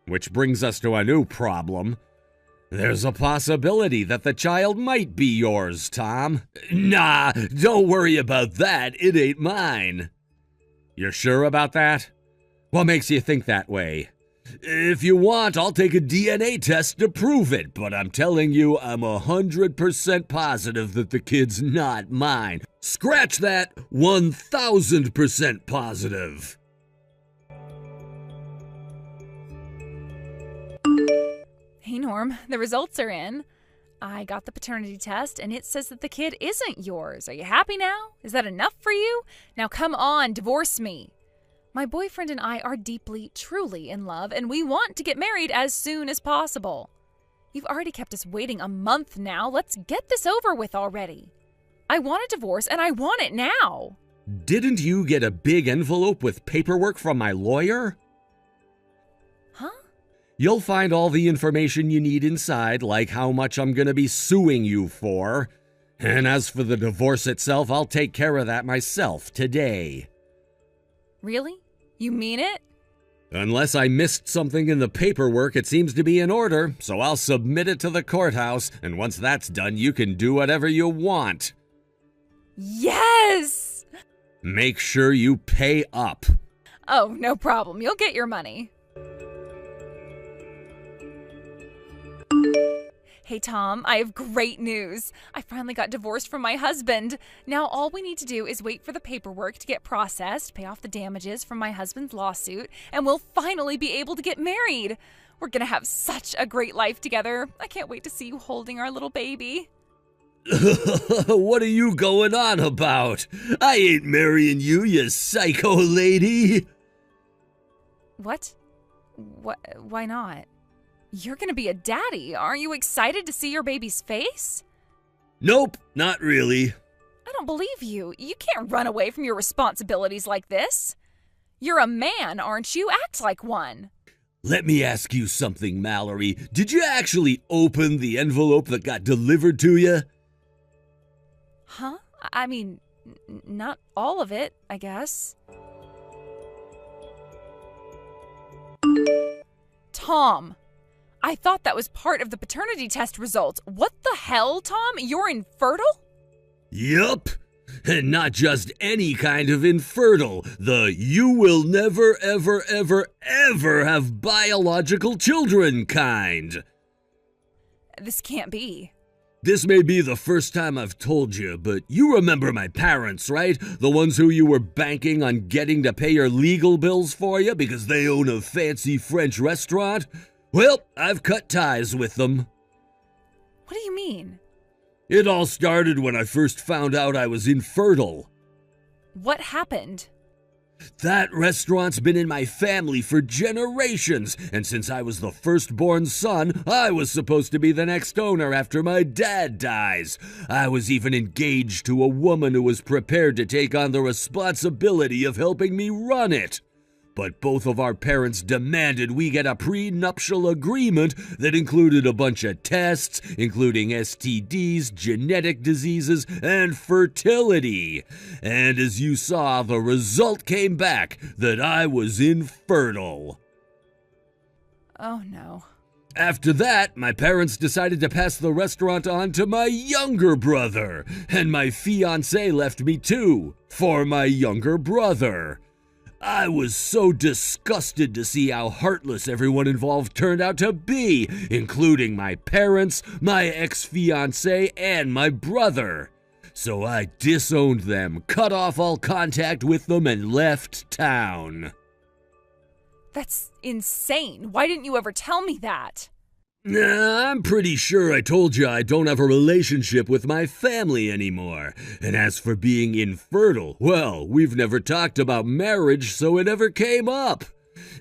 Which brings us to a new problem. There's a possibility that the child might be yours, Tom. Nah, don't worry about that. It ain't mine. You're sure about that? What makes you think that way? If you want, I'll take a DNA test to prove it, but I'm telling you, I'm 100% positive that the kid's not mine. Scratch that, 1,000% positive. Hey, Norm, the results are in. I got the paternity test, and it says that the kid isn't yours. Are you happy now? Is that enough for you? Now come on, divorce me. My boyfriend and I are deeply, truly in love, and we want to get married as soon as possible. You've already kept us waiting a month now. Let's get this over with already. I want a divorce, and I want it now. Didn't you get a big envelope with paperwork from my lawyer? Huh? You'll find all the information you need inside, like how much I'm gonna be suing you for. And as for the divorce itself, I'll take care of that myself today. Really? You mean it? Unless I missed something in the paperwork, it seems to be in order, so I'll submit it to the courthouse, and once that's done, you can do whatever you want. Yes! Make sure you pay up. Oh, no problem. You'll get your money. Hey, Tom, I have great news. I finally got divorced from my husband. Now all we need to do is wait for the paperwork to get processed, pay off the damages from my husband's lawsuit, and we'll finally be able to get married. We're gonna have such a great life together. I can't wait to see you holding our little baby. What are you going on about? I ain't marrying you, you psycho lady. What? Why not? You're gonna be a daddy. Aren't you excited to see your baby's face? Nope, not really. I don't believe you. You can't run away from your responsibilities like this. You're a man, aren't you? Act like one. Let me ask you something, Mallory. Did you actually open the envelope that got delivered to you? Huh? I mean, not all of it, I guess. Tom, I thought that was part of the paternity test results. What the hell, Tom? You're infertile? Yup. And not just any kind of infertile. You will never, ever, ever, ever have biological children kind. This can't be. This may be the first time I've told you, but you remember my parents, right? The ones who you were banking on getting to pay your legal bills for you because they own a fancy French restaurant? Well, I've cut ties with them. What do you mean? It all started when I first found out I was infertile. What happened? That restaurant's been in my family for generations, and since I was the firstborn son, I was supposed to be the next owner after my dad dies. I was even engaged to a woman who was prepared to take on the responsibility of helping me run it. But both of our parents demanded we get a prenuptial agreement that included a bunch of tests, including STDs, genetic diseases, and fertility. And as you saw, the result came back that I was infertile. Oh no. After that, my parents decided to pass the restaurant on to my younger brother, and my fiancée left me too, for my younger brother. I was so disgusted to see how heartless everyone involved turned out to be, including my parents, my ex-fiancée, and my brother. So I disowned them, cut off all contact with them, and left town. That's insane. Why didn't you ever tell me that? Nah, I'm pretty sure I told you I don't have a relationship with my family anymore. And as for being infertile, well, we've never talked about marriage, so it never came up.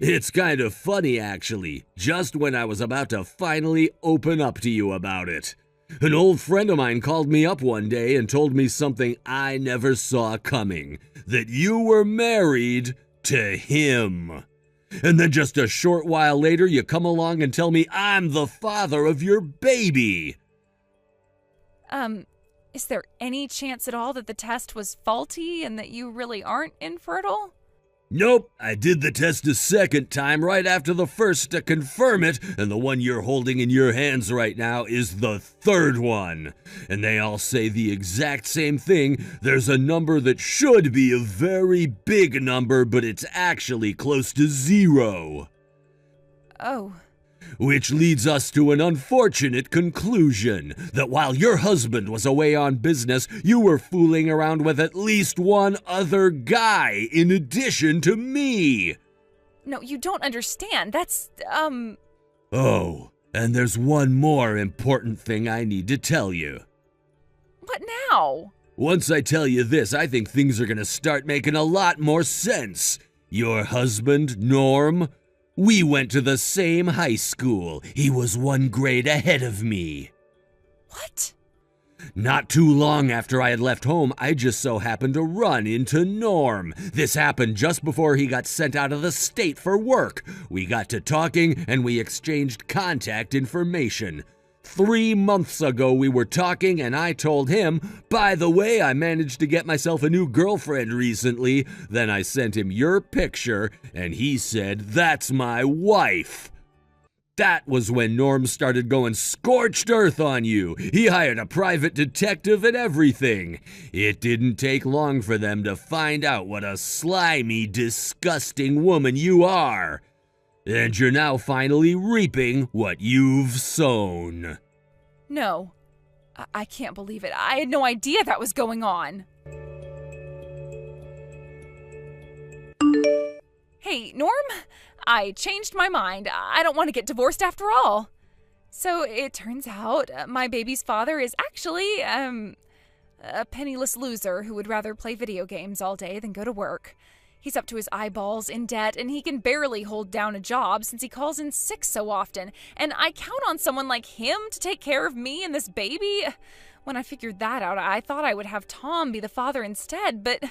It's kind of funny, actually, just when I was about to finally open up to you about it. An old friend of mine called me up one day and told me something I never saw coming, that you were married to him. And then just a short while later, you come along and tell me I'm the father of your baby. Is there any chance at all that the test was faulty and that you really aren't infertile? Nope, I did the test a second time right after the first to confirm it, and the one you're holding in your hands right now is the third one. And they all say the exact same thing. There's a number that should be a very big number, but it's actually close to 0. Oh. Which leads us to an unfortunate conclusion, that while your husband was away on business, you were fooling around with at least one other guy in addition to me. No, you don't understand. That's, Oh, and there's one more important thing I need to tell you. What now? Once I tell you this, I think things are gonna start making a lot more sense. Your husband, Norm, we went to the same high school. He was 1 grade ahead of me. What? Not too long after I had left home, I just so happened to run into Norm. This happened just before he got sent out of the state for work. We got to talking and we exchanged contact information. 3 months ago we were talking and I told him, by the way, I managed to get myself a new girlfriend recently. Then I sent him your picture and he said, that's my wife. That was when Norm started going scorched earth on you. He hired a private detective and everything. It didn't take long for them to find out what a slimy, disgusting woman you are. And you're now finally reaping what you've sown. No. I can't believe it. I had no idea that was going on. Hey, Norm, I changed my mind. I don't want to get divorced after all. So it turns out my baby's father is actually, a penniless loser who would rather play video games all day than go to work. He's up to his eyeballs in debt, and he can barely hold down a job since he calls in sick so often. And I count on someone like him to take care of me and this baby. When I figured that out, I thought I would have Tom be the father instead, but...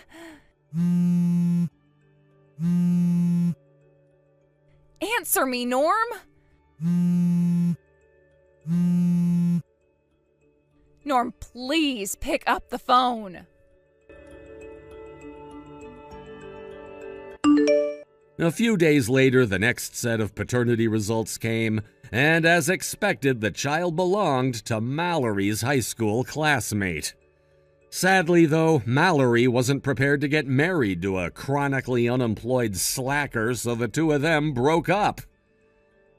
Answer me, Norm! Norm, please pick up the phone. A few days later, the next set of paternity results came, and as expected, the child belonged to Mallory's high school classmate. Sadly, though, Mallory wasn't prepared to get married to a chronically unemployed slacker, so the two of them broke up.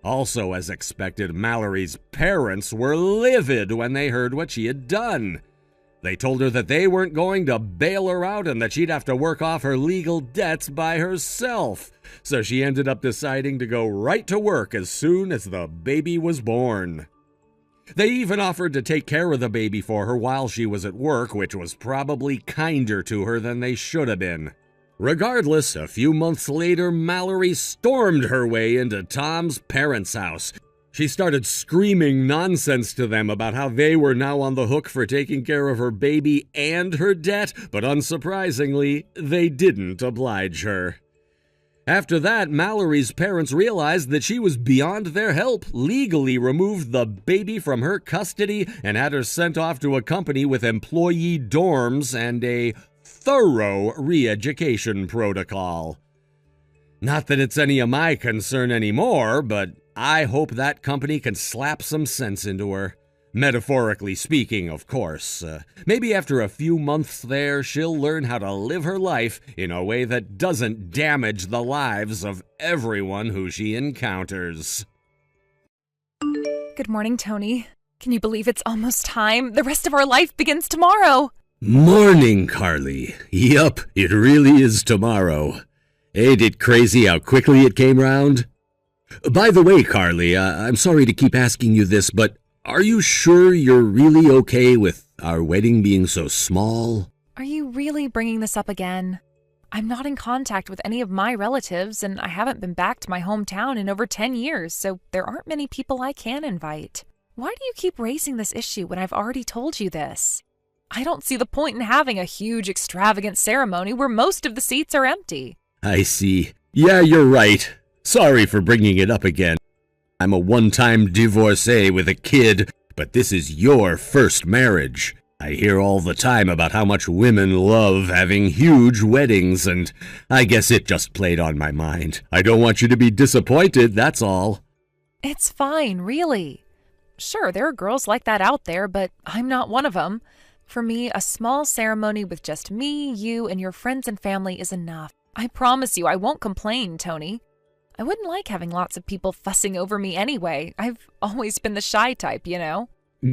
Also, as expected, Mallory's parents were livid when they heard what she had done. They told her that they weren't going to bail her out and that she'd have to work off her legal debts by herself. So she ended up deciding to go right to work as soon as the baby was born. They even offered to take care of the baby for her while she was at work, which was probably kinder to her than they should have been. Regardless, a few months later, Mallory stormed her way into Tom's parents' house. She started screaming nonsense to them about how they were now on the hook for taking care of her baby and her debt, but unsurprisingly, they didn't oblige her. After that, Mallory's parents realized that she was beyond their help, legally removed the baby from her custody, and had her sent off to a company with employee dorms and a thorough re-education protocol. Not that it's any of my concern anymore, but I hope that company can slap some sense into her. Metaphorically speaking, of course. Maybe after a few months there, she'll learn how to live her life in a way that doesn't damage the lives of everyone who she encounters. Good morning, Tony. Can you believe it's almost time? The rest of our life begins tomorrow. Morning, Carly. Yup, it really is tomorrow. Ain't it crazy how quickly it came round? By the way, Carly, I'm sorry to keep asking you this, but are you sure you're really okay with our wedding being so small? Are you really bringing this up again? I'm not in contact with any of my relatives, and I haven't been back to my hometown in over 10 years, so there aren't many people I can invite. Why do you keep raising this issue when I've already told you this? I don't see the point in having a huge, extravagant ceremony where most of the seats are empty. I see. Yeah, you're right. Sorry for bringing it up again. I'm a one-time divorcee with a kid, but this is your first marriage. I hear all the time about how much women love having huge weddings, and I guess it just played on my mind. I don't want you to be disappointed, that's all. It's fine, really. Sure, there are girls like that out there, but I'm not one of them. For me, a small ceremony with just me, you, and your friends and family is enough. I promise you I won't complain, Tony. I wouldn't like having lots of people fussing over me anyway. I've always been the shy type, you know?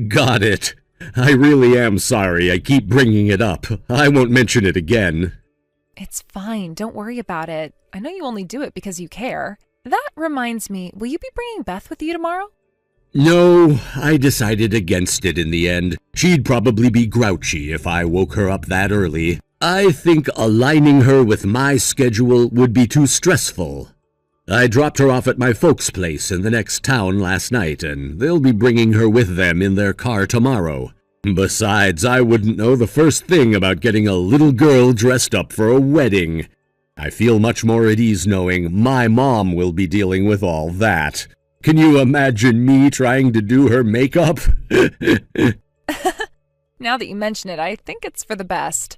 Got it. I really am sorry I keep bringing it up. I won't mention it again. It's fine. Don't worry about it. I know you only do it because you care. That reminds me, will you be bringing Beth with you tomorrow? No, I decided against it in the end. She'd probably be grouchy if I woke her up that early. I think aligning her with my schedule would be too stressful. I dropped her off at my folks' place in the next town last night, and they'll be bringing her with them in their car tomorrow. Besides, I wouldn't know the first thing about getting a little girl dressed up for a wedding. I feel much more at ease knowing my mom will be dealing with all that. Can you imagine me trying to do her makeup? Now that you mention it, I think it's for the best.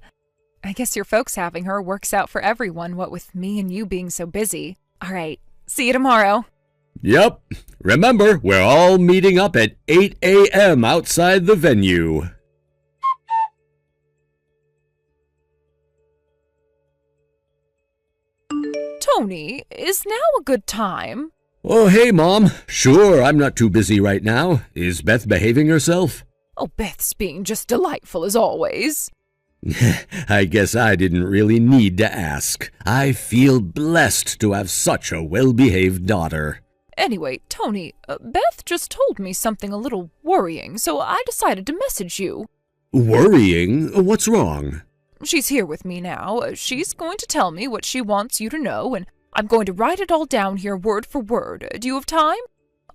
I guess your folks having her works out for everyone, what with me and you being so busy. All right, see you tomorrow. Yep. Remember, we're all meeting up at 8 a.m. outside the venue. Tony, is now a good time? Oh, hey, Mom. Sure, I'm not too busy right now. Is Beth behaving herself? Oh, Beth's being just delightful as always. I guess I didn't really need to ask. I feel blessed to have such a well-behaved daughter. Anyway, Tony, Beth just told me something a little worrying, so I decided to message you. Worrying? What's wrong? She's here with me now. She's going to tell me what she wants you to know, and I'm going to write it all down here word for word. Do you have time?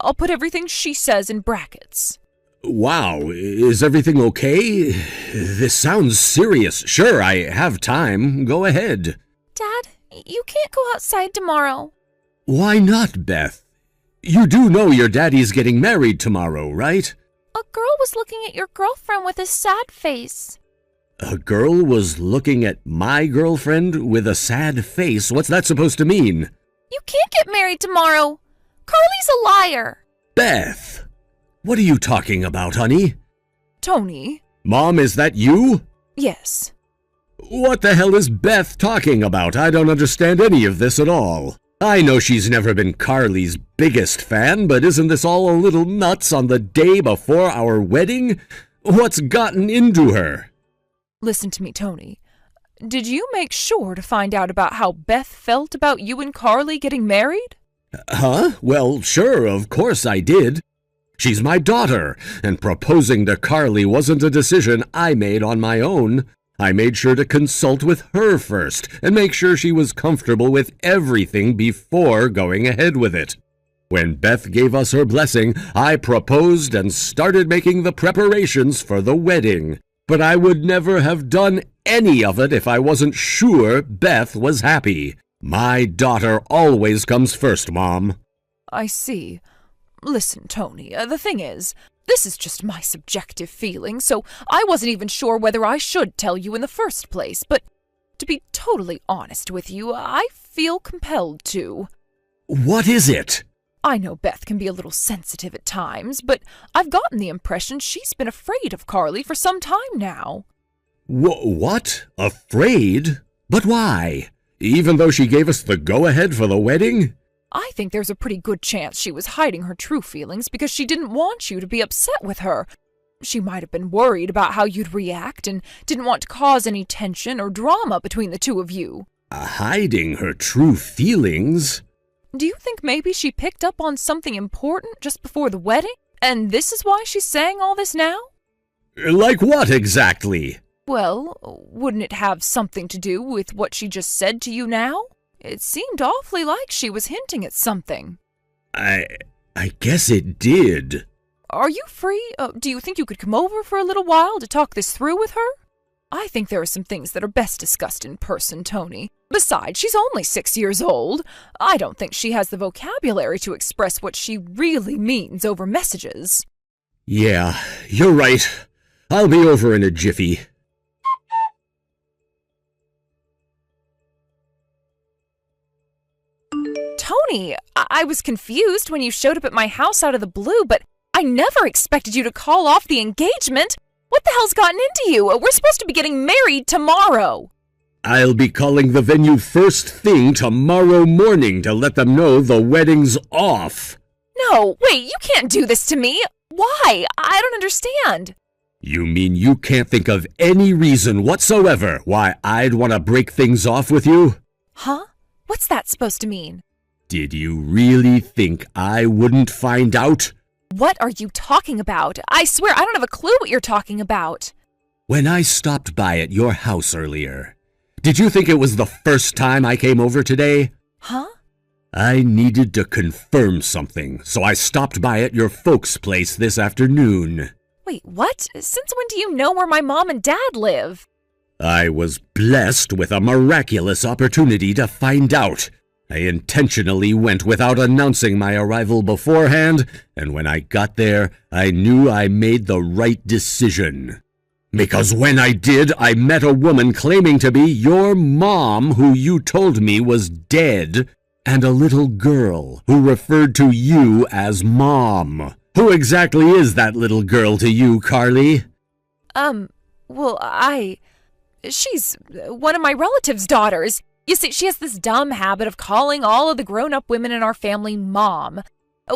I'll put everything she says in brackets. Wow, is everything okay? This sounds serious. Sure, I have time. Go ahead. Dad, you can't go outside tomorrow. Why not, Beth? You do know your daddy's getting married tomorrow, right? A girl was looking at your girlfriend with a sad face. A girl was looking at my girlfriend with a sad face? What's that supposed to mean? You can't get married tomorrow. Carly's a liar. Beth! What are you talking about, honey? Tony? Mom, is that you? Yes. What the hell is Beth talking about? I don't understand any of this at all. I know she's never been Carly's biggest fan, but isn't this all a little nuts on the day before our wedding? What's gotten into her? Listen to me, Tony. Did you make sure to find out about how Beth felt about you and Carly getting married? Huh? Well, sure, of course I did. She's my daughter, and proposing to Carly wasn't a decision I made on my own. I made sure to consult with her first and make sure she was comfortable with everything before going ahead with it. When Beth gave us her blessing, I proposed and started making the preparations for the wedding. But I would never have done any of it if I wasn't sure Beth was happy. My daughter always comes first, Mom. I see. Listen, Tony, the thing is, this is just my subjective feeling, so I wasn't even sure whether I should tell you in the first place, but to be totally honest with you, I feel compelled to. What is it? I know Beth can be a little sensitive at times, but I've gotten the impression she's been afraid of Carly for some time now. What? Afraid? But why? Even though she gave us the go-ahead for the wedding? I think there's a pretty good chance she was hiding her true feelings because she didn't want you to be upset with her. She might have been worried about how you'd react and didn't want to cause any tension or drama between the two of you. Hiding her true feelings? Do you think maybe she picked up on something important just before the wedding? And this is why she's saying all this now? Like what exactly? Well, wouldn't it have something to do with what she just said to you now? It seemed awfully like she was hinting at something. I guess it did. Are you free? Do you think you could come over for a little while to talk this through with her? I think there are some things that are best discussed in person, Tony. Besides, she's only 6 years old. I don't think she has the vocabulary to express what she really means over messages. Yeah, you're right. I'll be over in a jiffy. Tony, I was confused when you showed up at my house out of the blue, but I never expected you to call off the engagement. What the hell's gotten into you? We're supposed to be getting married tomorrow. I'll be calling the venue first thing tomorrow morning to let them know the wedding's off. No, wait, you can't do this to me. Why? I don't understand. You mean you can't think of any reason whatsoever why I'd want to break things off with you? Huh? What's that supposed to mean? Did you really think I wouldn't find out? What are you talking about? I swear I don't have a clue what you're talking about. When I stopped by at your house earlier, did you think it was the first time I came over today? Huh? I needed to confirm something, so I stopped by at your folks' place this afternoon. Wait, what? Since when do you know where my mom and dad live? I was blessed with a miraculous opportunity to find out. I intentionally went without announcing my arrival beforehand, and when I got there, I knew I made the right decision. Because when I did, I met a woman claiming to be your mom who you told me was dead, and a little girl who referred to you as Mom. Who exactly is that little girl to you, Carly? She's one of my relatives' daughters. You see, she has this dumb habit of calling all of the grown-up women in our family Mom.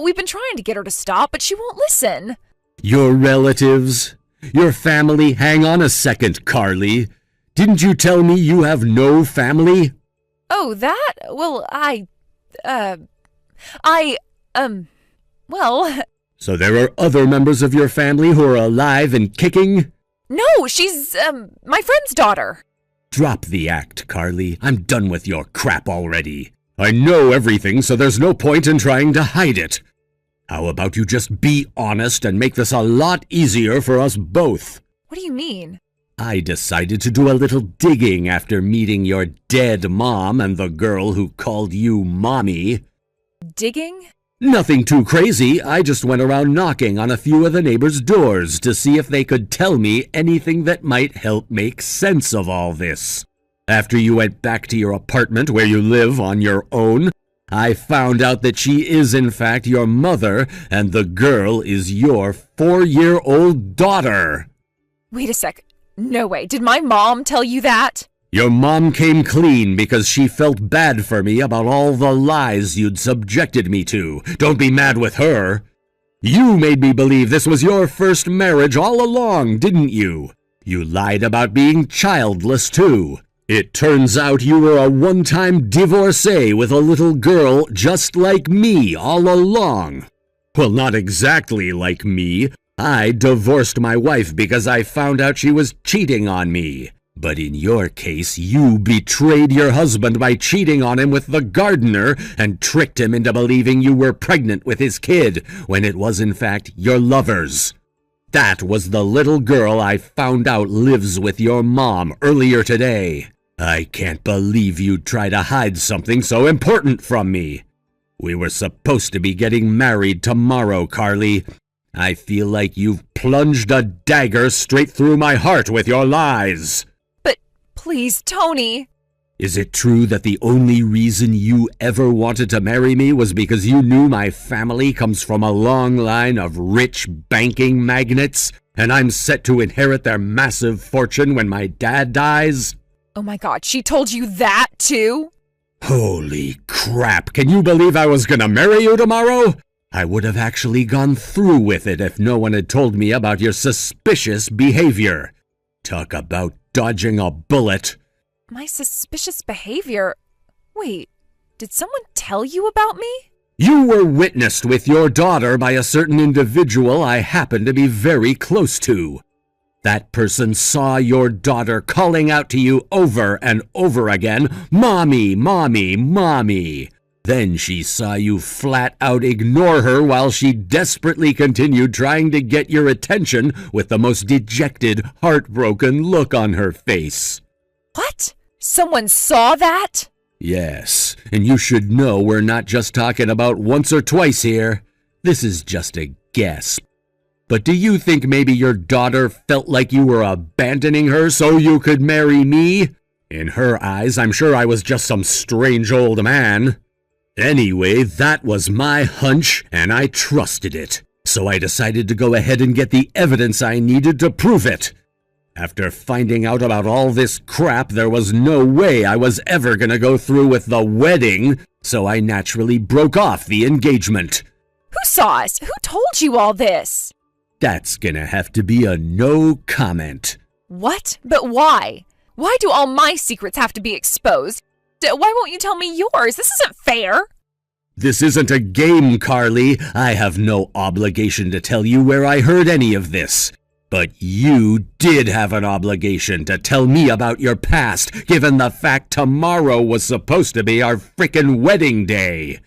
We've been trying to get her to stop, but she won't listen. Your relatives? Your family? Hang on a second, Carly. Didn't you tell me you have no family? Oh, that? Well, So there are other members of your family who are alive and kicking? No, she's, my friend's daughter. Drop the act, Carly. I'm done with your crap already. I know everything, so there's no point in trying to hide it. How about you just be honest and make this a lot easier for us both? What do you mean? I decided to do a little digging after meeting your dead mom and the girl who called you Mommy. Digging? Nothing too crazy. I just went around knocking on a few of the neighbors' doors to see if they could tell me anything that might help make sense of all this. After you went back to your apartment where you live on your own, I found out that she is in fact your mother and the girl is your 4-year-old daughter. Wait a sec. No way. Did my mom tell you that? Your mom came clean because she felt bad for me about all the lies you'd subjected me to. Don't be mad with her. You made me believe this was your first marriage all along, didn't you? You lied about being childless, too. It turns out you were a one-time divorcee with a little girl just like me all along. Well, not exactly like me. I divorced my wife because I found out she was cheating on me. But in your case, you betrayed your husband by cheating on him with the gardener and tricked him into believing you were pregnant with his kid, when it was in fact your lover's. That was the little girl I found out lives with your mom earlier today. I can't believe you'd try to hide something so important from me. We were supposed to be getting married tomorrow, Carly. I feel like you've plunged a dagger straight through my heart with your lies. Please, Tony. Is it true that the only reason you ever wanted to marry me was because you knew my family comes from a long line of rich banking magnates, and I'm set to inherit their massive fortune when my dad dies? Oh my God, she told you that too? Holy crap, can you believe I was gonna marry you tomorrow? I would have actually gone through with it if no one had told me about your suspicious behavior. Talk about dodging a bullet. My suspicious behavior? Wait, did someone tell you about me? You were witnessed with your daughter by a certain individual I happen to be very close to. That person saw your daughter calling out to you over and over again, "Mommy, Mommy, Mommy." Then she saw you flat out ignore her while she desperately continued trying to get your attention with the most dejected, heartbroken look on her face. What? Someone saw that? Yes, and you should know we're not just talking about once or twice here. This is just a guess. But do you think maybe your daughter felt like you were abandoning her so you could marry me? In her eyes, I'm sure I was just some strange old man. Anyway, that was my hunch, and I trusted it. So I decided to go ahead and get the evidence I needed to prove it. After finding out about all this crap, there was no way I was ever gonna go through with the wedding, so I naturally broke off the engagement. Who saw us? Who told you all this? That's gonna have to be a no comment. What? But why? Why do all my secrets have to be exposed? Why won't you tell me yours? This isn't fair. This isn't a game, Carly. I have no obligation to tell you where I heard any of this. But you did have an obligation to tell me about your past, given the fact tomorrow was supposed to be our frickin' wedding day.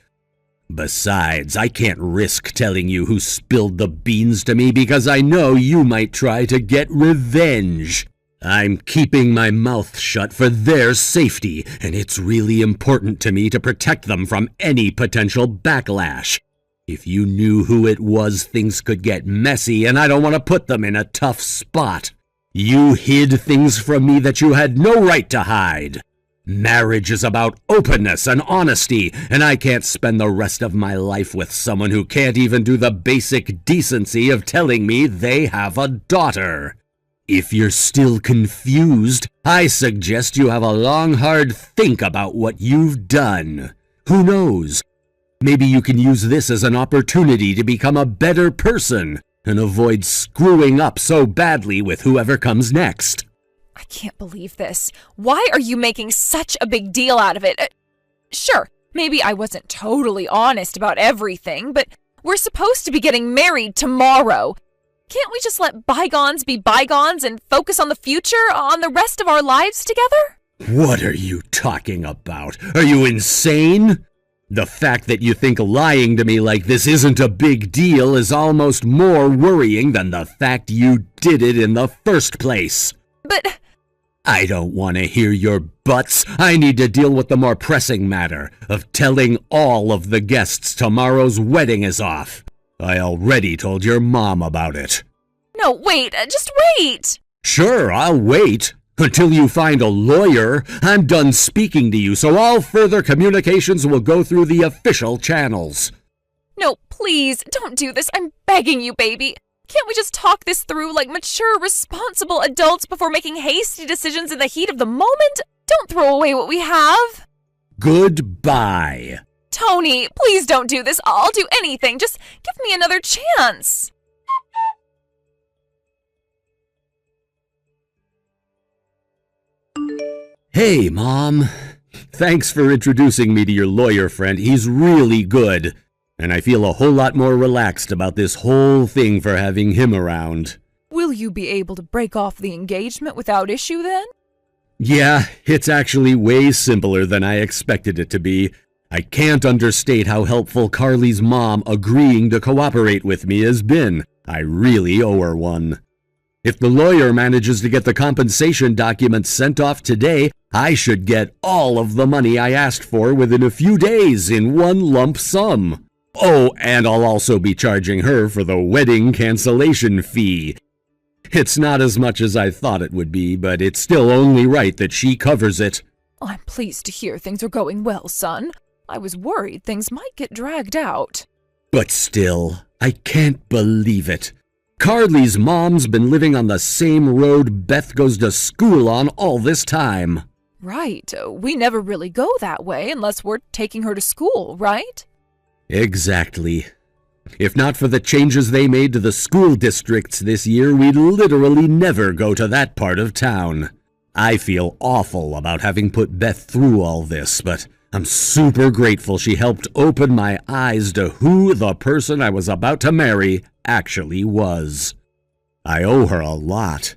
Besides, I can't risk telling you who spilled the beans to me because I know you might try to get revenge. I'm keeping my mouth shut for their safety, and it's really important to me to protect them from any potential backlash. If you knew who it was, things could get messy, and I don't want to put them in a tough spot. You hid things from me that you had no right to hide. Marriage is about openness and honesty, and I can't spend the rest of my life with someone who can't even do the basic decency of telling me they have a daughter. If you're still confused, I suggest you have a long, hard think about what you've done. Who knows? Maybe you can use this as an opportunity to become a better person and avoid screwing up so badly with whoever comes next. I can't believe this. Why are you making such a big deal out of it? Sure, maybe I wasn't totally honest about everything, but we're supposed to be getting married tomorrow. Can't we just let bygones be bygones and focus on the future, on the rest of our lives together? What are you talking about? Are you insane? The fact that you think lying to me like this isn't a big deal is almost more worrying than the fact you did it in the first place. But I don't want to hear your buts. I need to deal with the more pressing matter of telling all of the guests tomorrow's wedding is off. I already told your mom about it. No, wait, just wait. Sure, I'll wait. Until you find a lawyer. I'm done speaking to you, so all further communications will go through the official channels. No, please, don't do this. I'm begging you, baby. Can't we just talk this through like mature, responsible adults before making hasty decisions in the heat of the moment? Don't throw away what we have. Goodbye. Tony, please don't do this. I'll do anything. Just give me another chance. Hey, Mom. Thanks for introducing me to your lawyer friend. He's really good. And I feel a whole lot more relaxed about this whole thing for having him around. Will you be able to break off the engagement without issue then? Yeah, it's actually way simpler than I expected it to be. I can't understate how helpful Carly's mom agreeing to cooperate with me has been. I really owe her one. If the lawyer manages to get the compensation documents sent off today, I should get all of the money I asked for within a few days in one lump sum. Oh, and I'll also be charging her for the wedding cancellation fee. It's not as much as I thought it would be, but it's still only right that she covers it. I'm pleased to hear things are going well, son. I was worried things might get dragged out. But still, I can't believe it. Carly's mom's been living on the same road Beth goes to school on all this time. Right. We never really go that way unless we're taking her to school, right? Exactly. If not for the changes they made to the school districts this year, we'd literally never go to that part of town. I feel awful about having put Beth through all this, but I'm super grateful she helped open my eyes to who the person I was about to marry actually was. I owe her a lot,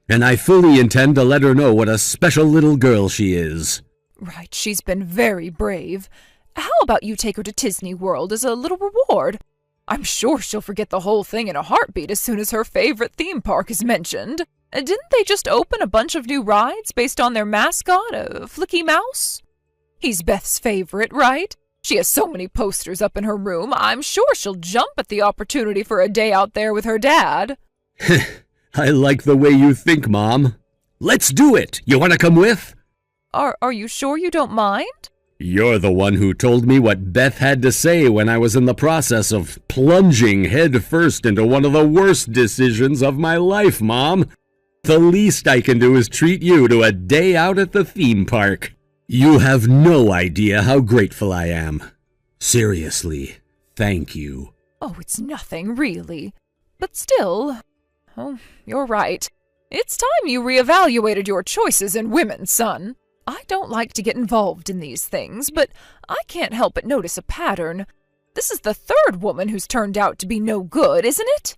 and I fully intend to let her know what a special little girl she is. Right, she's been very brave. How about you take her to Disney World as a little reward? I'm sure she'll forget the whole thing in a heartbeat as soon as her favorite theme park is mentioned. Didn't they just open a bunch of new rides based on their mascot, a Flicky Mouse? He's Beth's favorite, right? She has so many posters up in her room, I'm sure she'll jump at the opportunity for a day out there with her dad. I like the way you think, Mom. Let's do it! You want to come with? Are you sure you don't mind? You're the one who told me what Beth had to say when I was in the process of plunging head first into one of the worst decisions of my life, Mom. The least I can do is treat you to a day out at the theme park. You have no idea how grateful I am. Seriously, thank you. Oh, it's nothing, really. But still, oh, you're right. It's time you reevaluated your choices in women, son. I don't like to get involved in these things, but I can't help but notice a pattern. This is the third woman who's turned out to be no good, isn't it?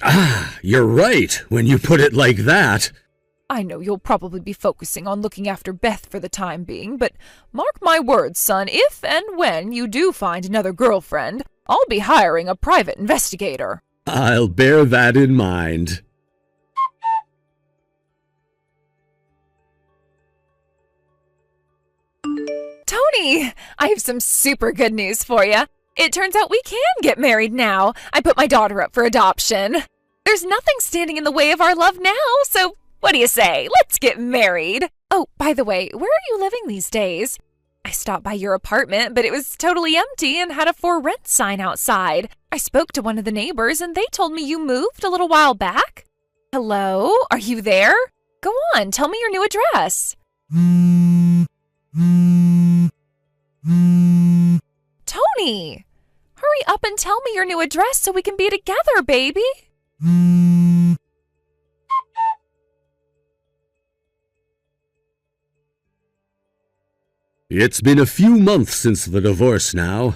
Ah, you're right, when you put it like that. I know you'll probably be focusing on looking after Beth for the time being, but mark my words, son, if and when you do find another girlfriend, I'll be hiring a private investigator. I'll bear that in mind. Tony, I have some super good news for you. It turns out we can get married now. I put my daughter up for adoption. There's nothing standing in the way of our love now, so what do you say? Let's get married. Oh, by the way, where are you living these days? I stopped by your apartment, but it was totally empty and had a for rent sign outside. I spoke to one of the neighbors and they told me you moved a little while back. Hello? Are you there? Go on, tell me your new address. Tony, hurry up and tell me your new address so we can be together, baby. It's been a few months since the divorce now.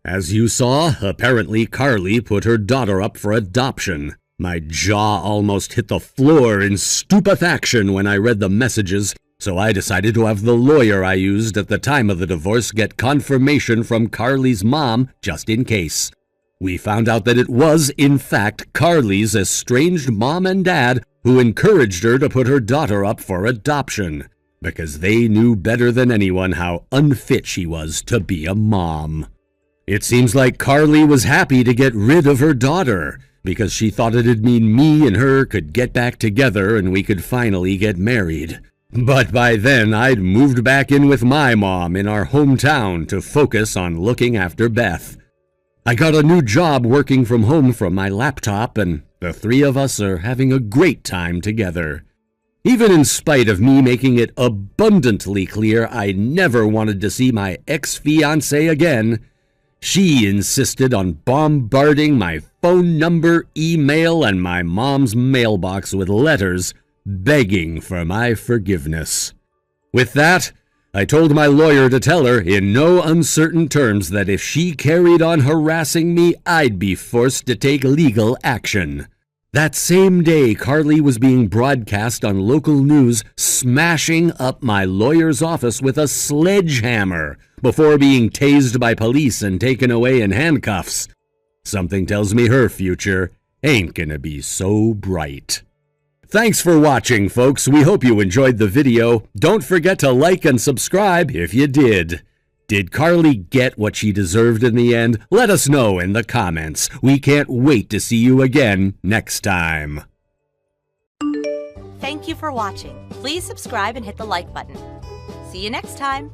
As you saw, apparently Carly put her daughter up for adoption. My jaw almost hit the floor in stupefaction when I read the messages, so I decided to have the lawyer I used at the time of the divorce get confirmation from Carly's mom just in case. We found out that it was, in fact, Carly's estranged mom and dad who encouraged her to put her daughter up for adoption, because they knew better than anyone how unfit she was to be a mom. It seems like Carly was happy to get rid of her daughter, because she thought it'd mean me and her could get back together and we could finally get married. But by then, I'd moved back in with my mom in our hometown to focus on looking after Beth. I got a new job working from home from my laptop, and the three of us are having a great time together. Even in spite of me making it abundantly clear I never wanted to see my ex-fiancé again, she insisted on bombarding my phone number, email, and my mom's mailbox with letters begging for my forgiveness. With that, I told my lawyer to tell her in no uncertain terms that if she carried on harassing me, I'd be forced to take legal action. That same day, Carly was being broadcast on local news, smashing up my lawyer's office with a sledgehammer before being tased by police and taken away in handcuffs. Something tells me her future ain't gonna be so bright. Thanks for watching, folks. We hope you enjoyed the video. Don't forget to like and subscribe if you did. Did Carly get what she deserved in the end? Let us know in the comments. We can't wait to see you again next time. Thank you for watching. Please subscribe and hit the like button. See you next time.